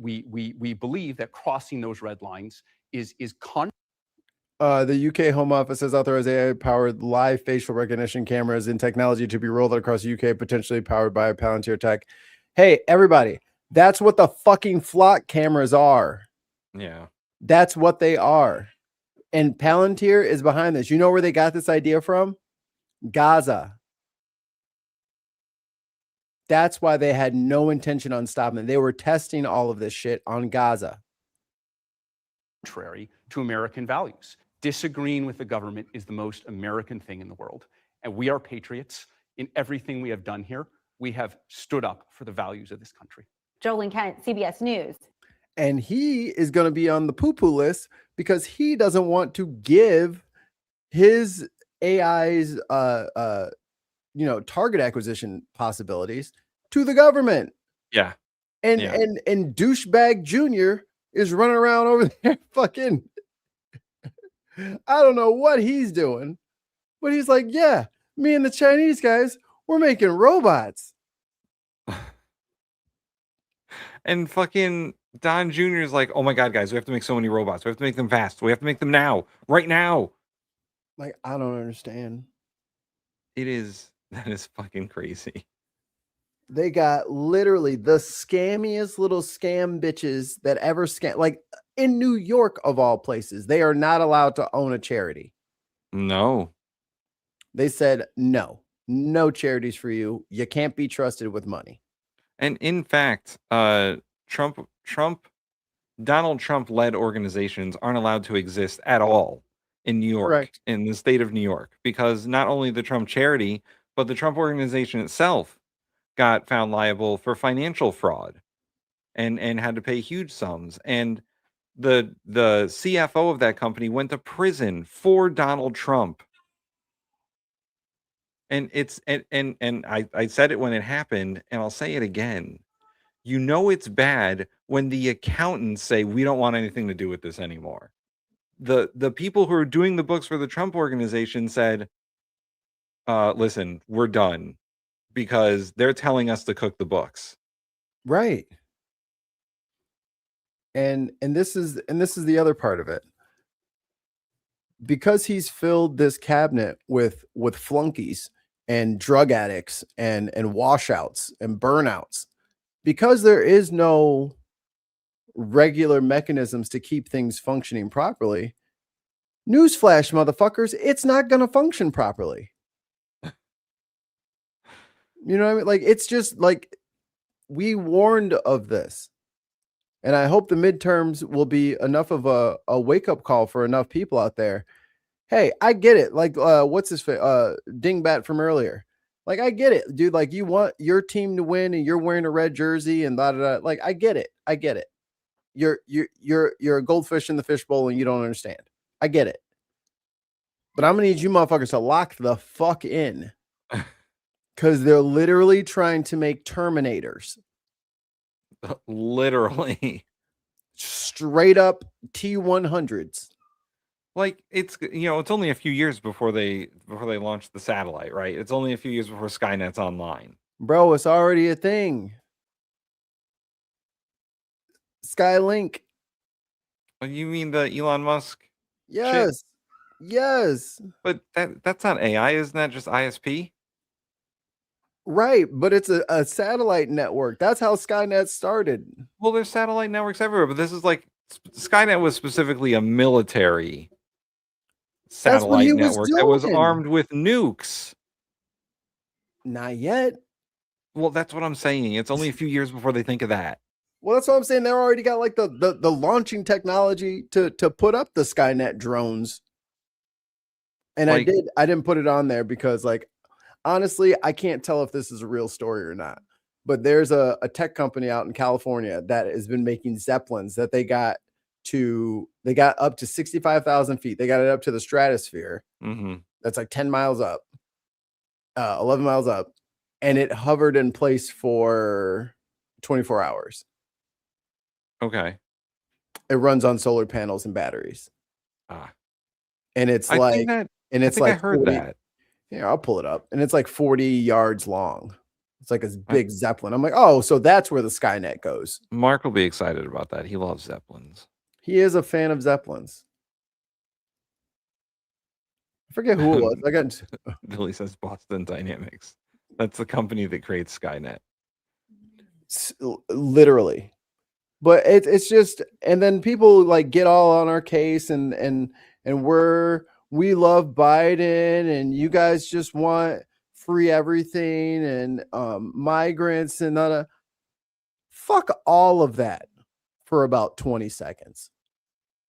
believe that crossing those red lines is the UK Home Office has authorized AI-powered live facial recognition cameras in technology to be rolled out across the UK, potentially powered by Palantir Tech. Hey, everybody, that's what the fucking flock cameras are. Yeah. That's what they are. And Palantir is behind this. You know where they got this idea from? Gaza. That's why they had no intention on stopping it. They were testing all of this shit on Gaza. Contrary to American values. Disagreeing with the government is the most American thing in the world. And we are patriots. In everything we have done here, we have stood up for the values of this country. Joel Kent, CBS News. And he is going to be on the poo-poo list because he doesn't want to give his AI's target acquisition possibilities to the government. Yeah. And douchebag Junior is running around over there fucking I don't know what he's doing, but he's like, yeah, me and the Chinese guys, we're making robots. And fucking Don Jr. is like, oh my God, guys, we have to make so many robots. We have to make them fast. We have to make them now, right now. Like, I don't understand. That is fucking crazy. They got literally the scammiest little scam bitches that ever scam. Like in New York, of all places, they are not allowed to own a charity. No. They said, no charities for you. You can't be trusted with money. And in fact, Donald Trump-led organizations aren't allowed to exist at all in New York, right, in the state of New York, because not only the Trump charity, but the Trump organization itself got found liable for financial fraud and had to pay huge sums. And the CFO of that company went to prison for Donald Trump. And I said it when it happened, and I'll say it again. You know it's bad when the accountants say we don't want anything to do with this anymore. The people who are doing the books for the Trump organization said, listen, we're done, because they're telling us to cook the books. Right. And this is the other part of it. Because he's filled this cabinet with flunkies and drug addicts and washouts and burnouts, because there is no regular mechanisms to keep things functioning properly. Newsflash, motherfuckers, it's not going to function properly. You know what I mean? Like, it's just like, we warned of this. And I hope the midterms will be enough of a wake-up call for enough people out there. Hey, I get it. Like, what's his face? Dingbat from earlier. Like, I get it, dude. Like, you want your team to win and you're wearing a red jersey and like, I get it. I get it. You're a goldfish in the fishbowl and you don't understand. I get it. But I'm gonna need you motherfuckers to lock the fuck in. Because they're literally trying to make Terminators. Literally. Straight up T-100s. Like, it's only a few years before they launched the satellite, right? It's only a few years before Skynet's online. Bro, it's already a thing. Skylink. Oh, you mean the Elon Musk? Yes. Shit? Yes. But that's not AI, isn't that just ISP? Right, but it's a satellite network. That's how Skynet started. Well, there's satellite networks everywhere, but this is like Skynet was specifically a military That's what he satellite was network that was doing. armed with nukes. Not yet. Well, that's what I'm saying. It's only a few years before they think of that. Well, that's what I'm saying. They already got like the launching technology to put up the Skynet drones. And Like- I didn't put it on there because, like, honestly, I can't tell if this is a real story or not. But there's a tech company out in California that has been making Zeppelins that they got up to 65,000 feet. They got it up to the stratosphere. Mm-hmm. That's like 10 miles up, 11 miles up. And it hovered in place for 24 hours. Okay. It runs on solar panels and batteries. And it's I like, think that- and I it's think I like heard 40 that. Yeah, I'll pull it up. And it's like 40 yards long. It's like a big Zeppelin. I'm like, oh, so that's where the Skynet goes. Mark will be excited about that. He loves Zeppelins. He is a fan of Zeppelins. I forget who it was. I got Billy says Boston Dynamics. That's the company that creates Skynet. Literally. But it's just, and then people like get all on our case and we love Biden and you guys just want free everything and migrants and fuck all of that for about 20 seconds.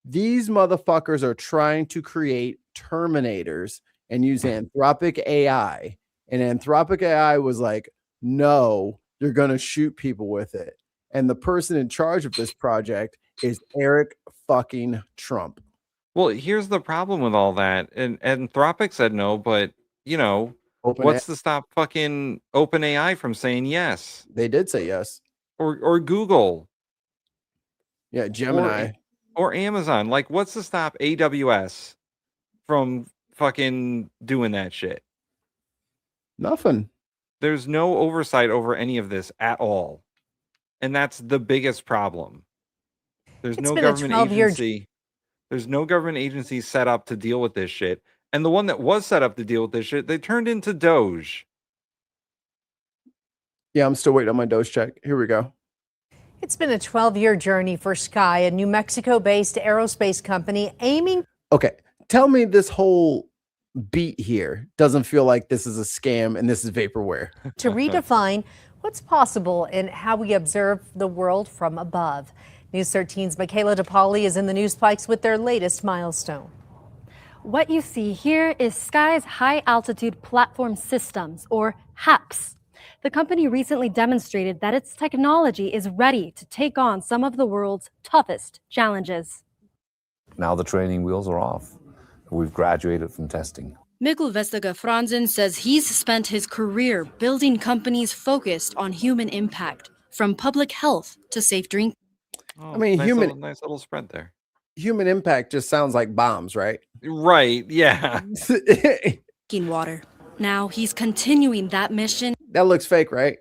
These motherfuckers are trying to create Terminators and use Anthropic AI. And Anthropic AI was like, no, you're going to shoot people with it. And the person in charge of this project is Eric fucking Trump. Well, here's the problem with all that. And Anthropic said no, but you know, OpenAI. what's to stop fucking OpenAI from saying yes? They did say yes. Or Google. Yeah, Gemini. Or Amazon. Like, what's to stop AWS from fucking doing that shit? Nothing. There's no oversight over any of this at all. And that's the biggest problem. There's no government agency. There's no government agency set up to deal with this shit. And the one that was set up to deal with this shit, they turned into Doge. Yeah, I'm still waiting on my Doge check. Here we go. It's been a 12-year journey for Sky, a New Mexico-based aerospace company aiming. Okay, tell me this whole beat here doesn't feel like this is a scam and this is vaporware. To redefine what's possible in how we observe the world from above. News 13's Michaela DePauli is in the news spikes with their latest milestone. What you see here is Sky's High Altitude Platform Systems, or HAPS. The company recently demonstrated that its technology is ready to take on some of the world's toughest challenges. Now the training wheels are off. We've graduated from testing. Mikkel Vestager Franzen says he's spent his career building companies focused on human impact, from public health to safe drinking. Oh, I mean, nice little spread there. Human impact just sounds like bombs, right? Right, yeah. Drinking water. Now he's continuing that mission. That looks fake, right?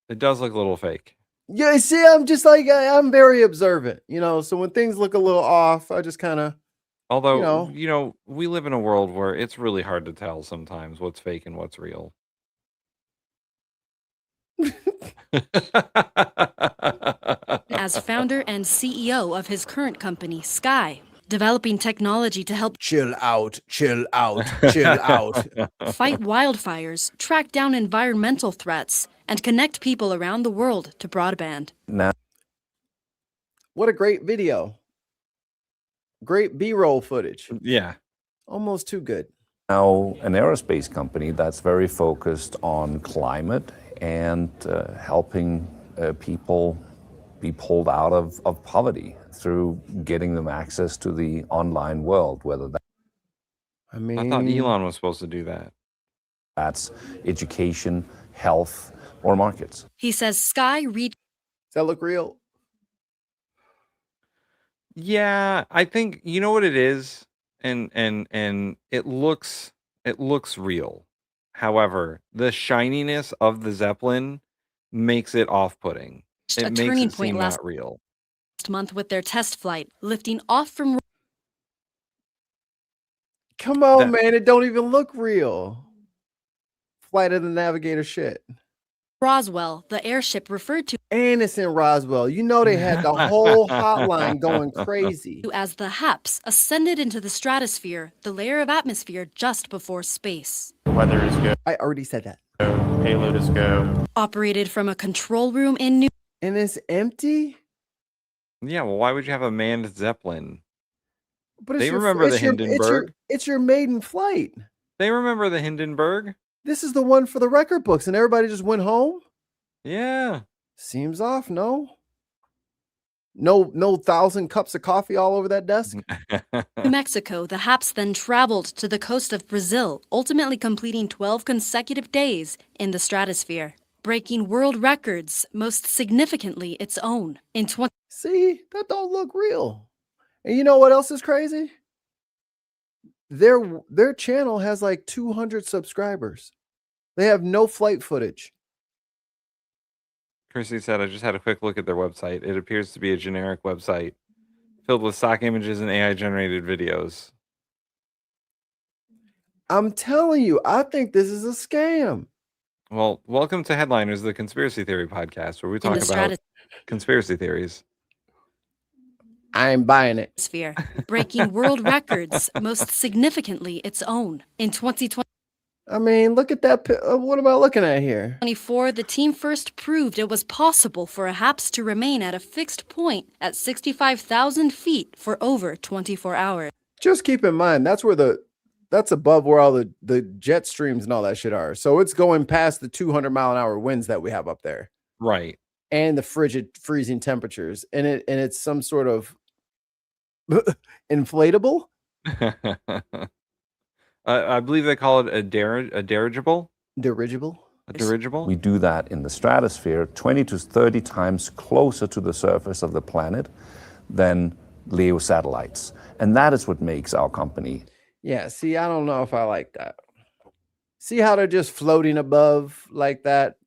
It does look a little fake. Yeah, see, I'm just like, I'm very observant, you know, so when things look a little off, I just kind of, Although, you know, we live in a world where it's really hard to tell sometimes what's fake and what's real. As founder and CEO of his current company, Sky, developing technology to help chill out, chill out, chill out. Fight wildfires, track down environmental threats, and connect people around the world to broadband. Now, what a great video. Great B-roll footage. Yeah. Almost too good. Now, an aerospace company that's very focused on climate and helping people be pulled out of poverty through getting them access to the online world, whether that... I mean... I thought Elon was supposed to do that. That's education, health, or markets. He says Sky Does that look real? Yeah, I think you know what it is, and it looks real. However, the shininess of the Zeppelin makes it off-putting. It a makes turning it point seem last not real. month with their test flight, lifting off from. Come on, man! It don't even look real. flight of the navigator shit. Roswell, the airship referred to And it's in Roswell. You know they had the whole hotline going crazy. as the HAPS ascended into the stratosphere, the layer of atmosphere just before space. Weather is good. I already said that. Payload is go. Operated from a control room in New. And it's empty? Yeah, well, why would you have a manned Zeppelin? But They remember the Hindenburg. It's your maiden flight. They remember the Hindenburg. This is the one for the record books, and everybody just went home? Yeah. Seems off, no? No 1,000 cups of coffee all over that desk? New Mexico, the HAPS then traveled to the coast of Brazil, ultimately completing 12 consecutive days in the stratosphere, breaking world records, most significantly its own. In See, that don't look real. And you know what else is crazy? Their channel has like 200 subscribers. They have no flight footage. Chrissy said, I just had a quick look at their website. It appears to be a generic website filled with stock images and AI-generated videos. I'm telling you, I think this is a scam. Well, welcome to Headliners, the conspiracy theory podcast, where we talk about conspiracy theories. I ain't buying it. Sphere, breaking world records, most significantly its own. In 2020. I mean, look at that. What am I looking at here? 2024, the team first proved it was possible for a HAPS to remain at a fixed point at 65,000 feet for over 24 hours. Just keep in mind, that's above where all the jet streams and all that shit are. So it's going past the 200-mile-an-hour winds that we have up there. Right. And the freezing temperatures. And it's some sort of inflatable. I believe they call it a dirigible. Dirigible? A dirigible? We do that in the stratosphere 20 to 30 times closer to the surface of the planet than LEO satellites. And that is what makes our company. Yeah, see, I don't know if I like that. See how they're just floating above like that,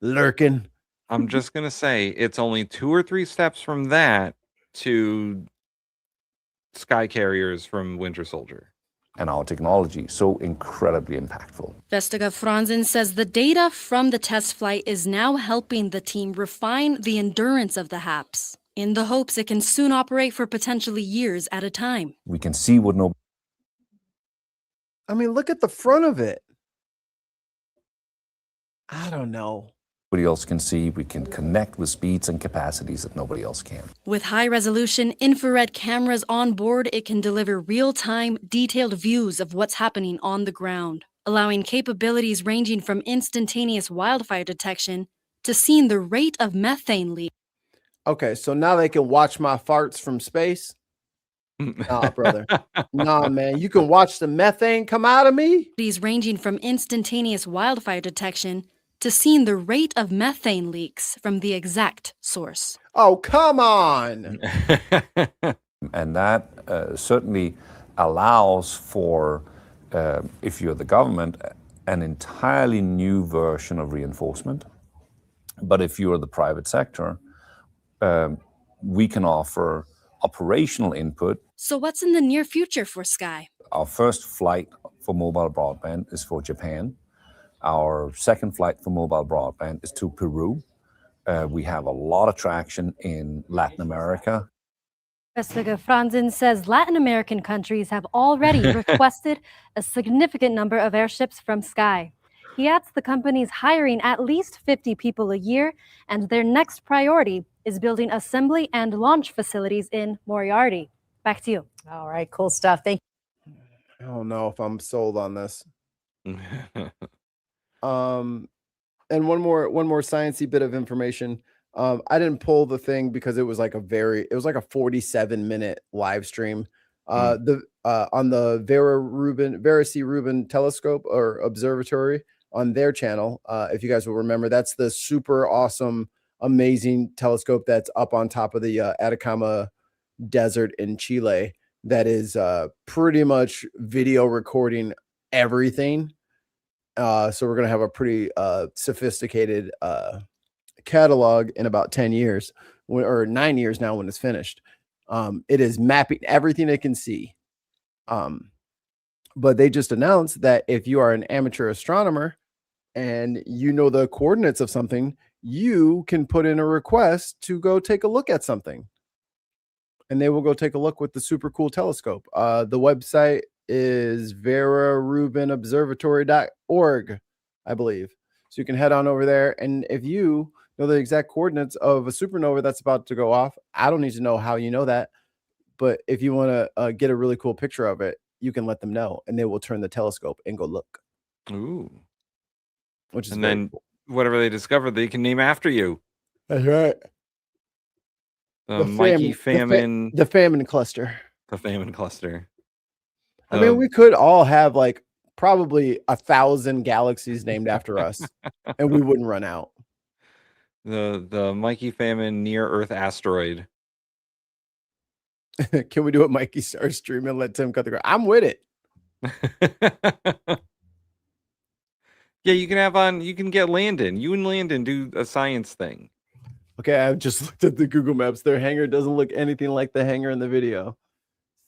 lurking. I'm just going to say it's only 2 or 3 steps from that to sky carriers from Winter Soldier. And our technology so incredibly impactful. Vestager Franzen says the data from the test flight is now helping the team refine the endurance of the HAPS in the hopes it can soon operate for potentially years at a time. We can see what I mean, look at the front of it. I don't know. Nobody else can see. We can connect with speeds and capacities that nobody else can. With high-resolution infrared cameras on board, it can deliver real-time, detailed views of what's happening on the ground, allowing capabilities ranging from instantaneous wildfire detection to seeing the rate of methane leak. Okay, so now they can watch my farts from space? Nah, brother. Nah, man. You can watch the methane come out of me? These ranging from instantaneous wildfire detection to seeing the rate of methane leaks from the exact source. Oh, come on. And that certainly allows for, if you're the government, an entirely new version of reinforcement. But if you're the private sector, we can offer operational input. So what's in the near future for Sky? Our first flight for mobile broadband is for Japan. Our second flight for mobile broadband is to Peru. We have a lot of traction in Latin America. Vestager Franzen says Latin American countries have already requested a significant number of airships from Sky. He adds the company's hiring at least 50 people a year, and their next priority is building assembly and launch facilities in Moriarty. Back to you. All right, cool stuff. Thank you. I don't know if I'm sold on this. And one more sciencey bit of information. I didn't pull the thing because it was like a 47-minute live stream. On the Vera C. Rubin telescope or observatory on their channel. If you guys will remember, that's the super awesome, amazing telescope that's up on top of the Atacama Desert in Chile. That is pretty much video recording everything. So we're going to have a pretty sophisticated catalog in about 10 years or 9 years now when it's finished. It is mapping everything it can see. But they just announced that if you are an amateur astronomer, and you know the coordinates of something, you can put in a request to go take a look at something. And they will go take a look with the super cool telescope. The website is verarubinobservatory.org, I believe. So you can head on over there. And if you know the exact coordinates of a supernova that's about to go off, I don't need to know how you know that. But if you want to get a really cool picture of it, you can let them know, and they will turn the telescope and go look. Ooh. Which is and then cool. Whatever they discover, they can name after you. That's right. The Mikey famine. The famine cluster. The famine cluster. I mean, we could all have like probably 1,000 galaxies named after us, and we wouldn't run out. The Mikey famine near Earth asteroid. Can we do a Mikey Star stream and let Tim cut the grass? I'm with it. Yeah, you can get Landon. You and Landon do a science thing. Okay, I just looked at the Google Maps. Their hangar doesn't look anything like the hangar in the video.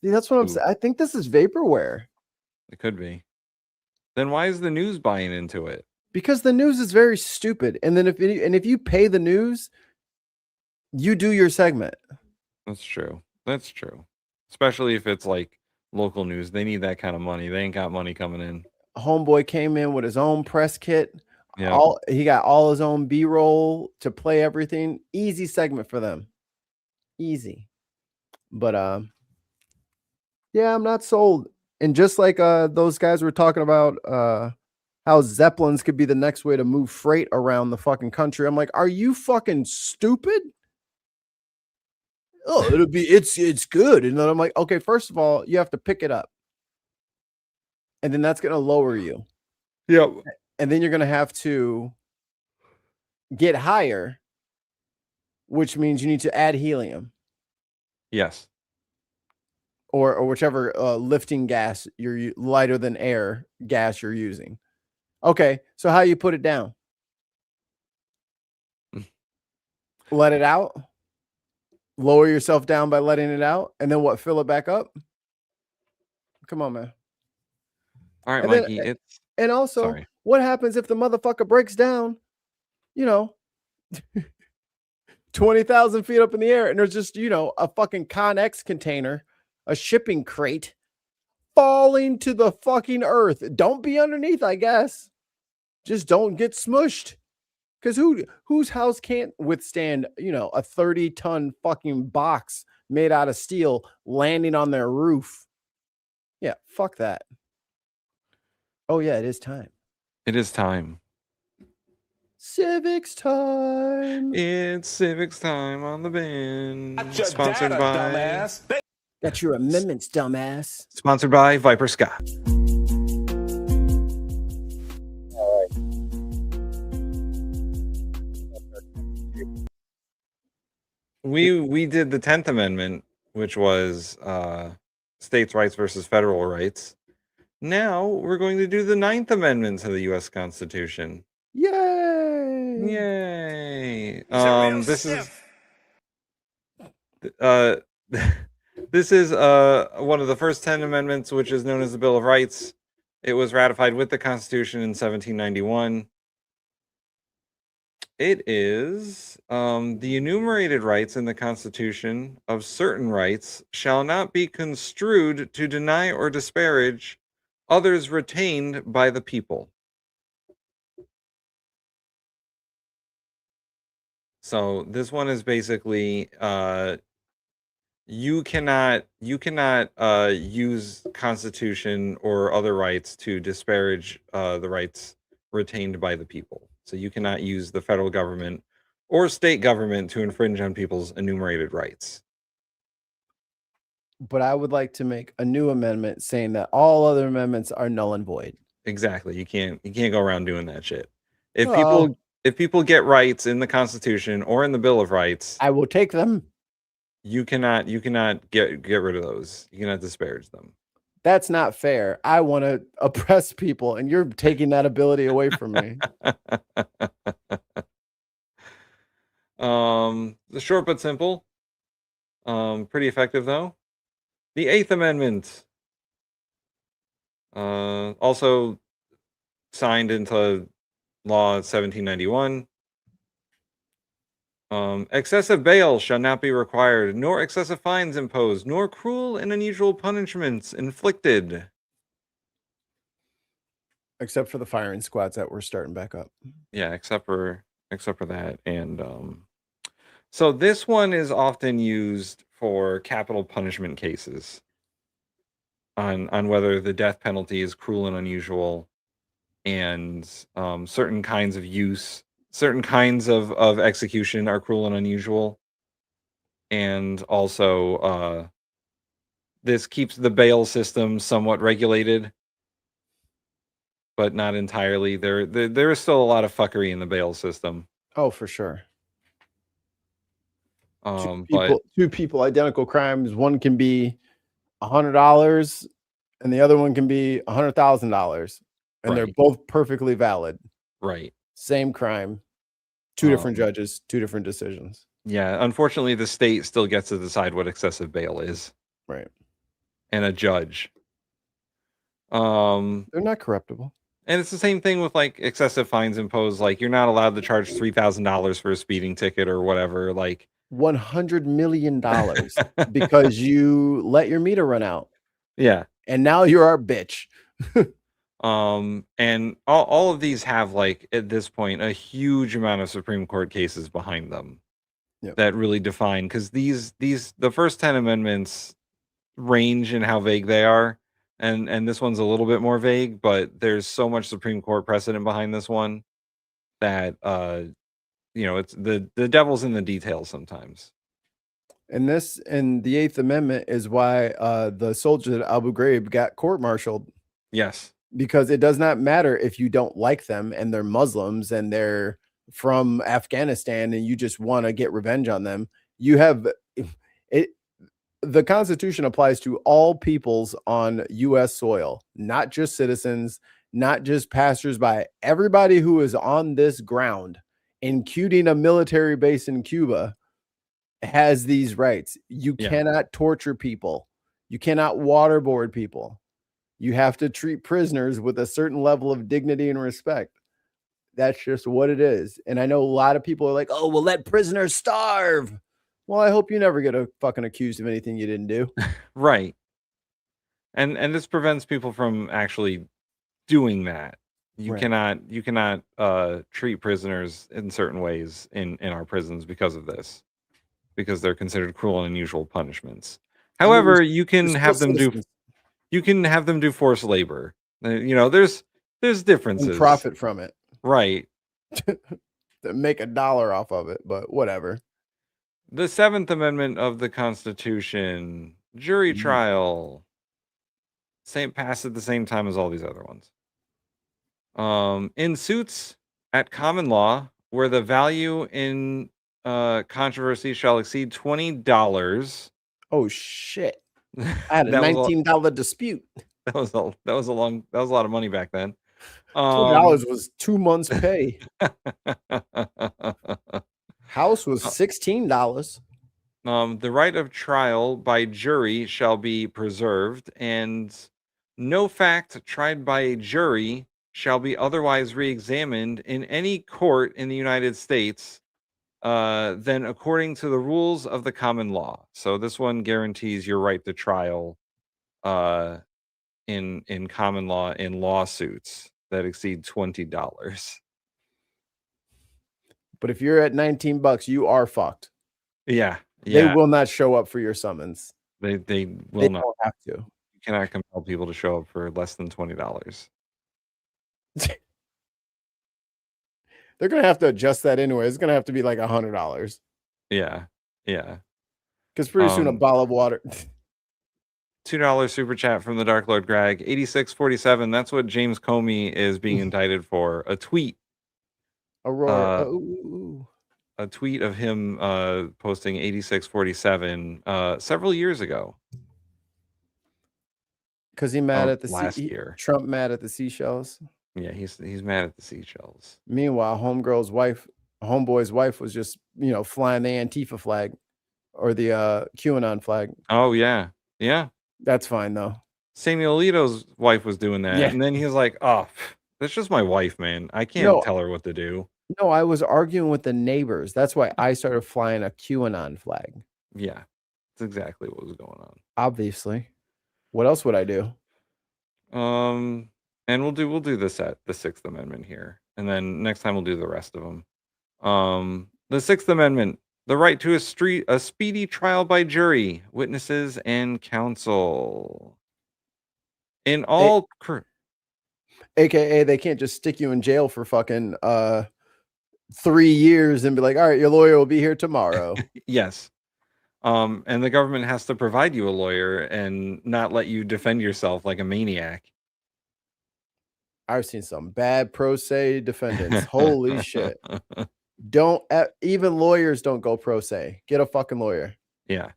See, that's what I'm saying. I think this is vaporware. It could be. Then why is the news buying into it? Because the news is very stupid. And then if you pay the news, you do your segment. That's true. That's true. Especially if it's like local news. They need that kind of money. They ain't got money coming in. Homeboy came in with his own press kit. Yeah. He got all his own B-roll to play everything. Easy segment for them. Easy. But yeah, I'm not sold. And just like those guys were talking about how Zeppelins could be the next way to move freight around the fucking country. I'm like, are you fucking stupid? Oh, it's good. And then I'm like, okay, first of all, you have to pick it up. And then that's gonna lower you. Yeah. And then you're gonna have to get higher, which means you need to add helium. Yes. Or whichever lifting gas you're lighter than air gas you're using. Okay, so how you put it down? Let it out. Lower yourself down by letting it out, and then what? Fill it back up. Come on, man. All right, And Mikey. and also, what happens if the motherfucker breaks down? 20,000 feet up in the air, and there's just a fucking Connex container, a shipping crate, falling to the fucking earth. Don't be underneath, I guess. Just don't get smushed. Because whose house can't withstand, a 30-ton fucking box made out of steel landing on their roof? Yeah, fuck that. Oh, yeah, it is time. It is time. Civics time. It's civics time on the bin. Got your Sponsored data, by dumbass. Got your amendments, dumbass. Sponsored by Viper Scott. All right. We did the 10th Amendment, which was states' rights versus federal rights. Now we're going to do the 9th Amendment to the U.S. Constitution. Yay! Yay! This is one of the first 10 amendments, which is known as the Bill of Rights. It was ratified with the Constitution in 1791. It is the enumerated rights in the Constitution of certain rights shall not be construed to deny or disparage others retained by the people. So this one is basically you cannot use Constitution or other rights to disparage the rights retained by the people. So you cannot use the federal government or state government to infringe on people's enumerated rights. But I would like to make a new amendment saying that all other amendments are null and void. Exactly. You can't go around doing that shit. If people get rights in the Constitution or in the Bill of Rights, I will take them. You cannot get rid of those. You cannot disparage them. That's not fair. I want to oppress people, and you're taking that ability away from me. The short but simple. Pretty effective though. The 8th Amendment. Also signed into Law 1791. Excessive bail shall not be required, nor excessive fines imposed, nor cruel and unusual punishments inflicted. Except for the firing squads that were starting back up. Yeah, except for that. And so this one is often used for capital punishment cases on whether the death penalty is cruel and unusual, and certain kinds of execution are cruel and unusual. And also this keeps the bail system somewhat regulated, but not entirely. There is still a lot of fuckery in the bail system. Oh, for sure. But two people, identical crimes. One can be $100 and the other one can be $100,000, and they're Right. both perfectly valid. Right. Same crime, two different judges, two different decisions. Yeah, unfortunately, the state still gets to decide what excessive bail is. Right. And a judge. They're not corruptible. And it's the same thing with like excessive fines imposed. Like you're not allowed to charge $3,000 for a speeding ticket or whatever. Like $100 million because you let your meter run out. Yeah. And now you're our bitch. And all of these have, like, at this point, a huge amount of Supreme Court cases behind them that really define, because the first 10 amendments range in how vague they are, and this one's a little bit more vague, but there's so much Supreme Court precedent behind this one that it's the devil's in the details sometimes. And the Eighth Amendment is why the soldiers at Abu Ghraib got court-martialed. Yes. Because it does not matter if you don't like them and they're Muslims and they're from Afghanistan and you just want to get revenge on them. You have it. The Constitution applies to all peoples on U.S. soil, not just citizens, not just passersby. Everybody who is on this ground, including a military base in Cuba, has these rights. You cannot torture people. You cannot waterboard people. You have to treat prisoners with a certain level of dignity and respect. That's just what it is. And I know a lot of people are like, oh, well, let prisoners starve. Well, I hope you never get fucking accused of anything you didn't do. Right. And this prevents people from actually doing that. You cannot treat prisoners in certain ways in our prisons because of this, because they're considered cruel and unusual punishments. However, you can have them do forced labor. There's differences. And profit from it. Right. To make $1 off of it, but whatever. The Seventh Amendment of the Constitution, jury trial, passed at the same time as all these other ones. In suits at common law, where the value in controversy shall exceed $20. Oh shit! I had a $19 dispute. That was a lot of money back then. $2 was 2 months' pay. House was $16. The right of trial by jury shall be preserved, and no fact tried by a jury shall be otherwise re-examined in any court in the United States than according to the rules of the common law. So this one guarantees your right to trial in common law in lawsuits that exceed $20. But if you're at $19, you are fucked. Yeah. They will not show up for your summons. They will They not don't have to. You cannot compel people to show up for less than $20. They're gonna have to adjust that anyway. It's gonna have to be like $100. Yeah. Because pretty soon a bottle of water. $2 super chat from the Dark Lord Greg. 8647. That's what James Comey is being indicted for. A tweet. A tweet of him posting 8647 several years ago. Because he mad at the last year. Trump mad at the seashells. Yeah, he's mad at the seashells. Meanwhile, homeboy's wife was just flying the Antifa flag or the QAnon flag. Oh yeah. That's fine though. Samuel Alito's wife was doing that, Yeah. and then he was like, "Oh, That's just my wife, man. I can't No, tell her what to do. no, I was arguing with the neighbors. That's why I started flying a QAnon flag. Yeah, that's exactly what was going on. Obviously. What else would I do? And we'll do this at the Sixth Amendment here, and then next time we'll do the rest of them. The Sixth Amendment, the right to a speedy trial by jury, witnesses, and counsel. In all, AKA, they can't just stick you in jail for fucking 3 years and be like, all right, your lawyer will be here tomorrow. yes. And the government has to provide you a lawyer and not let you defend yourself like a maniac. I've seen some bad pro se defendants. Holy shit. Don't even lawyers don't go pro se. Get a fucking lawyer. Yeah.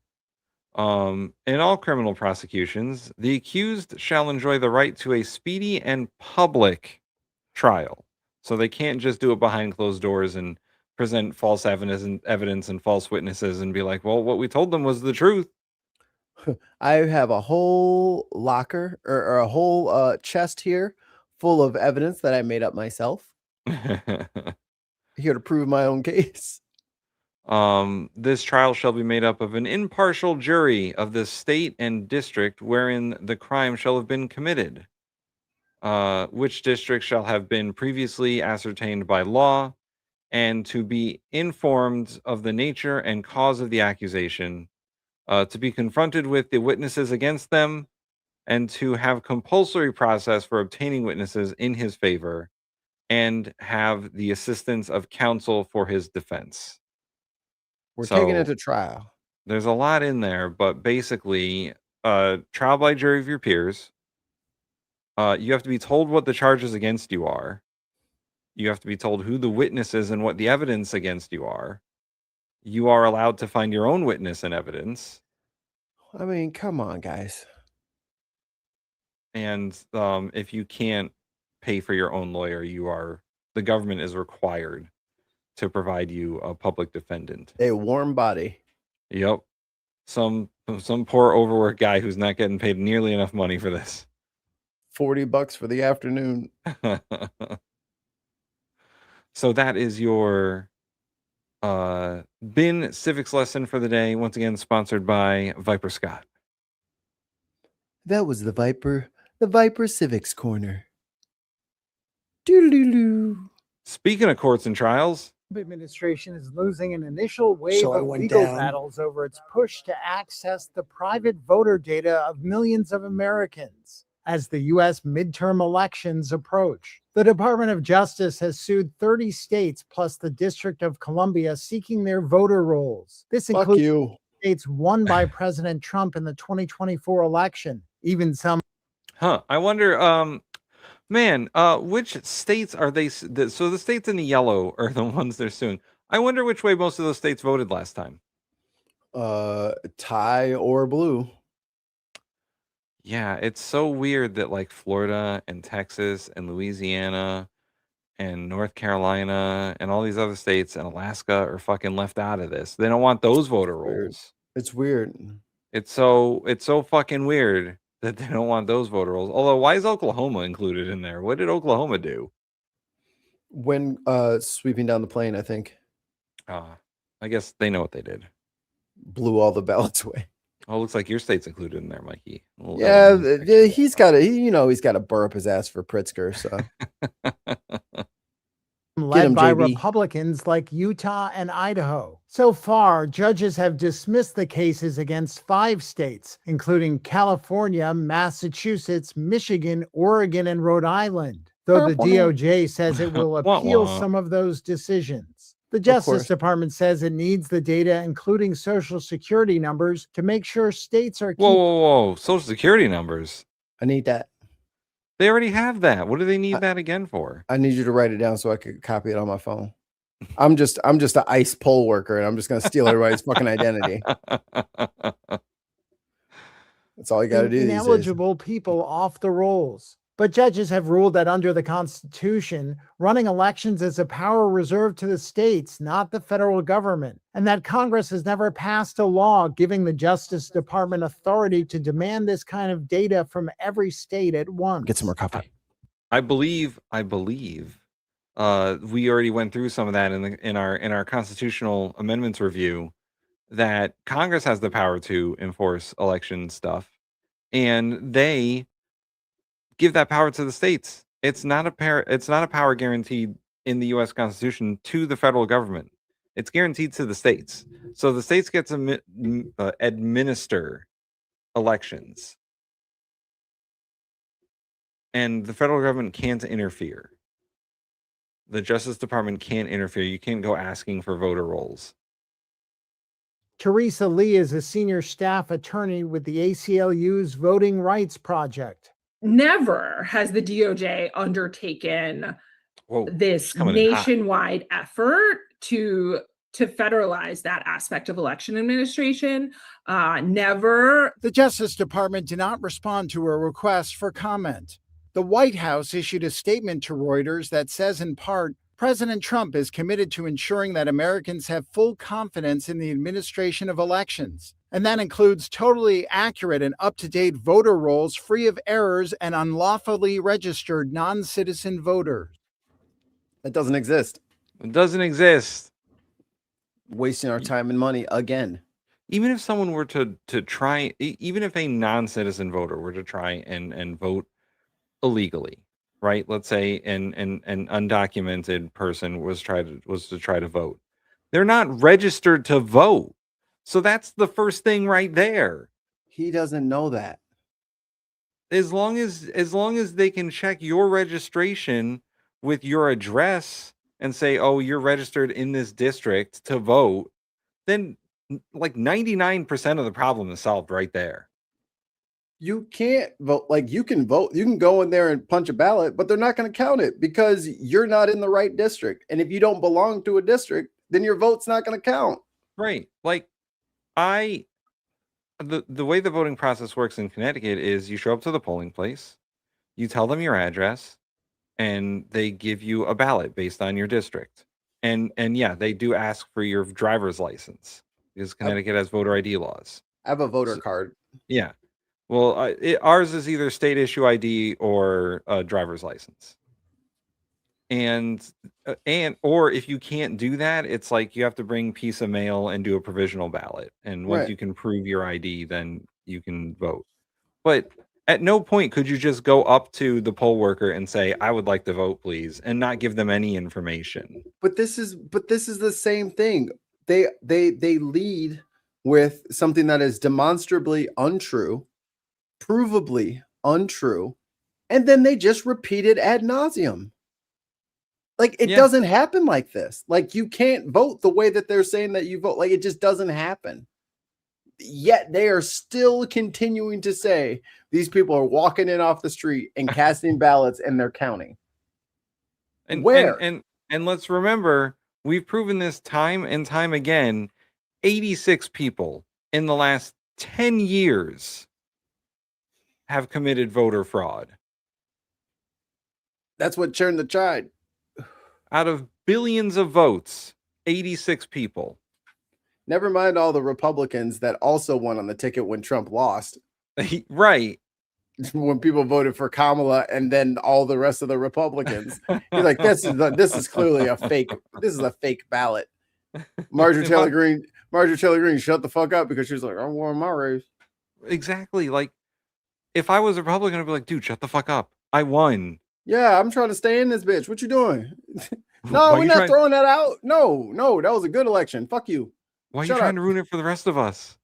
In all criminal prosecutions, the accused shall enjoy the right to a speedy and public trial. So they can't just do it behind closed doors and present false evidence and false witnesses and be like, well, what we told them was the truth. I have a whole locker or a whole chest here full of evidence that I made up myself. Here to prove my own case. This trial shall be made up of an impartial jury of the state and district wherein the crime shall have been committed, which district shall have been previously ascertained by law, and to be informed of the nature and cause of the accusation, to be confronted with the witnesses against them, and to have compulsory process for obtaining witnesses in his favor, and have the assistance of counsel for his defense. We're taking it to trial. There's a lot in there, but basically, trial by jury of your peers. You have to be told what the charges against you are. You have to be told who the witness is and what the evidence against you are. You are allowed to find your own witness and evidence. I mean, come on, guys. And if you can't pay for your own lawyer, the government is required to provide you a public defendant. A warm body. Yep. Some poor overworked guy who's not getting paid nearly enough money for this. $40 for the afternoon. So that is your bin civics lesson for the day. Once again, sponsored by Viper Scott. That was the Viper Civics Corner. Doodaloo. Speaking of courts and trials, The administration is losing an initial wave of legal battles over its push to access the private voter data of millions of Americans as the U.S. midterm elections approach. The Department of Justice has sued 30 states plus the District of Columbia seeking their voter rolls. This includes states won by President Trump in the 2024 election. Even some. I wonder, which states are they? So the states in the yellow are the ones they're suing. I wonder which way most of those states voted last time. Tie or blue. Yeah, it's so weird that like Florida and Texas and Louisiana and North Carolina and all these other states and Alaska are fucking left out of this. They don't want those voter rolls. It's weird. It's so fucking weird that they don't want those voter rolls. Although, why is Oklahoma included in there? What did Oklahoma do? When sweeping down the plane, I think. I guess they know what they did. Blew all the ballots away. Oh, looks like your state's included in there, Mikey. Yeah, he's got to burr up his ass for Pritzker. So led by Republicans like Utah and Idaho. So far, judges have dismissed the cases against 5 states, including California, Massachusetts, Michigan, Oregon, and Rhode Island, though the DOJ says it will appeal some of those decisions. The Justice Department says it needs the data, including Social Security numbers, to make sure states are Whoa. Social Security numbers. I need that. They already have that. What do they need that again for? I need you to write it down so I could copy it on my phone. I'm just an ICE poll worker, and I'm just going to steal everybody's fucking identity. That's all you got to do. Ineligible people off the rolls. But judges have ruled that under the Constitution, running elections is a power reserved to the states, not the federal government, and that Congress has never passed a law giving the Justice Department authority to demand this kind of data from every state at once. Get some more coffee. I believe we already went through some of that in our constitutional amendments review, that Congress has the power to enforce election stuff, and they give that power to the states. It's not a power guaranteed in the U.S. Constitution to the federal government. It's guaranteed to the states. So the states get to administer elections, and the federal government can't interfere. The Justice Department can't interfere. You can't go asking for voter rolls. Teresa Lee is a senior staff attorney with the ACLU's Voting Rights Project. Never has the DOJ undertaken this nationwide effort to federalize that aspect of election administration. Never. The Justice Department did not respond to a request for comment. The White House issued a statement to Reuters that says, in part, President Trump is committed to ensuring that Americans have full confidence in the administration of elections. And that includes totally accurate and up-to-date voter rolls free of errors and unlawfully registered non-citizen voters. That doesn't exist. It doesn't exist. Wasting our time and money again. Even if someone were to try, even if a non-citizen voter were to try and vote illegally, right? Let's say an undocumented person was to try to vote. They're not registered to vote. So that's the first thing right there. He doesn't know that. As long as they can check your registration with your address and say, oh, you're registered in this district to vote, then like 99% of the problem is solved right there. You can't vote. Like, you can vote. You can go in there and punch a ballot, but they're not going to count it because you're not in the right district. And if you don't belong to a district, then your vote's not going to count. Right. Like, the way the voting process works in Connecticut is you show up to the polling place, you tell them your address, and they give you a ballot based on your district. And yeah, they do ask for your driver's license because Connecticut has voter ID laws. I have a voter card. Yeah. Well, ours is either state issue ID or a driver's license. Or if you can't do that, it's like you have to bring piece of mail and do a provisional ballot. And once you can prove your ID, then you can vote. But at no point could you just go up to the poll worker and say, I would like to vote, please, and not give them any information. But this is the same thing. They lead with something that is demonstrably untrue, provably untrue, and then they just repeat it ad nauseum. Like, it doesn't happen like this. Like, you can't vote the way that they're saying that you vote. Like, it just doesn't happen. Yet they are still continuing to say these people are walking in off the street and casting ballots and they're counting. And where? And let's remember, we've proven this time and time again. 86 people in the last 10 years have committed voter fraud. That's what turned the tide. Out of billions of votes, 86 people. Never mind all the Republicans that also won on the ticket when Trump lost. Right. When people voted for Kamala and then all the rest of the Republicans. He's like, this is clearly a fake. This is a fake ballot. Marjorie Taylor Greene, shut the fuck up, because she's like, I won my race. Exactly. Like, if I was a Republican, I'd be like, dude, shut the fuck up. I won. Yeah, I'm trying to stay in this bitch. What you doing? No, we're not throwing that out. No, that was a good election. Fuck you. Why are you trying to ruin it for the rest of us?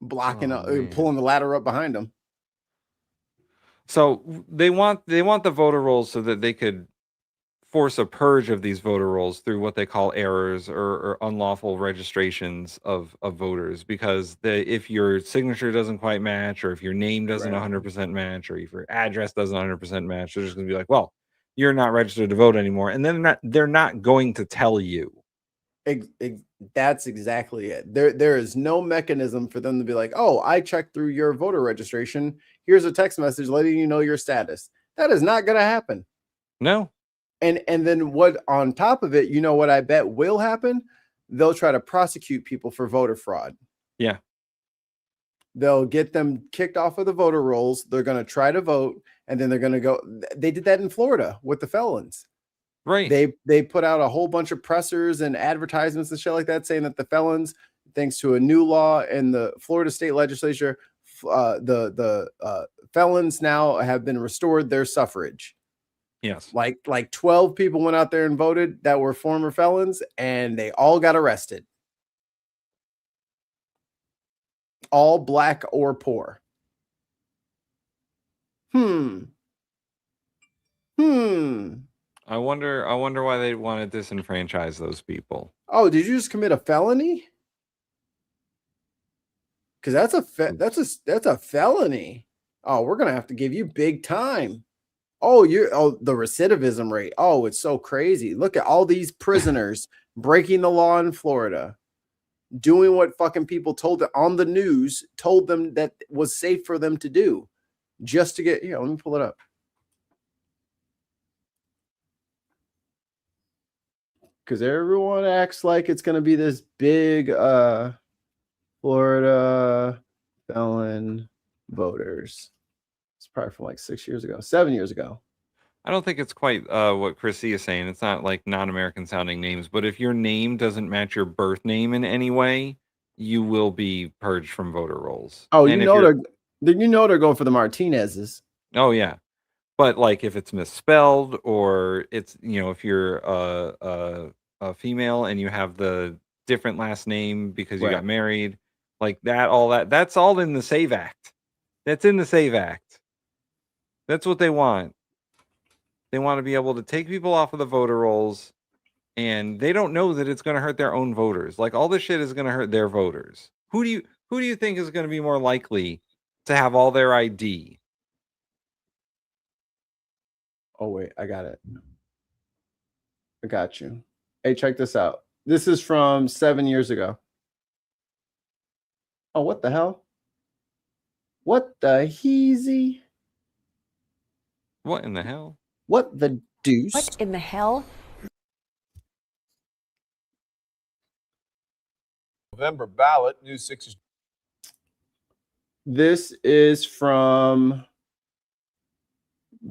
Blocking up, pulling the ladder up behind them. So they want the voter rolls so that they could force a purge of these voter rolls through what they call errors or unlawful registrations of voters, because if your signature doesn't quite match, or if your name doesn't 100% match, or if your address doesn't 100% match, they're just going to be like, well, you're not registered to vote anymore. And then they're not going to tell you. That's exactly it. There is no mechanism for them to be like, oh, I checked through your voter registration. Here's a text message letting you know your status. That is not going to happen. No. And then what on top of it, you know what I bet will happen? They'll try to prosecute people for voter fraud. Yeah. They'll get them kicked off of the voter rolls. They're going to try to vote, And then they're going to go. They did that in Florida with the felons. Right. They put out a whole bunch of pressers and advertisements and shit like that, saying that the felons, thanks to a new law in the Florida state legislature, the felons now have been restored their suffrage. Yes. Like 12 people went out there and voted that were former felons, and they all got arrested. All black or poor. I wonder why they want to disenfranchise those people. Oh, did you just commit a felony? Because that's a felony. Oh, we're gonna have to give you big time. Oh, the recidivism rate. Oh, it's so crazy. Look at all these prisoners breaking the law in Florida, doing what fucking people told them on the news, told them that was safe for them to do, just to get. Let me pull it up. Because everyone acts like it's going to be this big Florida felon voters. It's probably from like 7 years ago. I don't think it's quite what Chrissy is saying. It's not like non-American sounding names, but if your name doesn't match your birth name in any way, you will be purged from voter rolls. Oh, they're going for the Martinez's. Oh yeah. But like if it's misspelled or it's, if you're a female and you have the different last name because you got married, like that's all in the SAVE Act. That's in the SAVE Act. That's what they want. They want to be able to take people off of the voter rolls, and they don't know that it's going to hurt their own voters. Like all this shit is going to hurt their voters. Who do you think is going to be more likely to have all their ID? Oh, wait, I got it. I got you. Hey, check this out. This is from 7 years ago. Oh, what the hell? What the heezy? What in the hell? What the deuce? What in the hell? November ballot, News 6. This is from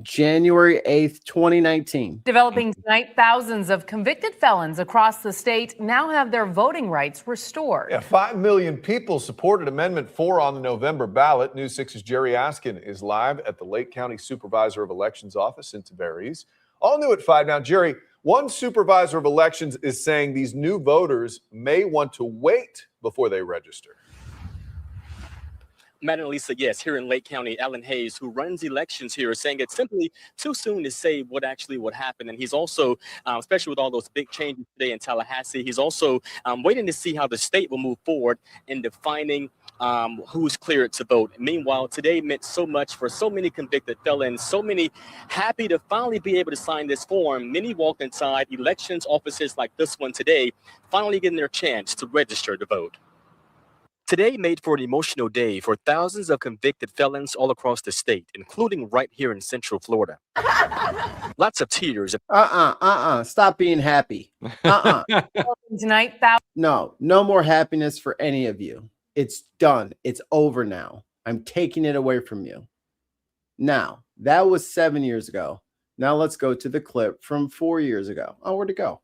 January 8th, 2019. Developing tonight, thousands of convicted felons across the state now have their voting rights restored. Yeah, 5 million people supported Amendment 4 on the November ballot. News 6's Jerry Askin is live at the Lake County Supervisor of Elections office in Tavares. All new at 5 now. Jerry, one supervisor of elections is saying these new voters may want to wait before they register. Matt and Lisa, yes, here in Lake County, Alan Hayes, who runs elections here, is saying it's simply too soon to say what actually would happen. And he's also, especially with all those big changes today in Tallahassee, he's also waiting to see how the state will move forward in defining who's cleared to vote. Meanwhile, today meant so much for so many convicted felons, so many happy to finally be able to sign this form. Many walked inside elections offices like this one today, finally getting their chance to register to vote. Today made for an emotional day for thousands of convicted felons all across the state, including right here in Central Florida. Lots of tears. Stop being happy. Tonight, no more happiness for any of you. It's done. It's over now. I'm taking it away from you. Now, that was 7 years ago. Now let's go to the clip from 4 years ago. Oh, where'd it go?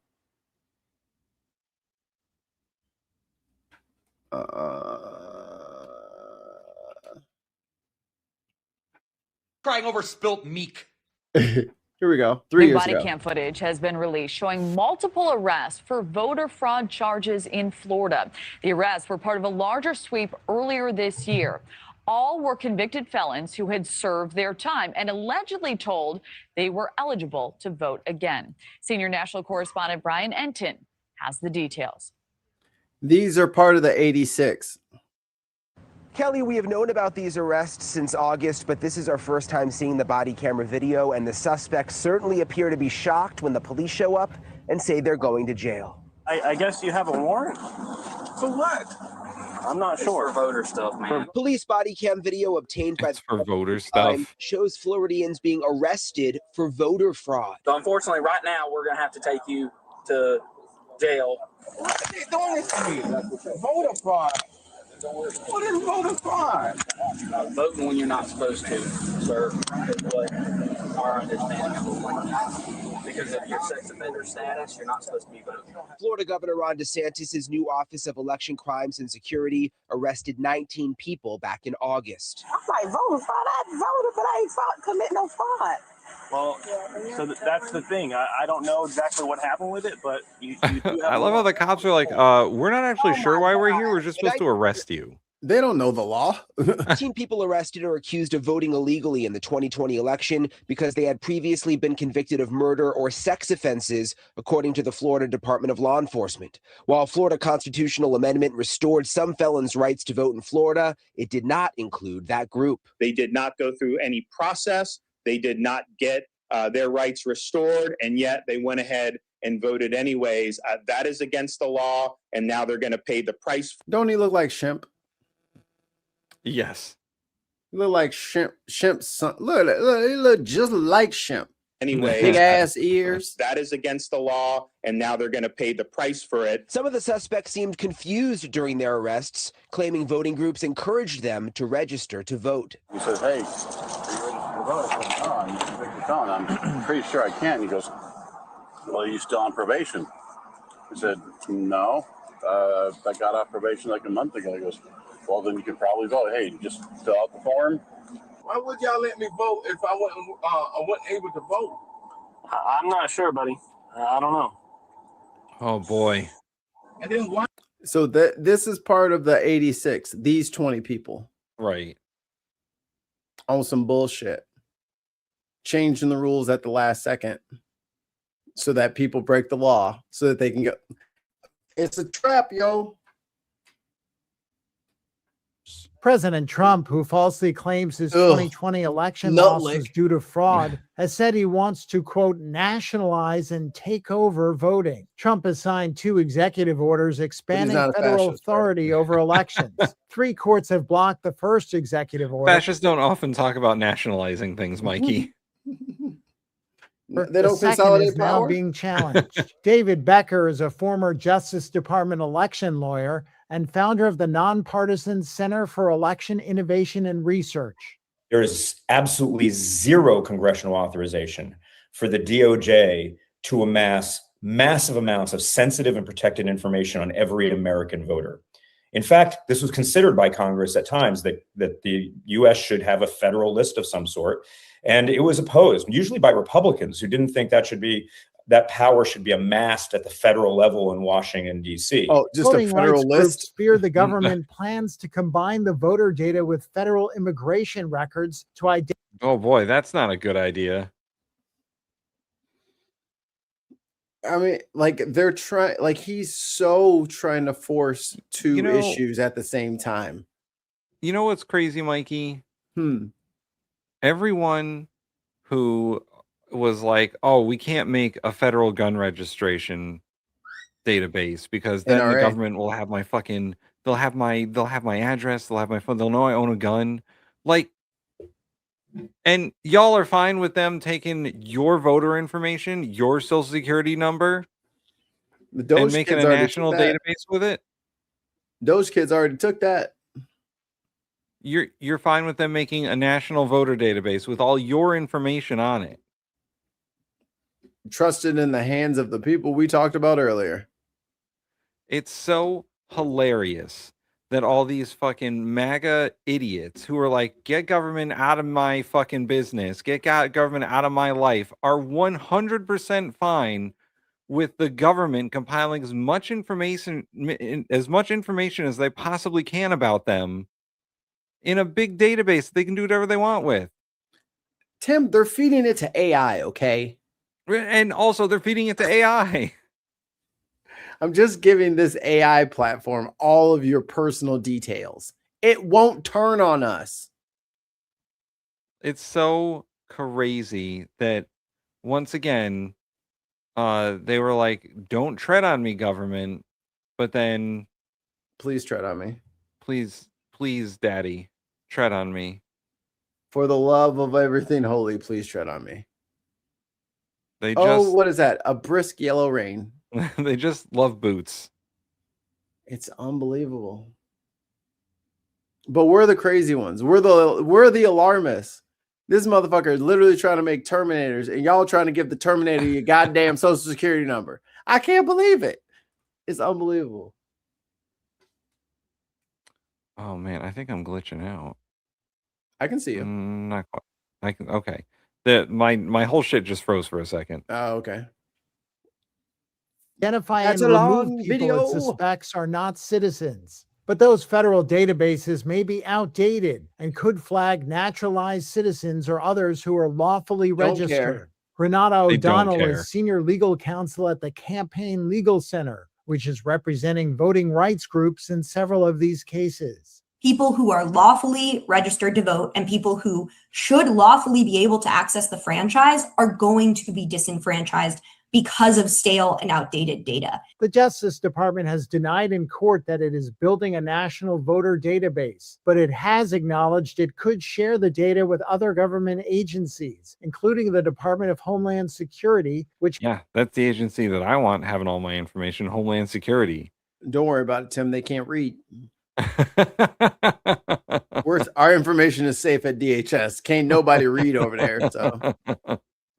Crying over spilt meek. Here we go. 3 years Body ago. cam footage has been released showing multiple arrests for voter fraud charges in Florida. The arrests were part of a larger sweep earlier this year. All were convicted felons who had served their time and allegedly told they were eligible to vote again. Senior national correspondent Brian Enton has the details. These are part of the 86. Kelly, we have known about these arrests since August, but this is our first time seeing the body camera video, and the suspects certainly appear to be shocked when the police show up and say they're going to jail. I guess you have a warrant? For what? I'm not sure. For voter stuff, man. Police body cam video obtained by for voter stuff shows Floridians being arrested for voter fraud. So unfortunately, right now, we're going to have to take you to jail. What are they doing this to me? Voter fraud. What is voter fraud? Voting when you're not supposed to, sir. our understanding of it. Because of your sex offender status, you're not supposed to be voting. Florida Governor Ron DeSantis' new Office of Election Crimes and Security arrested 19 people back in August. I'm like, voting fraud. I voted, but I ain't commit no fraud. Well, so that's the thing. I don't know exactly what happened with it, but you do have I love how the cops are like, we're not actually sure why we're here. We're just supposed to arrest you. They don't know the law. 18 people arrested or accused of voting illegally in the 2020 election because they had previously been convicted of murder or sex offenses, according to the Florida Department of Law Enforcement. While Florida constitutional amendment restored some felons' rights to vote in Florida, it did not include that group. They did not go through any process. They did not get their rights restored, and yet they went ahead and voted anyways. That is against the law, and now they're going to pay the price. Don't he look like Shemp? Yes. He look like Shemp's son. Look, he look just like Shemp. Anyway, big ass ears. That is against the law, and now they're going to pay the price for it. Some of the suspects seemed confused during their arrests, claiming voting groups encouraged them to register to vote. He says, "Hey, are you registered to vote?" I said, "No, I'm convicted felon. I'm pretty sure I can't." He goes, "Well, are you still on probation?" I said, "No, I got off probation like a month ago." He goes, "Well, then you could probably vote. Hey, just fill out the form." Why would y'all let me vote if I wasn't able to vote? I'm not sure, buddy. I don't know. Oh boy. And then why? So this is part of the 86. These 20 people, right? On some bullshit, changing the rules at the last second, so that people break the law, so that they can go. It's a trap, yo. President Trump, who falsely claims his 2020 election loss was due to fraud, has said he wants to, quote, nationalize and take over voting. Trump has signed 2 executive orders expanding federal authority over elections. 3 courts have blocked the first executive order. Fascists don't often talk about nationalizing things, Mikey. They don't the second is now being challenged. David Becker is a former Justice Department election lawyer and founder of the nonpartisan Center for Election Innovation and Research. There is absolutely zero congressional authorization for the DOJ to amass massive amounts of sensitive and protected information on every American voter. In fact, this was considered by Congress at times that the U.S. should have a federal list of some sort, and it was opposed, usually by Republicans who didn't think that power should be amassed at the federal level in Washington, D.C. Oh, just Voting a federal rights groups list? fear the government plans to combine the voter data with federal immigration records to identify. Oh boy, that's not a good idea. I mean, like they're trying, like he's so trying to force 2 issues at the same time. You know what's crazy, Mikey? Everyone who was like, "Oh, we can't make a federal gun registration database because then the government will have my fucking, they'll have my address, they'll have my phone, they'll know I own a gun." Like, and y'all are fine with them taking your voter information, your social security number, and making a national database with it? Those kids already took that. You're fine with them making a national voter database with all your information on it. Trusted in the hands of the people we talked about earlier. It's so hilarious that all these fucking MAGA idiots who are like, get government out of my fucking business, get government out of my life, are 100% fine with the government compiling as much information as they possibly can about them in a big database they can do whatever they want with. Tim, they're feeding it to AI, okay? And also they're feeding it to AI. I'm just giving this AI platform all of your personal details. It won't turn on us. It's so crazy that once again, they were like, don't tread on me, government. But then, please tread on me. Please, daddy, tread on me. For the love of everything holy, please tread on me. Oh, what is that? A brisk yellow rain. They just love boots. It's unbelievable. But we're the crazy ones. We're the alarmists. This motherfucker is literally trying to make Terminators, and y'all trying to give the Terminator your goddamn social security number. I can't believe it. It's unbelievable. Oh man, I think I'm glitching out. I can see you. Not quite. I can. Okay. My whole shit just froze for a second. Oh, okay. Identify That's and a remove long people video. it suspects are not citizens. But those federal databases may be outdated and could flag naturalized citizens or others who are lawfully registered. care. Renata They don't O'Donnell care. is senior legal counsel at the Campaign Legal Center, which is representing voting rights groups in several of these cases. People who are lawfully registered to vote and people who should lawfully be able to access the franchise are going to be disenfranchised because of stale and outdated data. The Justice Department has denied in court that it is building a national voter database, but it has acknowledged it could share the data with other government agencies, including the Department of Homeland Security, which... Yeah, that's the agency that I want having all my information, Homeland Security. Don't worry about it, Tim. They can't read. Our information is safe at DHS. Can't nobody read over there. So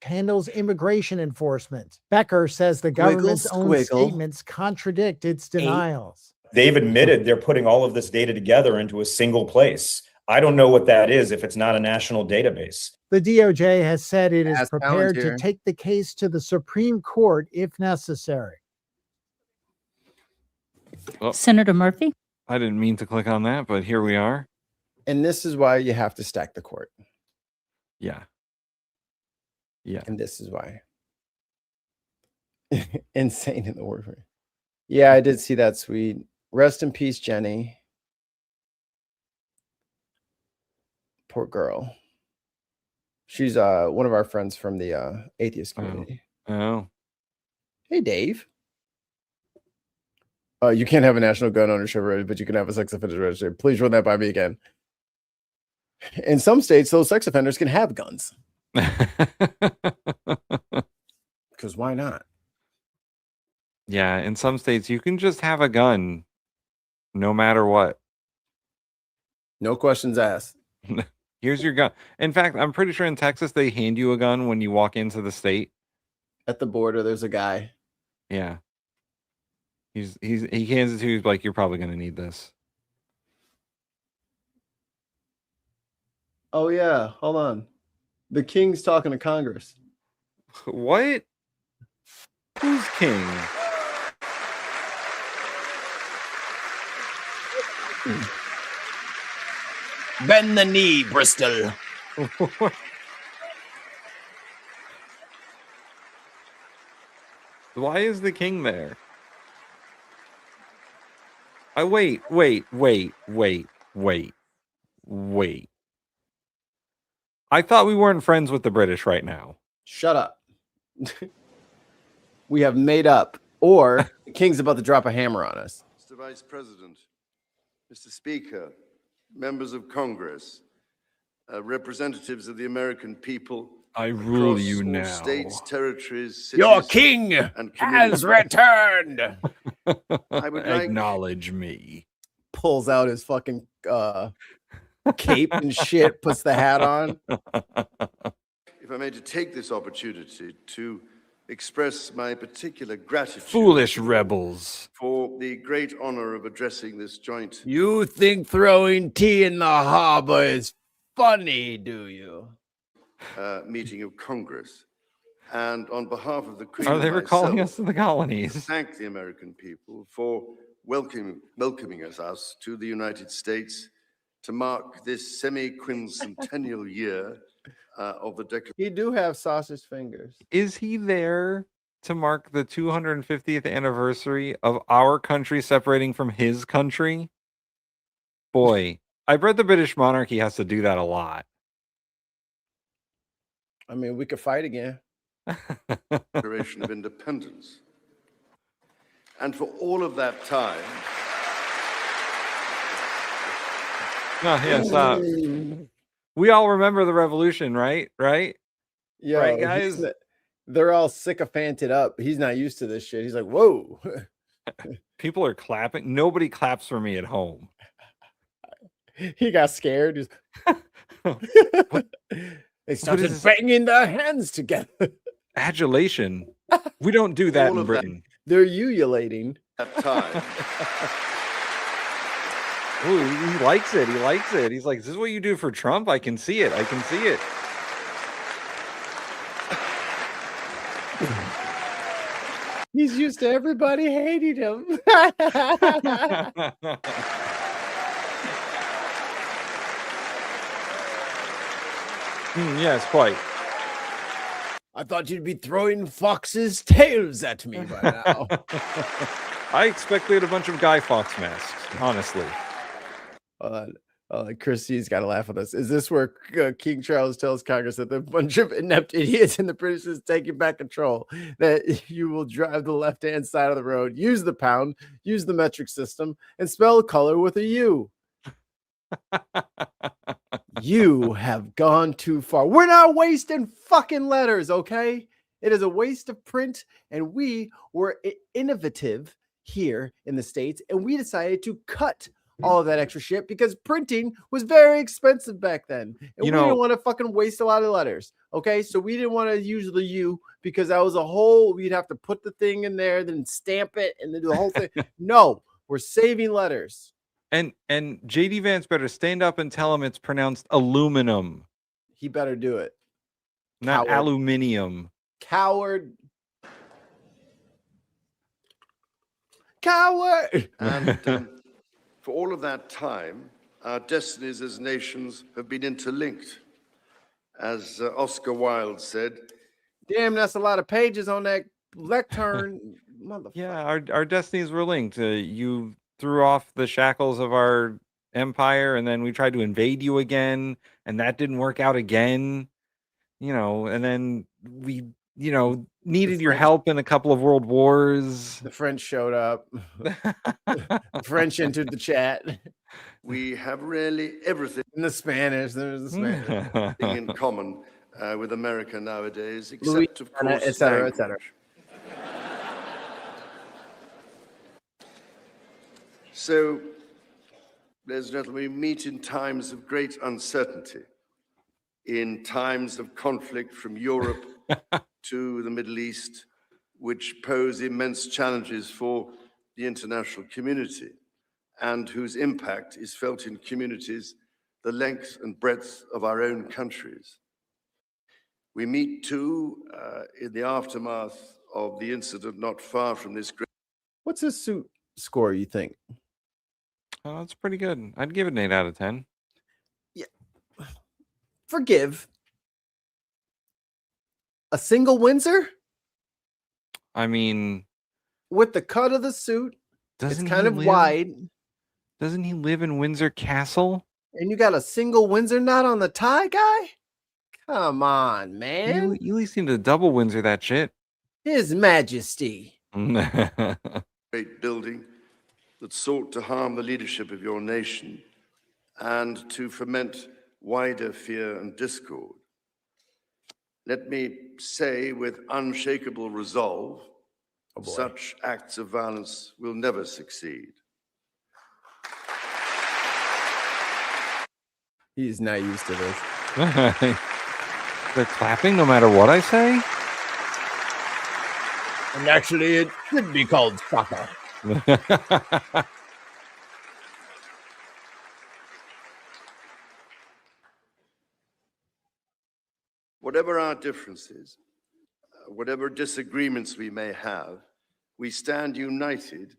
handles immigration enforcement. Becker says the government's own statements contradict its denials. They've admitted they're putting all of this data together into a single place. I don't know what that is if it's not a national database. The DOJ has said it is prepared to take the case to the Supreme Court if necessary. Oh, Senator Murphy? I didn't mean to click on that, but here we are. And this is why you have to stack the court. Yeah. Yeah. And this is why. Insane in the word. Yeah, I did see that, sweet. Rest in peace, Jenny. Poor girl. She's one of our friends from the atheist community. Oh. Hey, Dave. You can't have a national gun ownership register, but you can have a sex offender register. Please run that by me again. In some states, those sex offenders can have guns. Because why not? Yeah, in some states, you can just have a gun no matter what. No questions asked. Here's your gun. In fact, I'm pretty sure in Texas, they hand you a gun when you walk into the state. At the border, there's a guy. Yeah. He hands it to you, he's like, you're probably going to need this. Oh, yeah. Hold on. The king's talking to Congress. What? Who's king? Bend the knee, Bristol. Why is the king there? Wait. I thought we weren't friends with the British right now. Shut up. We have made up, or the king's about to drop a hammer on us. Mr. Vice President, Mr. Speaker, members of Congress, representatives of the American people. I rule across you all now. States, territories, cities, Your king and has returned. I would like Acknowledge me. Pulls out his fucking cape and shit, puts the hat on. if I may, to take this opportunity to express my particular gratitude. Foolish rebels. For the great honor of addressing this joint. You think throwing tea in the harbor is funny, do you? Meeting of Congress. And on behalf of the Queen Are they and recalling myself, us to the colonies? thank the American people for welcoming us to the United States to mark this semi-quincentennial year of the Declaration. He do have sausage fingers. Is he there to mark the 250th anniversary of our country separating from his country? Boy, I've read the British monarchy has to do that a lot. I mean, we could fight again. Declaration of Independence. And for all of that time. Oh, yeah, stop. We all remember the revolution, right? Yeah, right, guys? They're all sycophanted up. He's not used to this shit. He's like, whoa. People are clapping. Nobody claps for me at home. He got scared. They started banging their hands together. Adulation. We don't do that in Britain. They're ululating. That time. Ooh, he likes it. He likes it. He's like, "Is this what you do for Trump? I can see it. I can see it." He's used to everybody hating him. Yes, quite. I thought you'd be throwing foxes' tails at me by now. I expect we had a bunch of Guy Fawkes masks, honestly. Christie's got to laugh with us. Is this where King Charles tells Congress that the bunch of inept idiots and the British is taking back control, that you will drive the left-hand side of the road, use the pound, use the metric system, and spell color with a U? You have gone too far. We're not wasting fucking letters, okay? It is a waste of print, and we were innovative here in the States, and we decided to cut all of that extra shit because printing was very expensive back then. And we didn't want to fucking waste a lot of letters. Okay. So we didn't want to use the U because that was a whole, we'd have to put the thing in there, then stamp it, and then do the whole thing. No, we're saving letters. And JD Vance better stand up and tell him it's pronounced aluminum. He better do it. Not aluminium. Coward. Coward. And for all of that time, our destinies as nations have been interlinked. As Oscar Wilde said, "Damn, that's a lot of pages on that lectern." Motherfucker. Yeah, our destinies were linked. You threw off the shackles of our empire, and then we tried to invade you again, and that didn't work out again. And then we, needed your help in a couple of world wars. The French showed up. The French entered the chat. We have really everything. In the Spanish, there's the Spanish in common with America nowadays, except of course, et cetera, et cetera. So, ladies and gentlemen, we meet in times of great uncertainty, in times of conflict from Europe to the Middle East, which pose immense challenges for the international community and whose impact is felt in communities the length and breadth of our own countries. We meet too in the aftermath of the incident not far from this great. What's his suit score, you think? Oh, that's pretty good. I'd give it an 8 out of 10. Yeah. Forgive. A single Windsor? I mean, with the cut of the suit, it's kind of wide. Doesn't he live in Windsor Castle? And you got a single Windsor knot on the tie, guy? Come on, man. You at least need to double Windsor that shit. His Majesty. Great building that sought to harm the leadership of your nation and to foment wider fear and discord. Let me say with unshakable resolve, such acts of violence will never succeed. He's not used to this. They're clapping no matter what I say? And actually, it should be called soccer. Whatever our differences, whatever disagreements we may have, we stand united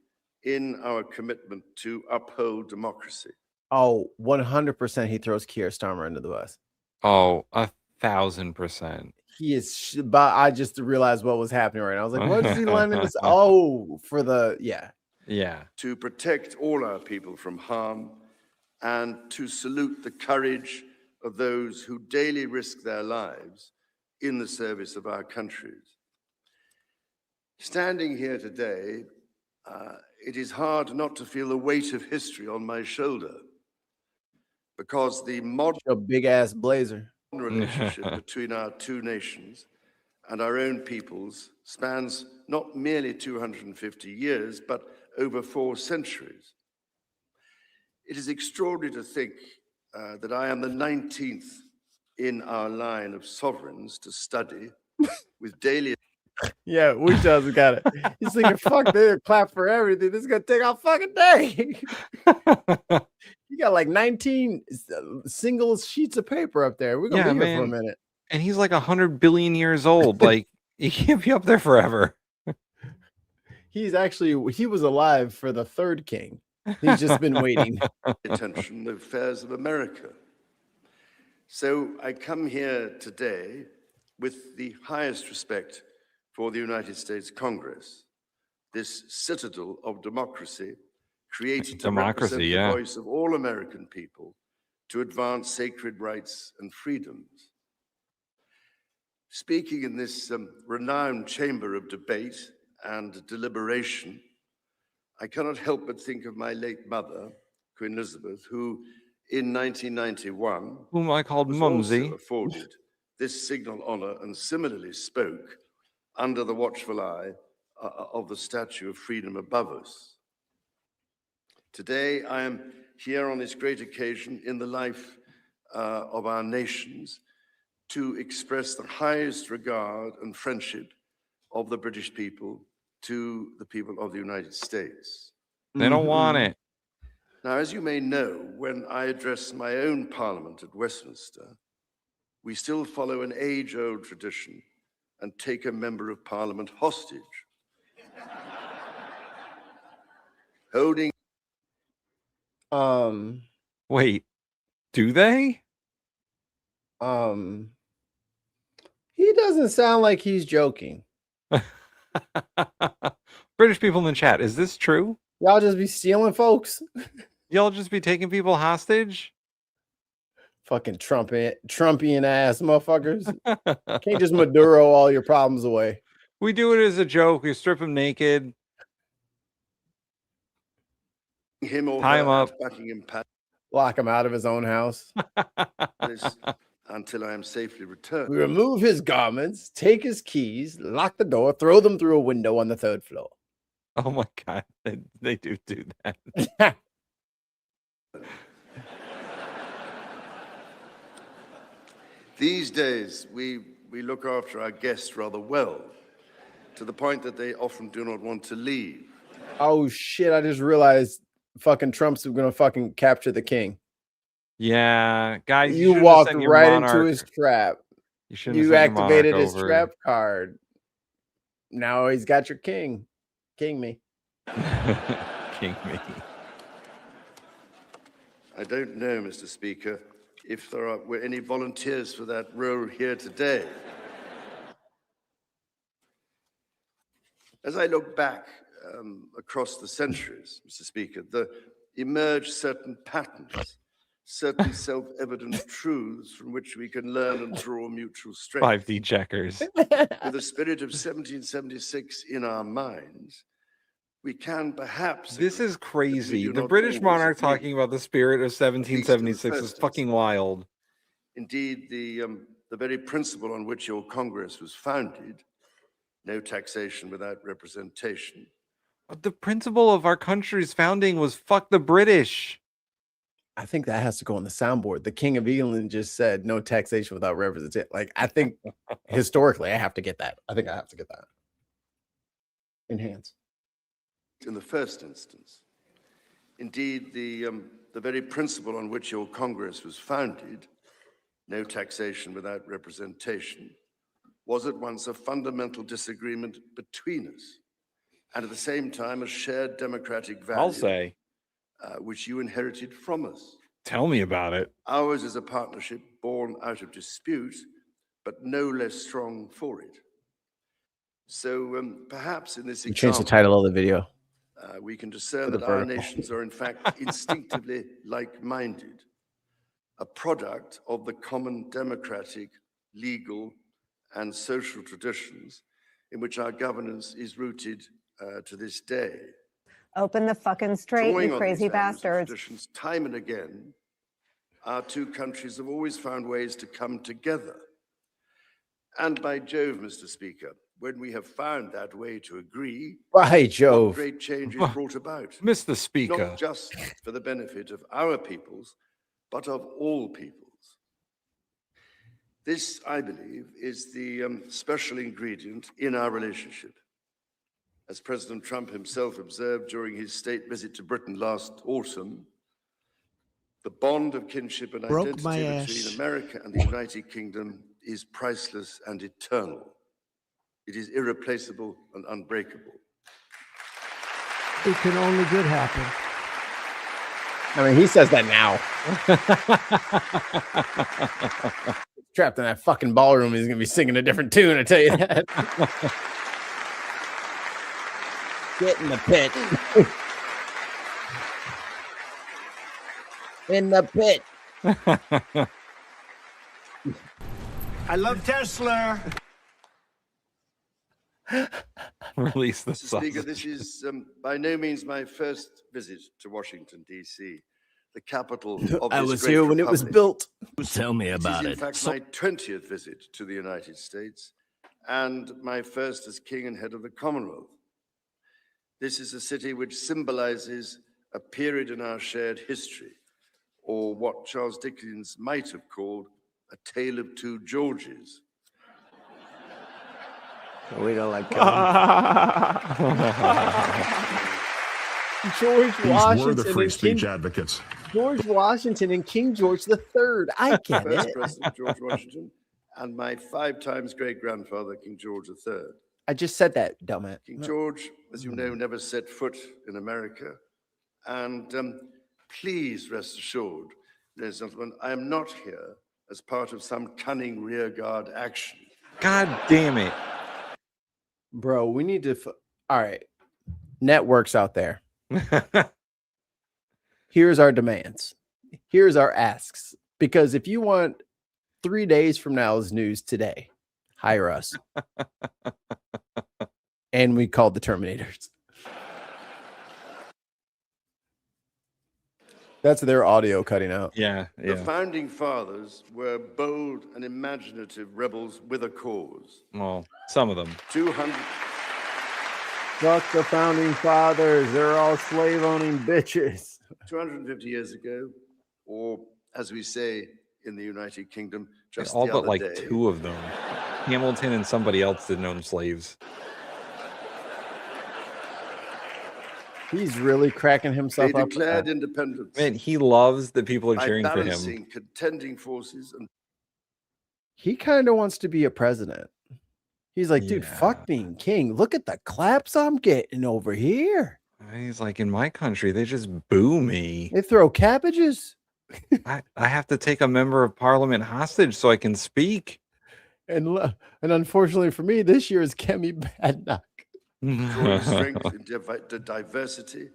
in our commitment to uphold democracy. Oh, 100% he throws Keir Starmer into the bus. Oh, 1,000%. He is, but I just realized what was happening right now. I was like, what is he lining this? Oh, for the, yeah. Yeah. To protect all our people from harm and to salute the courage of those who daily risk their lives in the service of our countries. Standing here today, it is hard not to feel the weight of history on my shoulder because the modern big ass blazer relationship between our two nations and our own peoples spans not merely 250 years, but over 4 centuries. It is extraordinary to think that I am the 19th in our line of sovereigns to study with daily. Yeah, we just got it. He's thinking, fuck, they clap for everything. This is gonna take a fucking day. You got like 19 single sheets of paper up there. We're gonna be here for a minute. And he's like 100 billion years old. Like, he can't be up there forever. He was alive for the third king. He's just been waiting. Attention, the affairs of America. So I come here today with the highest respect for the United States Congress, this citadel of democracy created to represent the voice of all American people to advance sacred rights and freedoms. Speaking in this renowned chamber of debate and deliberation, I cannot help but think of my late mother, Queen Elizabeth, who in 1991 whom I called was Mumsy, also afforded this signal honor and similarly spoke under the watchful eye of the Statue of Freedom above us. Today, I am here on this great occasion in the life of our nations to express the highest regard and friendship of the British people to the people of the United States. They don't want it. Now, as you may know, when I address my own parliament at Westminster, we still follow an age-old tradition and take a member of parliament hostage. Holding. Wait, do they? He doesn't sound like he's joking. British people in the chat, is this true? Y'all just be stealing folks. Y'all just be taking people hostage? Fucking Trumpian ass motherfuckers. Can't just Maduro all your problems away. We do it as a joke. We strip him naked. Him or tie him up. Lock him out of his own house. Until I am safely returned. We remove his garments, take his keys, lock the door, throw them through a window on the 3rd floor. Oh my God, they do that. These days, we look after our guests rather well, to the point that they often do not want to leave. Oh shit, I just realized fucking Trump's gonna fucking capture the king. Yeah, guys, you walked right into his trap. You activated his trap card. Now he's got your king. King me. King me. I don't know, Mr. Speaker, if there were any volunteers for that role here today. As I look back across the centuries, Mr. Speaker, there emerge certain patterns, certain self-evident truths from which we can learn and draw mutual strength. 5D checkers. With the spirit of 1776 in our minds, we can perhaps... This is crazy. The British monarch talking about the spirit of 1776 is fucking wild. Indeed, the very principle on which your Congress was founded, no taxation without representation. The principle of our country's founding was fuck the British. I think that has to go on the soundboard. The King of England just said no taxation without representation. Like, I think historically, I have to get that. I think I have to get that. Enhance. In the first instance, indeed, the very principle on which your Congress was founded, no taxation without representation, was at once a fundamental disagreement between us, and at the same time a shared democratic value. I'll say. Which you inherited from us. Tell me about it. Ours is a partnership born out of dispute, but no less strong for it. So perhaps in this example, change the title of the video. We can discern that our nations are in fact instinctively like-minded, a product of the common democratic, legal, and social traditions in which our governance is rooted to this day. Open the fucking strait, you crazy bastards. Traditions, time and again, our two countries have always found ways to come together. And by Jove, Mr. Speaker, when we have found that way to agree, by Jove, great change is brought about. Mr. Speaker. Not just for the benefit of our peoples, but of all peoples. This, I believe, is the special ingredient in our relationship. As President Trump himself observed during his state visit to Britain last autumn, the bond of kinship and identity between America and the United Kingdom is priceless and eternal. It is irreplaceable and unbreakable. It can only good happen. I mean, he says that now. Trapped in that fucking ballroom, he's gonna be singing a different tune. I tell you that. Get in the pit. In the pit. I love Tesla. Release the Mr. Speaker, this is by no means my first visit to Washington, D.C., the capital of I this was great here when it was republic. built. Tell me about It it. is, in fact, my 20th visit to the United States and my first as king and head of the Commonwealth. This is a city which symbolizes a period in our shared history, or what Charles Dickens might have called a tale of two Georges. We don't like George These Washington were the free and speech King, advocates. George Washington and King George III. I get First it. President George Washington and my 5 times great-grandfather, King George III. I just said that, dumbass. King George, as you know, never set foot in America. And please rest assured, ladies and gentlemen, I am not here as part of some cunning rearguard action. God damn it. Bro, we need to. All right. Networks out there. Here's our demands. Here's our asks. Because if you want 3 days from now's news today, hire us. And we called the Terminators. That's their audio cutting out. Yeah. The founding fathers were bold and imaginative rebels with a cause. Well, some of them. 200. Fuck the founding fathers. They're all slave owning bitches. 250 years ago, or as we say in the United Kingdom, just All the but other like day. 2 of them. Hamilton and somebody else didn't own slaves. He's really cracking himself They up. declared independence. Man, he loves that people are by cheering for him. balancing contending forces and He kind of wants to be a president. He's like, dude, fuck being king. Look at the claps I'm getting over here. He's like, in my country, they just boo me. They throw cabbages. I have to take a member of parliament hostage so I can speak. And unfortunately for me, this year is Kemi Badnock. drawing strength in diversity,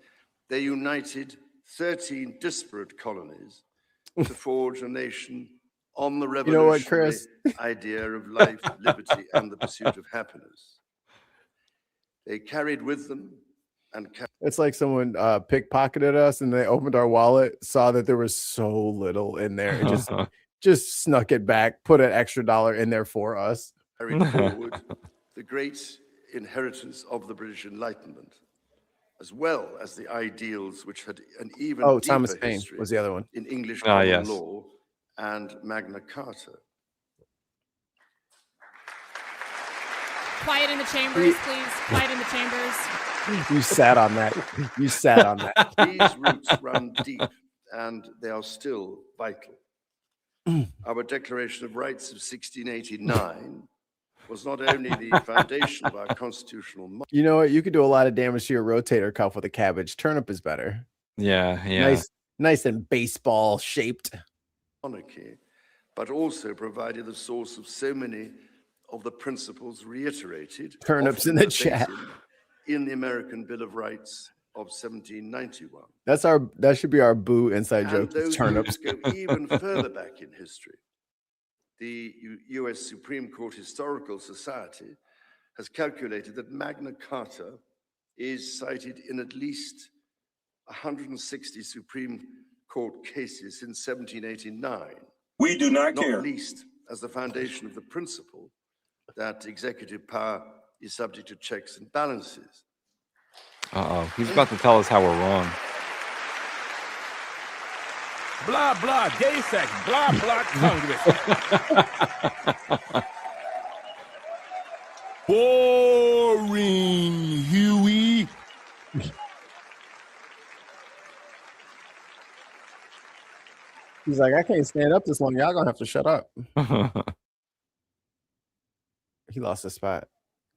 they united 13 disparate colonies to forge a nation on the You know what, revolutionary Chris? idea of life, liberty, and the pursuit of happiness. They carried with them and It's like someone pickpocketed us and they opened our wallet, saw that there was so little in there, and just snuck it back, put an extra $1 in there for us. carried forward the great inheritance of the British Enlightenment, as well as the ideals which had an even deeper Thomas Paine history was the other one. in English common yes. law and Magna Carta. Quiet in the chambers, please. Quiet in the chambers. You sat on that. You sat on that. These roots run deep, and they are still vital. Our Declaration of Rights of 1689 was not only the foundation of our constitutional You know what? You could do a lot of damage to your rotator cuff with a cabbage. Turnip is better. Yeah. Nice and baseball shaped. monarchy, but also provided the source of so many of the principles reiterated Turnips in often the chat. verbatim in the American Bill of Rights of 1791. That should be our boo inside And joke. those Turnips. roots go even further back in history. The U.S. Supreme Court Historical Society has calculated that Magna Carta is cited in at least 160 Supreme Court cases since 1789. We do not care. Not least as the foundation of the principle that executive power is subject to checks and balances. Uh-oh. He's about to tell us how we're wrong. Blah, blah, gay sex, blah, blah, Congress. Boring, Huey. He's like, I can't stand up this long. Y'all gonna have to shut up. He lost his spot.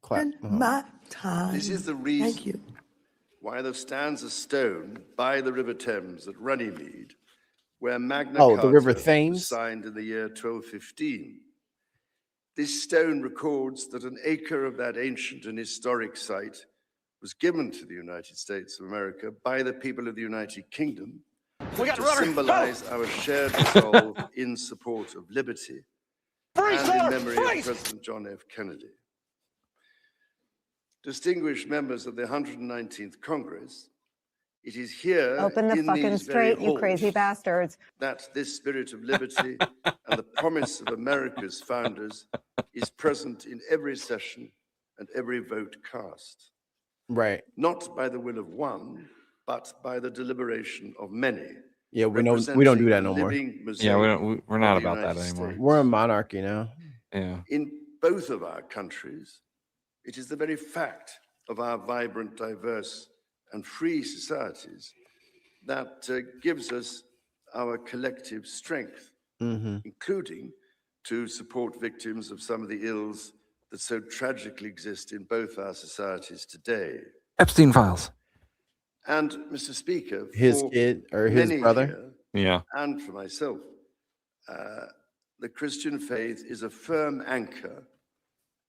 Clap. My time. This is the reason why there stands a stone by the River Thames at Runnymede, where Magna Carta the River was Thames signed in the year 1215. This stone records that an acre of that ancient and historic site was given to the United States of America by the people of the United Kingdom to symbolize our shared resolve in support of liberty and in memory of President John F. Kennedy. Distinguished members of the 119th Congress, it is here Open the in fucking these very straight, you crazy halls bastards. that this spirit of liberty and the promise of America's founders is present in every session and every vote cast. Right. Not by the will of one, but by the deliberation of many. Yeah, we don't do that no more. Yeah, we're not about that anymore. We're a monarchy now. Yeah. In both of our countries, it is the very fact of our vibrant, diverse, and free societies that gives us our collective strength, including to support victims of some of the ills that so tragically exist in both our societies today. Epstein files. And, Mr. Speaker, His for kid or his many brother? here, Yeah. and for myself, the Christian faith is a firm anchor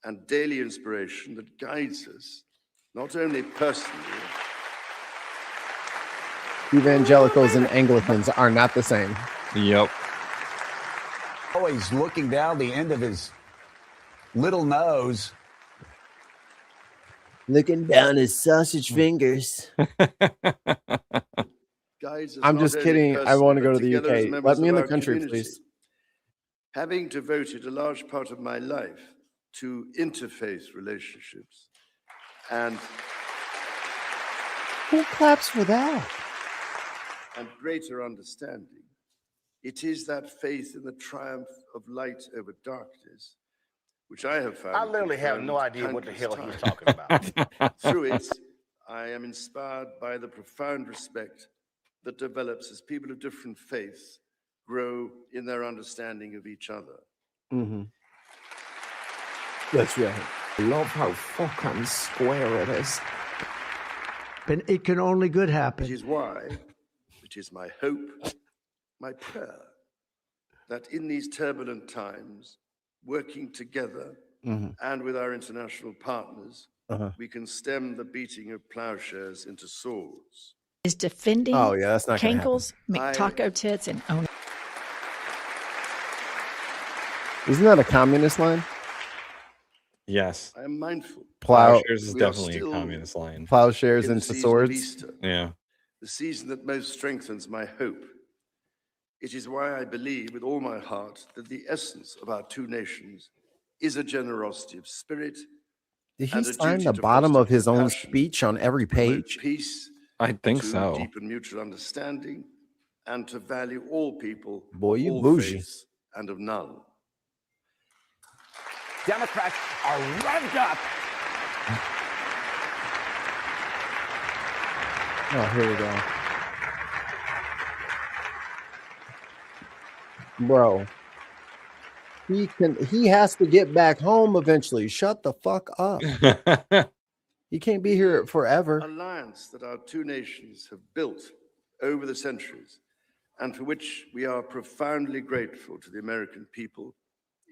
and daily inspiration that guides us, not only personally. Evangelicals and Anglicans are not the same. Yep. Always looking down the end of his little nose. Looking down his sausage fingers. I'm just kidding. I want to go to the UK. Let me in the country, please. Having devoted a large part of my life to interfaith relationships and who claps for that? And greater understanding, it is that faith in the triumph of light over darkness, which I have found. I literally have no idea what the hell he's talking about. Through it, I am inspired by the profound respect that develops as people of different faiths grow in their understanding of each other. That's right. I love how fucking square it is. And it can only good happen. Which is why it is my hope, my prayer, that in these turbulent times, working together and with our international partners, we can stem the beating of plowshares into swords. Is defending that's not Cankles, McTaco Tits, and own. Isn't that a communist line? Yes. I am mindful. Plowshares is definitely a communist line. Plowshares in the into season of swords. Easter, Yeah. the season that most strengthens my hope. It is why I believe with all my heart that the essence of our two nations is a generosity of spirit. Did he sign the bottom of his own speech on every page? Peace, I think to so. deepen mutual understanding, and to value all people, Boy, you all bougie. faiths, and of none. Democrats are revved up. Oh, here we go. Bro. He has to get back home eventually. Shut the fuck up. He can't be here forever. Alliance that our two nations have built over the centuries, and for which we are profoundly grateful to the American people,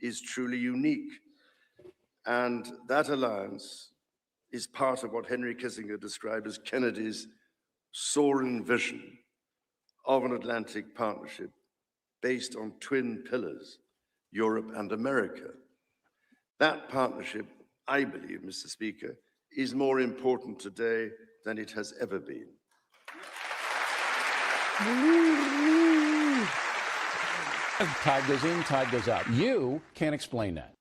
is truly unique. And that alliance is part of what Henry Kissinger described as Kennedy's soaring vision of an Atlantic partnership based on twin pillars, Europe and America. That partnership, I believe, Mr. Speaker, is more important today than it has ever been. Tide goes in, tide goes out. You can't explain that.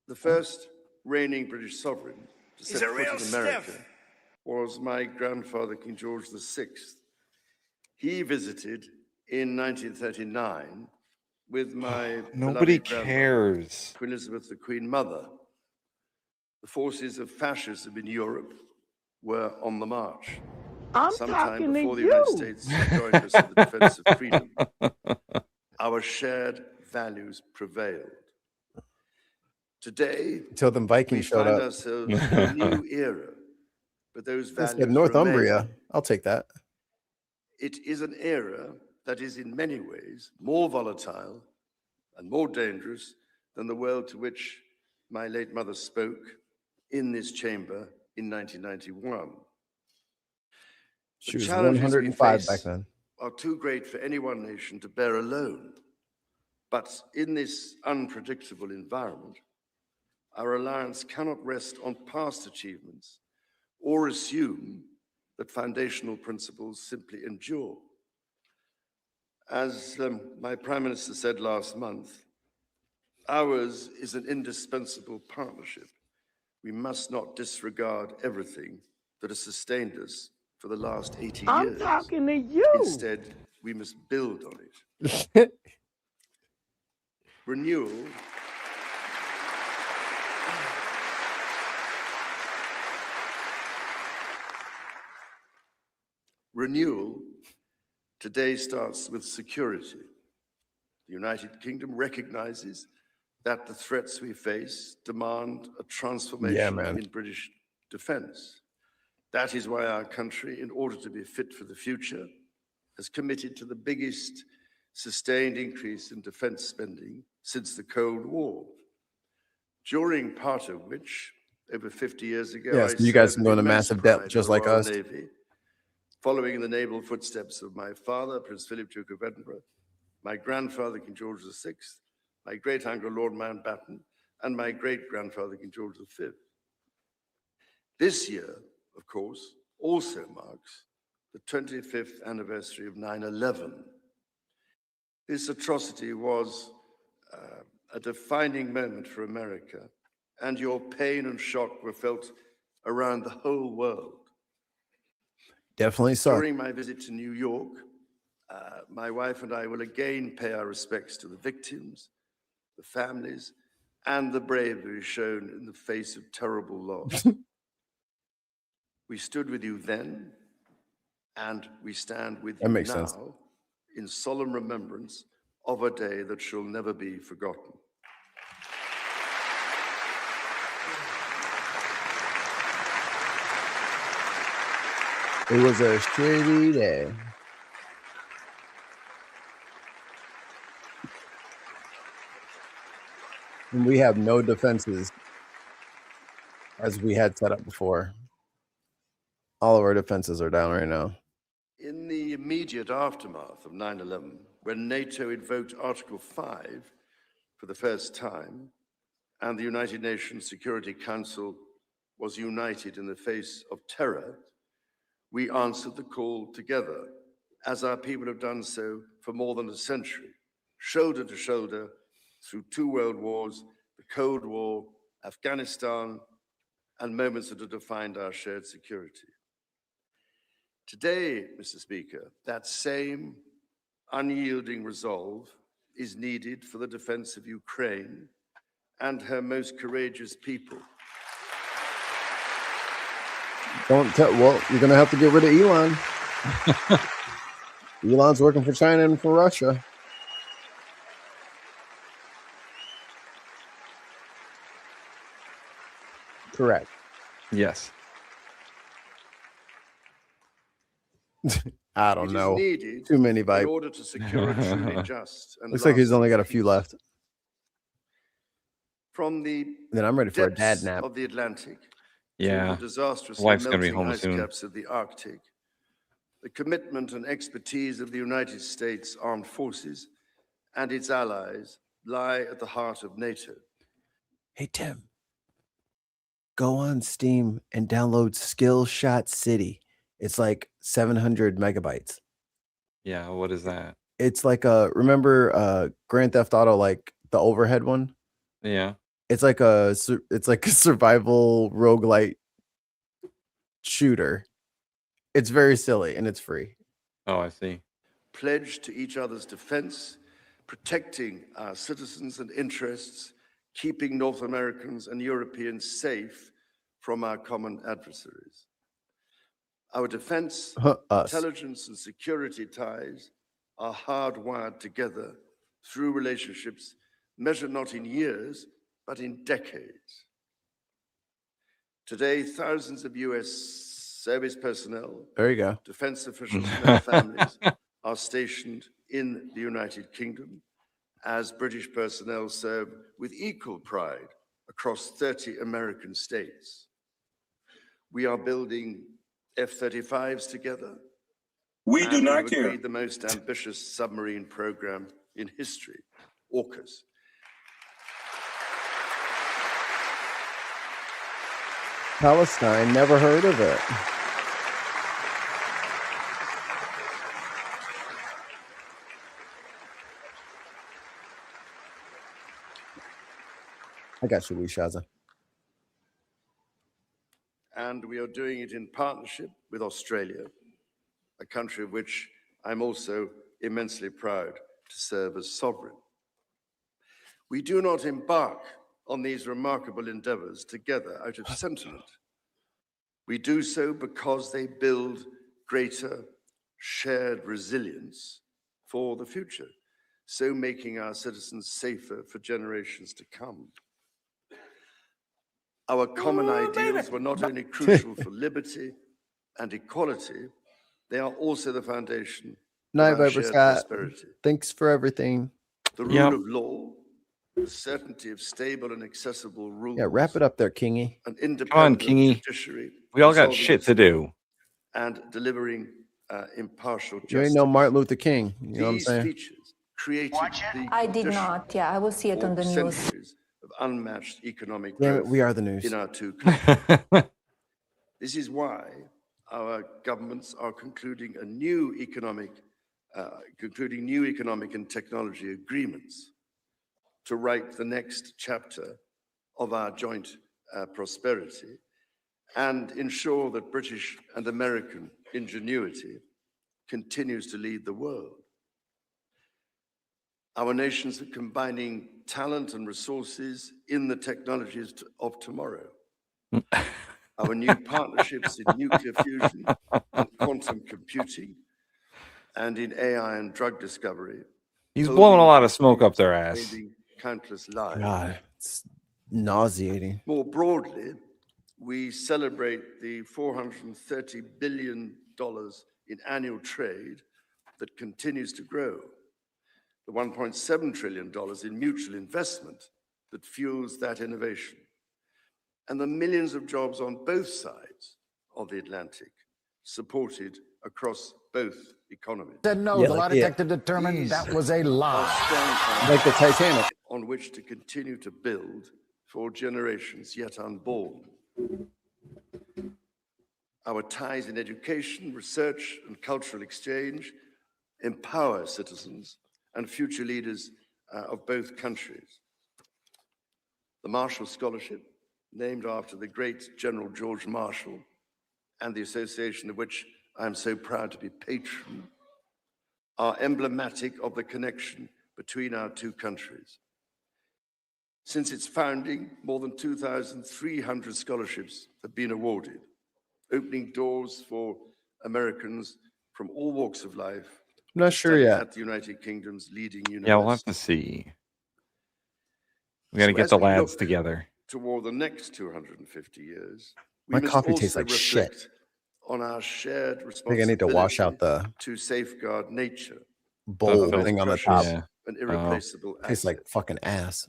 The first reigning British sovereign to set foot in America was my grandfather, King George VI. He visited in 1939 with my Nobody beloved grandmother, cares. Queen Elizabeth, the Queen Mother. The forces of fascism in Europe were on the march. Sometime before the United States joined us in the defense of freedom, our shared values prevailed. Today, Until them Vikings we showed find up. ourselves in a new era, but those That's values the Northumbria. remain. I'll take that. It is an era that is in many ways more volatile and more dangerous than the world to which my late mother spoke in this chamber in 1991. She was challenges we 105 back face then. are too great for any one nation to bear alone. But in this unpredictable environment, our alliance cannot rest on past achievements or assume that foundational principles simply endure. As my Prime Minister said last month, ours is an indispensable partnership. We must not disregard everything that has sustained us for the last 80 years. I'm talking to you. Instead, we must build on it. Renewal today starts with security. The United Kingdom recognizes that the threats we face demand a transformation in British defense. That is why our country, in order to be fit for the future, has committed to the biggest sustained increase in defense spending since the Cold War, during part of which, over 50 years ago, Yes, you guys can go into massive debt just like us. Navy, following in the naval footsteps of my father, Prince Philip, Duke of Edinburgh, my grandfather, King George VI, my great-uncle, Lord Mountbatten, and my great-grandfather, King George V. This year, of course, also marks the 25th anniversary of 9/11. This atrocity was a defining moment for America, and your pain and shock were felt around the whole world. Definitely so. During my visit to New York, my wife and I will again pay our respects to the victims, the families, and the bravery shown in the face of terrible loss. We stood with you then, and we stand with you now in solemn remembrance of a day that shall never be forgotten. It was a shitty day. And we have no defenses as we had set up before. All of our defenses are down right now. In the immediate aftermath of 9/11, when NATO invoked Article 5 for the first time, and the United Nations Security Council was united in the face of terror, we answered the call together, as our people have done so for more than a century, shoulder to shoulder through 2 world wars, the Cold War, Afghanistan, and moments that have defined our shared security. Today, Mr. Speaker, that same unyielding resolve is needed for the defense of Ukraine and her most courageous people. Well, you're going to have to get rid of Elon. Elon's working for China and for Russia. Correct. Yes. I don't know. Too many vibes. In order to secure a truly just and looks like he's only got a lasting few peace. left. From the Then I'm ready for a depths dad nap. of the Atlantic Yeah. to the disastrously Wife's gonna be melting home ice soon. caps of the Arctic, the commitment and expertise of the United States Armed Forces and its allies lie at the heart of NATO. Hey, Tim. Go on Steam and download Skillshot City. It's like 700 megabytes. Yeah, what is that? It's like remember Grand Theft Auto, like the overhead one? Yeah. It's like a survival roguelite shooter. It's very silly and it's free. Oh, I see. pledged to each other's defense, protecting our citizens and interests, keeping North Americans and Europeans safe from our common adversaries. Our defense, intelligence, and security ties are hardwired together through relationships measured not in years, but in decades. Today, thousands of U.S. service personnel, there you go, defense officials and their families are stationed in the United Kingdom, as British personnel serve with equal pride across 30 American states. We are building F-35s together. We do not care. Agreed the most ambitious submarine program in history, AUKUS. Palestine, never heard of it. I got you, Wishaza. And we are doing it in partnership with Australia, a country of which I'm also immensely proud to serve as sovereign. We do not embark on these remarkable endeavors together out of sentiment. We do so because they build greater shared resilience for the future, so making our citizens safer for generations to come. Our common ideals were not only crucial for liberty and equality, they are also the foundation of our shared prosperity. Thanks for everything. The rule of law, the certainty of stable and accessible rules. Yeah, wrap it up there, Kingy. An independent Come on, Kingy. judiciary. We all got shit to do. And delivering impartial justice. You ain't no Martin Luther King. You know what I'm saying? These features created the I did not. Yeah, I will see it on the news. centuries of unmatched economic Yeah, growth we are the news. in our two countries. This is why our governments are concluding new economic and technology agreements to write the next chapter of our joint prosperity and ensure that British and American ingenuity continues to lead the world. Our nations are combining talent and resources in the technologies of tomorrow. Our new partnerships in nuclear fusion and quantum computing and in AI and drug discovery. He's blowing a lot of smoke up their ass. Countless lives. God, it's nauseating. More broadly, we celebrate the $430 billion in annual trade that continues to grow, the $1.7 trillion in mutual investment that fuels that innovation, and the millions of jobs on both sides of the Atlantic, supported across both economies. Said no, the lie detector determined that was a lie. Like the Titanic. On which to continue to build for generations yet unborn. Our ties in education, research, and cultural exchange empower citizens and future leaders of both countries. The Marshall Scholarship, named after the great General George Marshall, and the association of which I'm so proud to be patron, are emblematic of the connection between our two countries. Since its founding, more than 2,300 scholarships have been awarded, opening doors for Americans from all walks of life. I'm not sure yet. At the United Kingdom's leading universities. Yeah, we'll have to see. We got to get the lads together. Toward the next 250 years, my coffee tastes like shit. On our shared responsibility. I think I need to wash out the to safeguard nature. Bowl thing on the top. An irreplaceable tastes like fucking ass.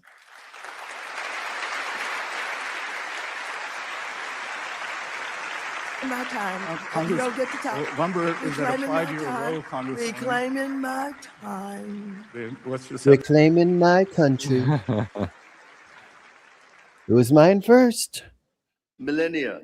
My time. You don't get to talk. Lumber is at a 5-year low, Congressman. Reclaiming my time. Let's just reclaiming my country. It was mine first. Millennia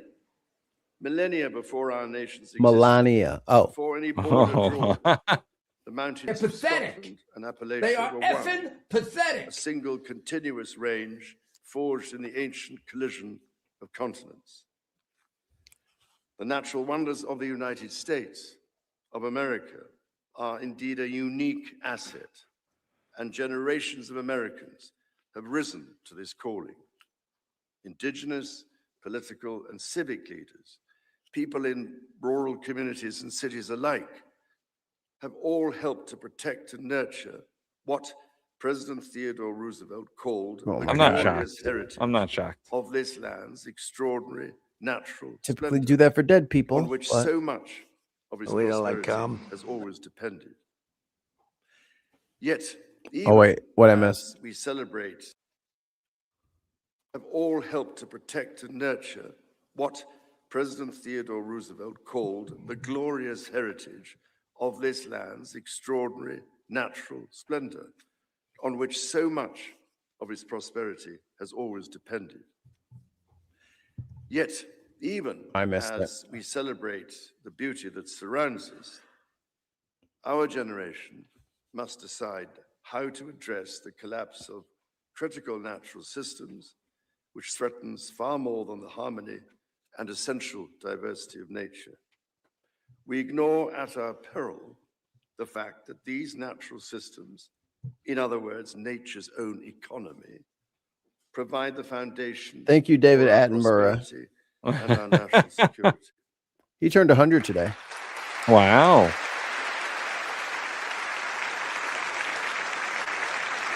before our nation's existence. Melania. Oh. Before any border drawn, the mountains of Scotland and Appalachia They are were effing one. pathetic. A single continuous range forged in the ancient collision of continents. The natural wonders of the United States of America are indeed a unique asset, and generations of Americans have risen to this calling. Indigenous, political, and civic leaders, people in rural communities and cities alike, have all helped to protect and nurture what President Theodore Roosevelt called the I'm not glorious shocked. heritage I'm not shocked. of this land's extraordinary natural Typically splendor, do that for dead people. on which but- so much of his We don't like prosperity gum. has always depended. Yet, Oh, wait, what I even missed? as we celebrate, have all helped to protect and nurture what President Theodore Roosevelt called the glorious heritage of this land's extraordinary natural splendor, on which so much of its prosperity has always depended. Yet, even I missed as we celebrate the beauty that surrounds us, our generation must decide how to address the collapse of critical natural systems, which threatens far more than the harmony and essential diversity of nature. We ignore at our peril the fact that these natural systems, in other words, nature's own economy, provide the foundation. Thank you, David for our Attenborough. prosperity and our national security. He turned 100 today. Wow.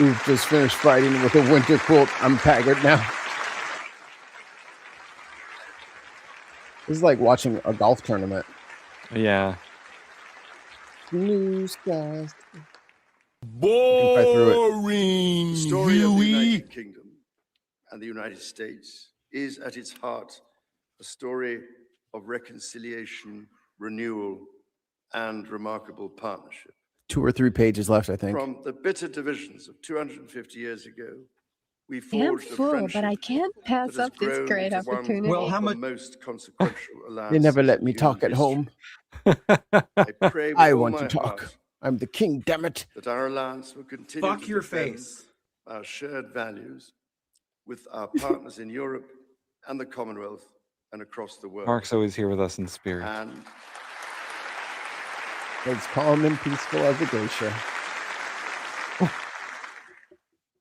We've just finished fighting with a winter quilt. I'm haggard now. This is like watching a golf tournament. Yeah. Blue skies. The story of the United Kingdom and the United States is at its heart a story of reconciliation, renewal, and remarkable partnership. 2 or 3 pages left, I think. From the bitter divisions of 250 years ago, we I'm forged a full, friendship but I can't pass that has up this grown great into one opportunity. of the most consequential alliances. They never let in me human talk at history. home. I pray with I all want my to talk. heart I'm the king, damn it. that our alliance will continue Fuck to your defend face. our shared values with our partners in Europe and the Commonwealth and across the world. Mark's always here with us in spirit. And As calm and peaceful as a glacier.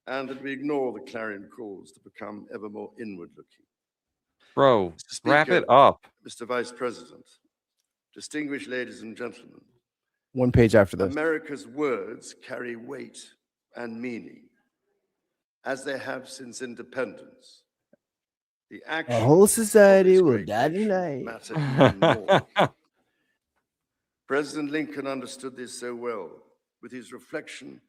and that we ignore the clarion calls to become ever more inward-looking. Bro, Mr. wrap Speaker, it up. Mr. Vice President, distinguished ladies and gentlemen, 1 page after this. America's words carry weight and meaning, as they have since independence. The A action whole society of this will great die nation tonight. matter even more. President Lincoln understood this so well with his reflection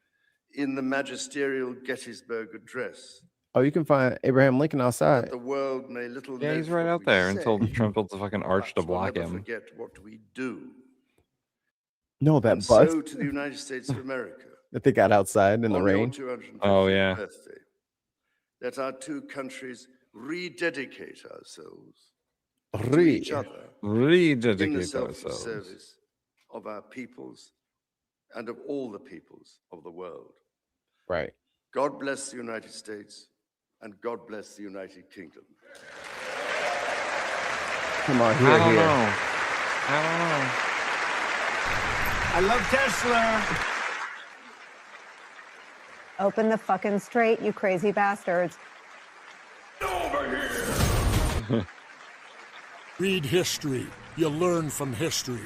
in the magisterial Gettysburg Address. Oh, you can find Abraham Lincoln outside. The world may little Yeah, note he's right what out we there say, until Trump builds a fucking arch to but we'll block never him. forget what we do. No, that And bus so to the United States of America, that they got outside in the on your rain. 250th Oh, yeah. birthday, let our two countries rededicate ourselves to each other in the Rededicate selfless ourselves. service of our peoples and of all the peoples of the world. Right. God bless the United States and God bless the United Kingdom. Come on, I here, don't here. know. I don't know. I love Tesla. Open the fucking straight, you crazy bastards. Read history. You learn from history.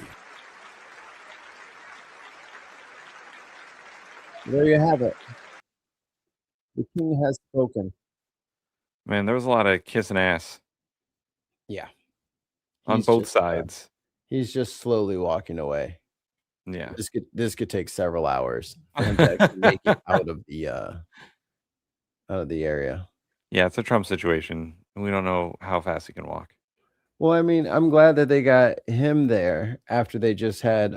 There you have it. The king has spoken. Man, there was a lot of kissing ass Yeah. on He's both just, sides. He's just slowly walking away. Yeah. This could take several hours for him to actually make it out of the area. Yeah, it's a Trump situation. We don't know how fast he can walk. Well, I mean, I'm glad that they got him there after they just had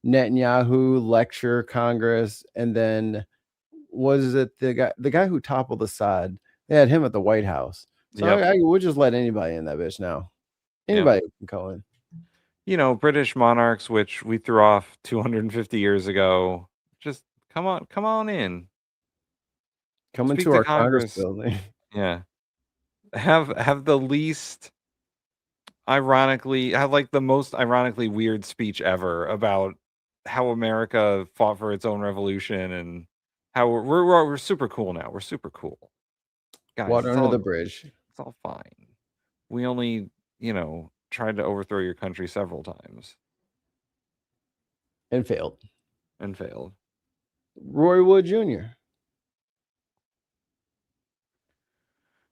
Netanyahu lecture Congress, and then was it the guy who toppled Assad? They had him at the White House. So Yep. we'll just let anybody in that bitch now. Anybody can go in. You know, British monarchs, which we threw off 250 years ago. Just come on in. Come Speak into to our Congress building. Yeah. Have the least have like the most ironically weird speech ever about how America fought for its own revolution and how we're super cool now. We're super cool. Guys, Water under the bridge. It's all fine. We only, tried to overthrow your country several times. And failed. Roy Wood Jr.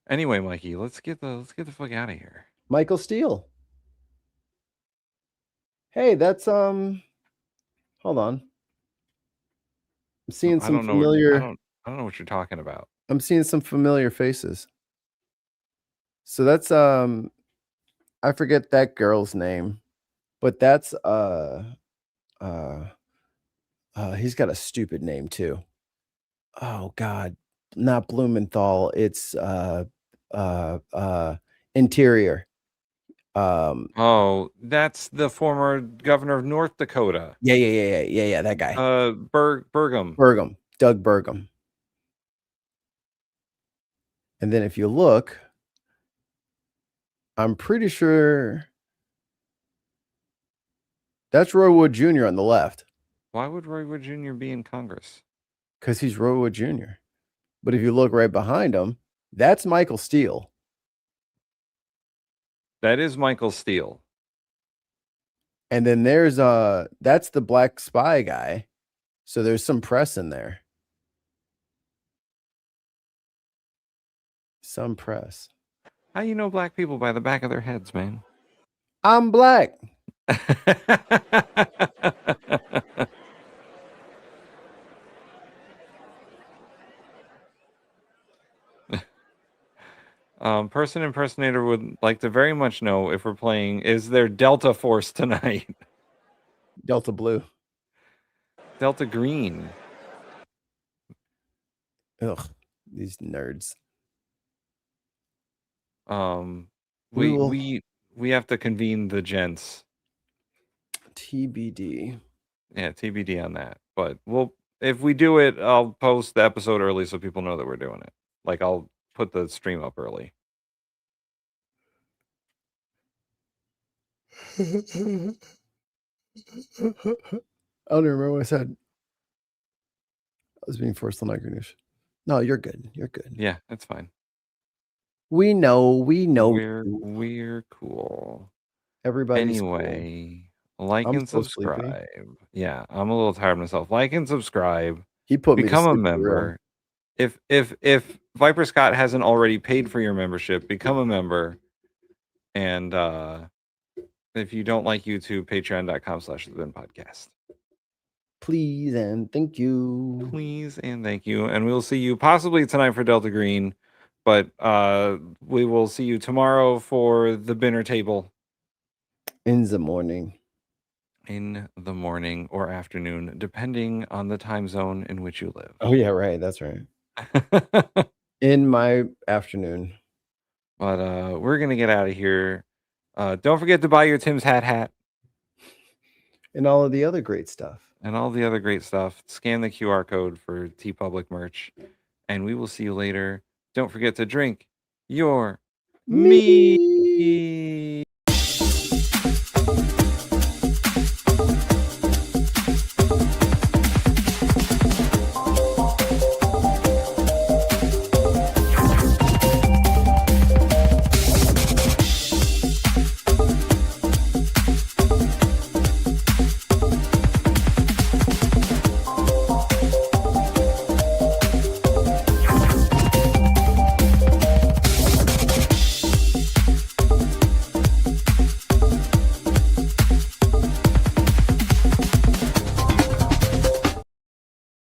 Anyway, Mikey, let's get the fuck out of here. Michael Steele. Hey, that's hold on. I'm seeing some familiar. I don't know what you're talking about. I'm seeing some familiar faces. So that's I forget that girl's name, but that's he's got a stupid name too. Oh God, not Blumenthal. It's Interior. That's the former governor of North Dakota. Yeah, that guy. Burgum. Doug Burgum. And then if you look, I'm pretty sure that's Roy Wood Jr. on the left. Why would Roy Wood Jr. be in Congress? Because he's Roy Wood Jr. But if you look right behind him, that's Michael Steele. That is Michael Steele. And then there's that's the black spy guy. So there's some press in there. Some press. How you know black people by the back of their heads, man? I'm black. Person impersonator would like to very much know if we're playing. Is there Delta Force tonight? Delta Blue. Delta Green. Ugh, these nerds. We have to convene the gents. TBD. Yeah, TBD on that. But if we do it, I'll post the episode early so people know that we're doing it. Like I'll put the stream up early. I don't remember what I said. I was being forced on Nice. No, you're good. You're good. Yeah, that's fine. We know. We're cool. Everybody's anyway. Cool. Like I'm and so subscribe. sleepy. Yeah, I'm a little tired myself. Like and subscribe. He put me become to a sleep member. If Viper Scott hasn't already paid for your membership, become a member. And if you don't like YouTube, patreon.com/thebinpodcast. Please and thank you. Please and thank you. And we'll see you possibly tonight for Delta Green. But we will see you tomorrow for the dinner table. In the morning. In the morning or afternoon, depending on the time zone in which you live. Oh, yeah, right. That's right. In my afternoon. But we're going to get out of here. Don't forget to buy your Tim's hat. And all of the other great stuff. Scan the QR code for TeePublic merch. And we will see you later. Don't forget to drink your meat.